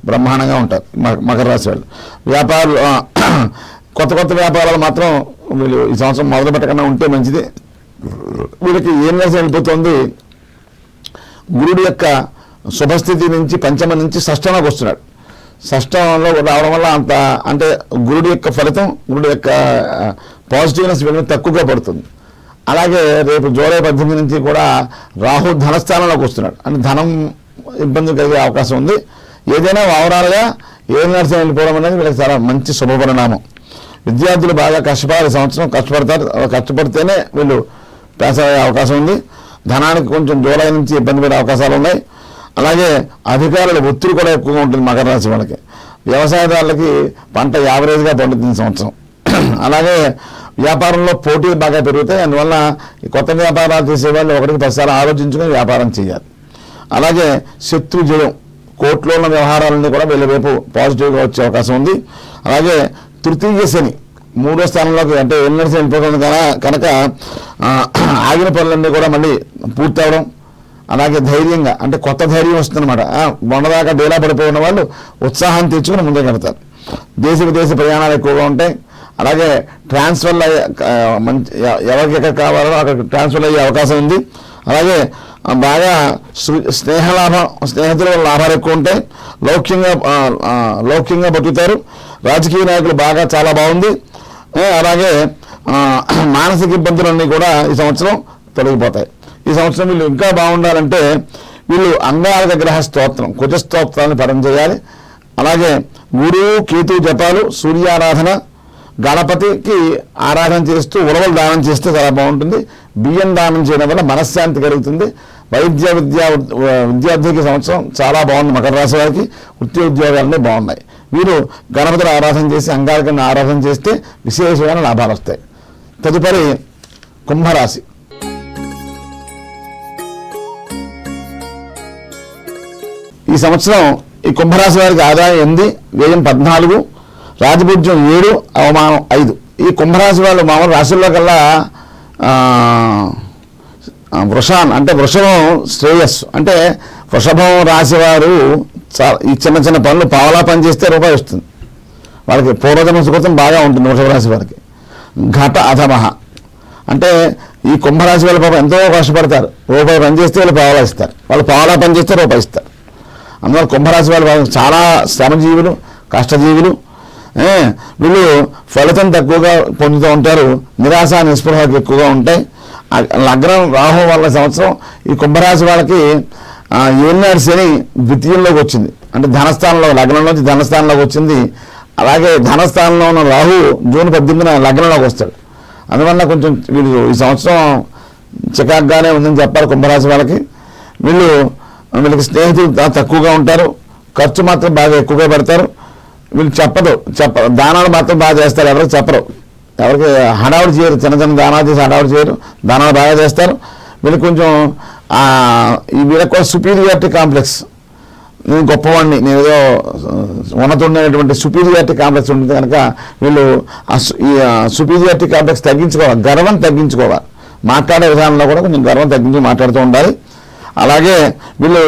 బ్రహ్మాండంగా ఉంటారు మకర రాశి వాళ్ళు. వ్యాపారాలు కొత్త వ్యాపారాలు మాత్రం వీళ్ళు ఈ సంవత్సరం మొదలు పెట్టకుండా ఉంటే మంచిది. వీళ్ళకి ఏం రాసి వెళ్ళిపోతుంది, గురుడు యొక్క శుభస్థితి నుంచి పంచమ నుంచి షష్టంలోకి వస్తున్నాడు. షష్టంలో రావడం వల్ల అంత అంటే గురుడు యొక్క ఫలితం, గురుడు యొక్క పాజిటివ్నెస్ వీళ్ళని తక్కువగా పడుతుంది. అలాగే రేపు జూలై 18 నుంచి కూడా రాహు ధనస్థానంలోకి వస్తున్నాడు, అంటే ధనం ఇబ్బంది కలిగే అవకాశం ఉంది. ఏదైనా ఓవరాల్గా ఏం నడిచి వెళ్ళిపోవడం అనేది వీళ్ళకి చాలా మంచి శుభపరిణామం. విద్యార్థులు బాగా కష్టపడాలి, సంవత్సరం కష్టపడితేనే వీళ్ళు పాస్ అయ్యే అవకాశం ఉంది. ధనానికి కొంచెం జూలై నుంచి ఇబ్బంది పడే అవకాశాలు ఉన్నాయి. అలాగే అధికారుల ఒత్తిడి కూడా ఎక్కువగా ఉంటుంది మకర రాశి వాళ్ళకి. వ్యవసాయదారులకి పంట యావరేజ్గా పండుతుంది సంవత్సరం. అలాగే వ్యాపారంలో పోటీలు బాగా పెరుగుతాయి, అందువల్ల కొత్త వ్యాపారాలు చేసేవాళ్ళు 1-10 సార్లు ఆలోచించుకొని వ్యాపారం చేయాలి. అలాగే శత్రు జయం, కోర్టులో ఉన్న వ్యవహారాలన్నీ కూడా వీళ్ళ వైపు పాజిటివ్గా వచ్చే అవకాశం ఉంది. అలాగే తృతీయ శని 3వ స్థానంలోకి అంటే ఎన్నర్సీ వెళ్ళిపోతుంది కనుక ఆగిన పనులన్నీ కూడా మళ్ళీ పూర్తి అవడం, అలాగే ధైర్యంగా అంటే కొత్త ధైర్యం వస్తుందన్నమాట. మొన్నదాకా డేలా పడిపోయిన వాళ్ళు ఉత్సాహం తెచ్చుకుని ముందుకు వెళ్తారు. దేశ విదేశ ప్రయాణాలు ఎక్కువగా ఉంటాయి. అలాగే ట్రాన్స్ఫర్లు మంచి ఎవరికి ఎక్కడ కావాలో అక్కడ ట్రాన్స్ఫర్ అయ్యే అవకాశం ఉంది. అలాగే బాగా స్నేహితుల వల్ల లాభాలు ఎక్కువ ఉంటాయి. లౌక్యంగా బతుకుతారు. రాజకీయ నాయకులు బాగా చాలా బాగుంది. అలాగే మానసిక ఇబ్బందులన్నీ కూడా ఈ సంవత్సరం తొలగిపోతాయి. ఈ సంవత్సరం వీళ్ళు ఇంకా బాగుండాలంటే వీళ్ళు అంగారక గ్రహ స్తోత్రం, కుజ స్తోత్రాన్ని పఠనం చేయాలి. అలాగే గురువు కేతు జపాలు, సూర్యారాధన, గణపతికి ఆరాధన చేస్తూ ఉలవలు దానం చేస్తే చాలా బాగుంటుంది. బియ్యం దానం చేయడం వల్ల మనశ్శాంతి కలుగుతుంది. విద్యార్థికి సంవత్సరం చాలా బాగుంది. మకర రాశి వారికి వృత్తి ఉద్యోగాలన్నీ బాగున్నాయి. వీరు గణపతిని ఆరాధన చేసి అంగారకాన్ని ఆరాధన చేస్తే విశేషమైన లాభాలు వస్తాయి. తదుపరి కుంభరాశి. ఈ సంవత్సరం ఈ కుంభరాశి వారికి ఆదాయం 8, వ్యయం 14, రాజపూజ్యం 7, అవమానం 5. ఈ కుంభరాశి వాళ్ళు మామూలు రాశుల్లో కల్లా వృషాన్ అంటే వృషభం శ్రేయస్సు. అంటే వృషభం రాశివారు ఈ చిన్న పనులు పావలా పని చేస్తే రూపాయి వస్తుంది. వాళ్ళకి పూర్వజన్మ సుకృతం బాగా ఉంటుంది. వృషభ రాశి వారికి ఘట అధమహ అంటే ఈ కుంభరాశి వాళ్ళ పాపం ఎంతో కష్టపడతారు. రూపాయి పని చేస్తే వాళ్ళు పావలా ఇస్తారు, వాళ్ళు పావలా పని చేస్తే రూపాయి ఇస్తారు. అందువల్ల కుంభరాశి వాళ్ళు చాలా శ్రమజీవులు, కష్టజీవులు. వీళ్ళు ఫలితం తక్కువగా పొందుతూ ఉంటారు. నిరాశ నిస్పృహకు ఎక్కువగా ఉంటాయి. లగ్నం రాహు వల్ల సంవత్సరం ఈ కుంభరాశి వాళ్ళకి ఏనాడు శని ద్వితీయంలోకి వచ్చింది, అంటే ధనస్థానంలో, లగ్నం నుంచి ధనస్థానంలోకి వచ్చింది. అలాగే ధనస్థానంలో ఉన్న రాహు జూన్ 18న లగ్నంలోకి వస్తాడు. అందువల్ల కొంచెం వీళ్ళు ఈ సంవత్సరం చికాగ్గానే ఉందని చెప్పాలి కుంభరాశి వాళ్ళకి. వీళ్ళకి స్నేహితులు తక్కువగా ఉంటారు, ఖర్చు మాత్రం బాగా ఎక్కువగా పెడతారు. వీళ్ళు దానాలు మాత్రం బాగా చేస్తారు, ఎవరికి చెప్పరు, ఎవరికి హడావుడి చేయరు. చిన్న దానాలు చేసి హడావుడి చేయరు, దానాలు బాగా చేస్తారు. వీళ్ళు కొంచెం వీళ్ళకి కూడా సుపీరియారిటీ కాంప్లెక్స్, నేను గొప్పవాడిని, నేను ఏదో ఉన్నతున్నటువంటి సుపీరియారిటీ కాంప్లెక్స్ ఉంటుంది కనుక వీళ్ళు ఈ సుపీరియారిటీ కాంప్లెక్స్ తగ్గించుకోవాలి, గర్వం తగ్గించుకోవాలి. మాట్లాడే విధానంలో కూడా కొంచెం గర్వం తగ్గించి మాట్లాడుతూ ఉండాలి. అలాగే వీళ్ళు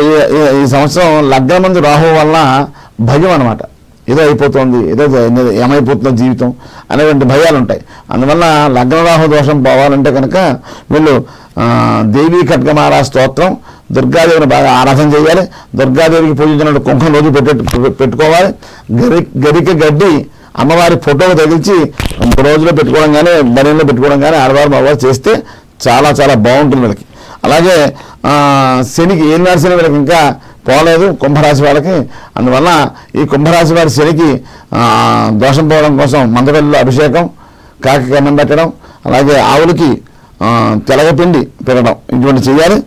ఈ సంవత్సరం లగ్నం ముందు రాహు వలన భయం అనమాట, ఏదో అయిపోతుంది, ఏదో ఏమైపోతుందో జీవితం అనేటువంటి భయాలు ఉంటాయి. అందువల్ల లగ్న రాహు దోషం పోవాలంటే కనుక వీళ్ళు దేవీ ఖడ్గమాల స్తోత్రం, దుర్గాదేవిని బాగా ఆరాధన చేయాలి. దుర్గాదేవికి పూజించినట్టు కుంకుమ రోజు పెట్టుకోవాలి. గరిక గడ్డి అమ్మవారి ఫోటోలు తగిలించి 3 రోజుల్లో పెట్టుకోవడం కానీ బనీలో పెట్టుకోవడం కానీ ఆడవారు మగవారు చేస్తే చాలా చాలా బాగుంటుంది వీళ్ళకి. అలాగే శనికి ఏనాడు శని వీళ్ళకి ఇంకా పోలేదు కుంభరాశి వాళ్ళకి. అందువల్ల ఈ కుంభరాశి వారి శనికి దోషం పోవడం కోసం మందపల్లిలో అభిషేకం, కాకి కన్నం పెట్టడం, అలాగే ఆవులకి తెలగపిండి పెరగడం ఇటువంటి చేయాలి.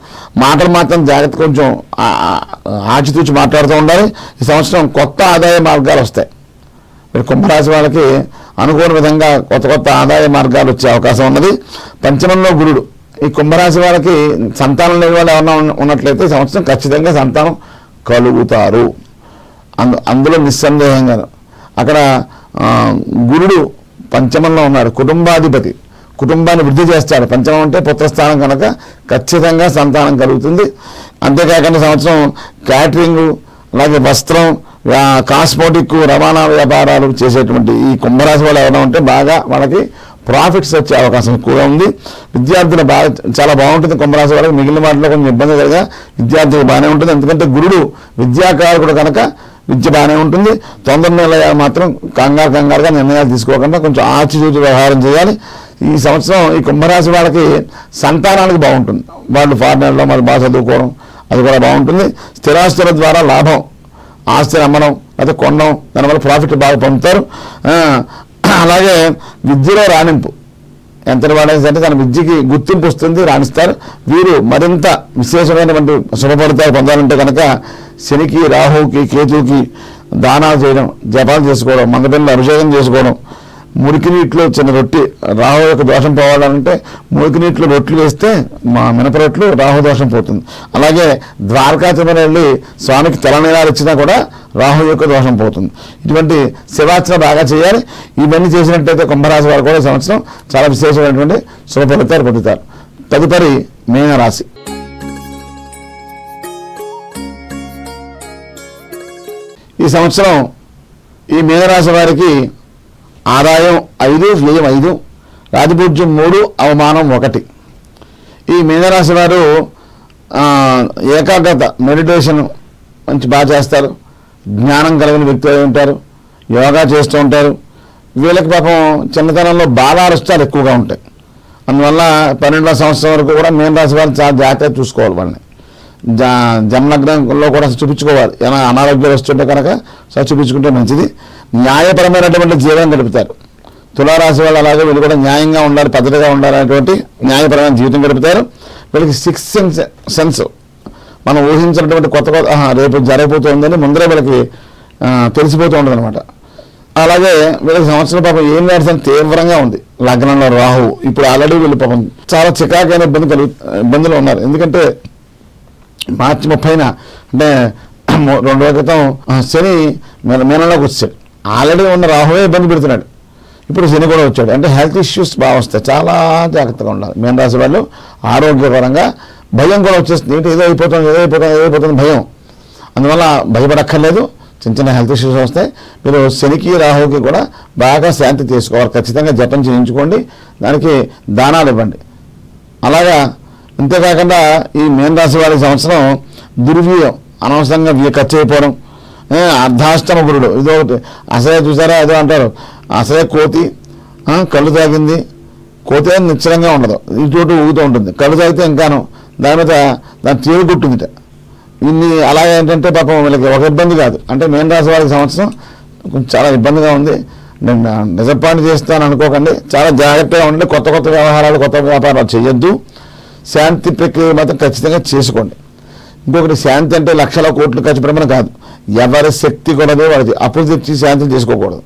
మాటలు మాత్రం జాగ్రత్త, కొంచెం ఆచితూచి మాట్లాడుతూ ఉండాలి. ఈ సంవత్సరం కొత్త ఆదాయ మార్గాలు వస్తాయి. మీరు కుంభరాశి వాళ్ళకి అనుకోని విధంగా కొత్త కొత్త ఆదాయ మార్గాలు వచ్చే అవకాశం ఉన్నది. పంచమంలో గురుడు. ఈ కుంభరాశి వాళ్ళకి సంతానం లేని వాళ్ళు ఎవరన్నా ఉన్నట్లయితే ఈ సంవత్సరం ఖచ్చితంగా సంతానం కలుగుతారు. అందులో నిస్సందేహంగా. అక్కడ గురుడు పంచమంలో ఉన్నాడు, కుటుంబాధిపతి, కుటుంబాన్ని వృద్ధి చేస్తాడు. పంచమం అంటే పుత్రస్థానం కనుక ఖచ్చితంగా సంతానం కలుగుతుంది. అంతేకాకుండా సంవత్సరం క్యాటరింగ్, అలాగే వస్త్రం, కాస్మోటిక్, రవాణా వ్యాపారాలు చేసేటువంటి ఈ కుంభరాశి వాళ్ళు ఎవరైనా ఉంటే బాగా వాళ్ళకి ప్రాఫిట్స్ వచ్చే అవకాశం ఎక్కువగా ఉంది. విద్యార్థులు చాలా బాగుంటుంది. కుంభరాశి వాళ్ళకి మిగిలిన వాటిలో కొంచెం ఇబ్బంది కలిగా విద్యార్థులు బాగానే ఉంటుంది. ఎందుకంటే గురుడు విద్యాకారకుడు కనుక విద్య బాగానే ఉంటుంది. తొందర నిర్ణయాలు మాత్రం కంగారుగా నిర్ణయాలు తీసుకోకుండా కొంచెం ఆచితూచి వ్యవహారం చేయాలి. ఈ సంవత్సరం ఈ కుంభరాశి వాళ్ళకి సంతానానికి బాగుంటుంది. వాళ్ళు ఫారినర్లో మరి బాగా చదువుకోవడం అది కూడా బాగుంటుంది. స్థిరాస్తుల ద్వారా లాభం, ఆస్తిని అమ్మడం లేదా కొనడం, దానివల్ల ప్రాఫిట్ బాగా పొందుతారు. అలాగే విద్యలో రాణింపు, ఎంతటి వాడేసంటే తన విద్యకి గుర్తింపు వస్తుంది, రాణిస్తారు. వీరు మరింత విశేషమైనటువంటి శుభఫలితాలు పొందాలంటే కనుక శనికి, రాహువుకి, కేతువుకి దానాలు చేయడం, జపాలు చేసుకోవడం, మంగపిల్లలు అభిషేకం చేసుకోవడం, మురికి నీటిలో చిన్న రొట్టి, రాహు యొక్క దోషం పోవాలంటే మురికి నీటిలో రొట్లు వేస్తే మినప రొట్లు రాహు దోషం పోతుంది. అలాగే ద్వారకా తిరుమల వెళ్ళి స్వామికి తలనీలాలు ఇచ్చినా కూడా రాహు యొక్క దోషం పోతుంది. ఇటువంటి శివార్చన బాగా చేయాలి. ఇవన్నీ చేసినట్టయితే కుంభరాశి వారు కూడా ఈ సంవత్సరం చాలా విశేషమైనటువంటి శుభ ఫలితాలు పొందుతారు. తదుపరి మీనరాశి. ఈ సంవత్సరం ఈ మీనరాశి వారికి ఆదాయం 5, వ్యయం 5, రాజపూజ్యం 3, అవమానం 1. ఈ మీనరాశి వారు ఏకాగ్రత, మెడిటేషన్ మంచి బాగా చేస్తారు. జ్ఞానం కలిగిన వ్యక్తి అయి ఉంటారు. యోగా చేస్తూ ఉంటారు. వీళ్ళకి పాపం చిన్నతనంలో బాధారుష్టాలు ఎక్కువగా ఉంటాయి. అందువల్ల 12వ సంవత్సరం వరకు కూడా మీనరాశి వారు చాలా జాగ్రత్తగా చూసుకోవాలి. వాళ్ళని జన్మలగ్నంలో కూడా చూపించుకోవాలి. ఏమైనా అనారోగ్యాలు వస్తుంటే కనుక చూపించుకుంటే మంచిది. న్యాయపరమైనటువంటి జీవనం గడుపుతారు. తులారాశి వాళ్ళు అలాగే వీళ్ళు కూడా న్యాయంగా ఉండాలి, పద్ధతిగా ఉండాలనేటువంటి న్యాయపరమైన జీవితం గడుపుతారు. వీళ్ళకి 6th సెన్స్, మనం ఊహించినటువంటి కొత్త రేపు జరగబోతుందని ముందరే వీళ్ళకి తెలిసిపోతూ ఉంటుంది అనమాట. అలాగే వీళ్ళకి సంవత్సరం పాపం ఏం నడిచిన తీవ్రంగా ఉంది. లగ్నంలో రాహు ఇప్పుడు ఆల్రెడీ వీళ్ళు పాపం చాలా చికాకైన ఇబ్బందులు ఉన్నారు. ఎందుకంటే మార్చి 30న అంటే 2 రోజుల క్రితం శని మీనంలోకి వచ్చాడు. ఆల్రెడీ ఉన్న రాహువే ఇబ్బంది పెడుతున్నాడు. ఇప్పుడు శని కూడా వచ్చాడు. అంటే హెల్త్ ఇష్యూస్ బాగా వస్తాయి. చాలా జాగ్రత్తగా ఉండాలి. మీనరాశి వాళ్ళు ఆరోగ్యపరంగా భయం కూడా వచ్చేస్తుంది. ఏంటి ఏదో అయిపోతుంది భయం. అందువల్ల భయపడక్కర్లేదు. చిన్న హెల్త్ ఇష్యూస్ వస్తాయి. మీరు శనికి, రాహుకి కూడా బాగా శాంతి తీసుకోవాలి. ఖచ్చితంగా జపం చేయించుకోండి. దానికి దానాలు ఇవ్వండి. అలాగా అంతేకాకుండా ఈ మీనరాశి వారి సంవత్సరం దుర్వ్యయం, అనవసరంగా ఖర్చు అయిపోవడం, అర్ధాష్టమ గురుడు ఇదొకటి. అసలే చూసారా ఏదో అంటారు, అసలే కోతి కళ్ళు తాగింది, కోతి నిశ్చలంగా ఉండదు, ఇటు ఊగుతూ ఉంటుంది. కళ్ళు తాగితే ఇంకాను దాని మీద దాని తీరు గుట్టుందిట. ఇన్ని అలాగే ఏంటంటే పాపం వీళ్ళకి ఒక ఇబ్బంది కాదు. అంటే మీనరాశి వారికి సంవత్సరం కొంచెం చాలా ఇబ్బందిగా ఉంది. నేను డిసప్పాయింట్ చేస్తాను అనుకోకండి. చాలా జాగ్రత్తగా ఉండండి. కొత్త వ్యవహారాలు, కొత్త వ్యాపారాలు చేయొద్దు. శాంతి ప్రక్రియ మాత్రం ఖచ్చితంగా చేసుకోండి. ఇంకొకటి, శాంతి అంటే లక్షల కోట్లు ఖర్చు పెట్టమని కాదు. ఎవరి శక్తి కూడదు వాడిది. అప్పులు తెచ్చి శాంతి చేసుకోకూడదు.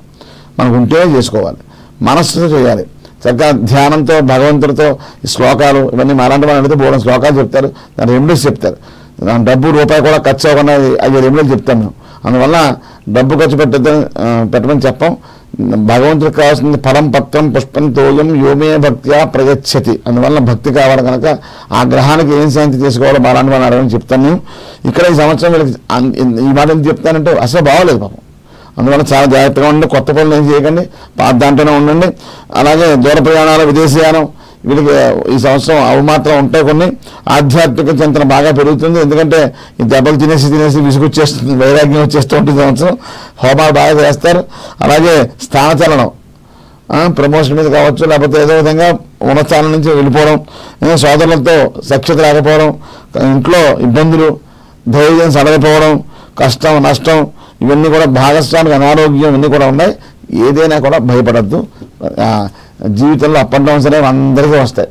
మనకు ఉంటేనే చేసుకోవాలి. మనస్సుతో చేయాలి. చక్కగా ధ్యానంతో, భగవంతుడితో శ్లోకాలు ఇవన్నీ అలాంటి వాళ్ళు అడిగితే బోర్డు శ్లోకాలు చెప్తారు. దాని రెమెడీస్ చెప్తారు. డబ్బు రూపాయి కూడా ఖర్చు అవ్వకుండా 5 రెమెడీలు చెప్తాను మేము. అందువల్ల డబ్బు ఖర్చు పెట్టమని చెప్పాం. భగవంతుడికి కావాల్సింది ఫలం, పత్రం, పుష్పం, తోయం యోమే భక్త్యా ప్రయచ్చతి. అందువల్ల భక్తి కావాలి కనుక ఆ గ్రహానికి ఏం శాంతి చేసుకోవాలో బాలాంటి వాళ్ళు అడగని చెప్తాను నేను. ఇక్కడ ఈ సంవత్సరం వీళ్ళకి ఈ మాట ఎందుకు చెప్తానంటే అసలు బాగోలేదు పాపం. అందువల్ల చాలా జాగ్రత్తగా ఉండండి. కొత్త పనులు ఏం చేయకండి, పాత దాంట్లోనే ఉండండి. అలాగే దూర ప్రయాణాలు, విదేశీయానం వీళ్ళకి ఈ సంవత్సరం అవి మాత్రం ఉంటాయి. కొన్ని ఆధ్యాత్మిక చింతన బాగా పెరుగుతుంది. ఎందుకంటే ఈ దెబ్బలు తినేసి విసుగొచ్చేస్తుంది, వైరాగ్యం వచ్చేస్తూ ఉంటుంది. సంవత్సరం హోమాలు బాగా చేస్తారు. అలాగే స్థానచలనం, ప్రమోషన్ మీద కావచ్చు, లేకపోతే ఏదో విధంగా ఉన్నస్థానం నుంచి వెళ్ళిపోవడం, సోదరులతో సఖ్యత లేకపోవడం, ఇంట్లో ఇబ్బందులు, ధైర్యం సడలిపోవడం, కష్టం, నష్టం ఇవన్నీ కూడా భాగస్వామికి అనారోగ్యం ఇవన్నీ కూడా ఉన్నాయి. ఏదైనా కూడా భయపడద్దు. జీవితంలో అప్ అండ్ డౌన్స్ అనేవి అందరికీ వస్తాయి.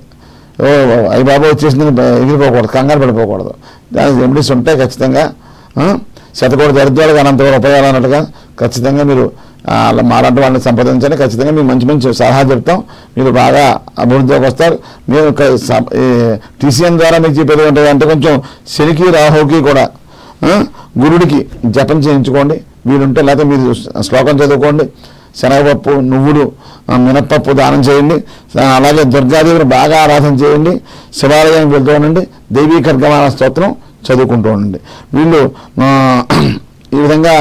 అయ్యి బాబు వచ్చేసింది ఎగిరిపోకూడదు, కంగారు పడిపోకూడదు. దానికి రెమెడీస్ ఉంటాయి ఖచ్చితంగా. శతకోటి దరిద్రాలకు అనంతకోటి ఉపయోగాలు అన్నట్టుగా ఖచ్చితంగా మీరు మాలాంటి వాళ్ళని సంప్రదించండి. ఖచ్చితంగా మీకు మంచి మంచి సలహా చెప్తాం. మీరు బాగా అభివృద్ధిలోకి వస్తారు. మేము టీసీఎన్ ద్వారా మీకు చెప్పేది ఏంటంటే అంటే కొంచెం శనికి రాహుకి కూడా గురుడికి జపం చేయించుకోండి వీలుంటే, లేకపోతే మీరు శ్లోకం చదువుకోండి. శనగపప్పు, నువ్వులు, మినప్పప్పు దానం చేయండి. అలాగే దుర్గాదేవిని బాగా ఆరాధన చేయండి. శివాలయానికి వెళ్తూ ఉండండి. దేవీ ఖడ్గమాల స్తోత్రం చదువుకుంటూ ఉండండి. వీళ్ళు ఈ విధంగా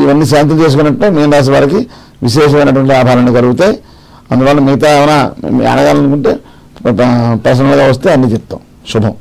ఇవన్నీ శాంతులు చేసుకున్నట్టు మీన రాశి వారికి విశేషమైనటువంటి లాభాలను కలుగుతాయి. అందువల్ల మిగతా ఏమైనా అడగాలనుకుంటే పర్సనల్గా వస్తే అన్నీ చెప్తాం. శుభం.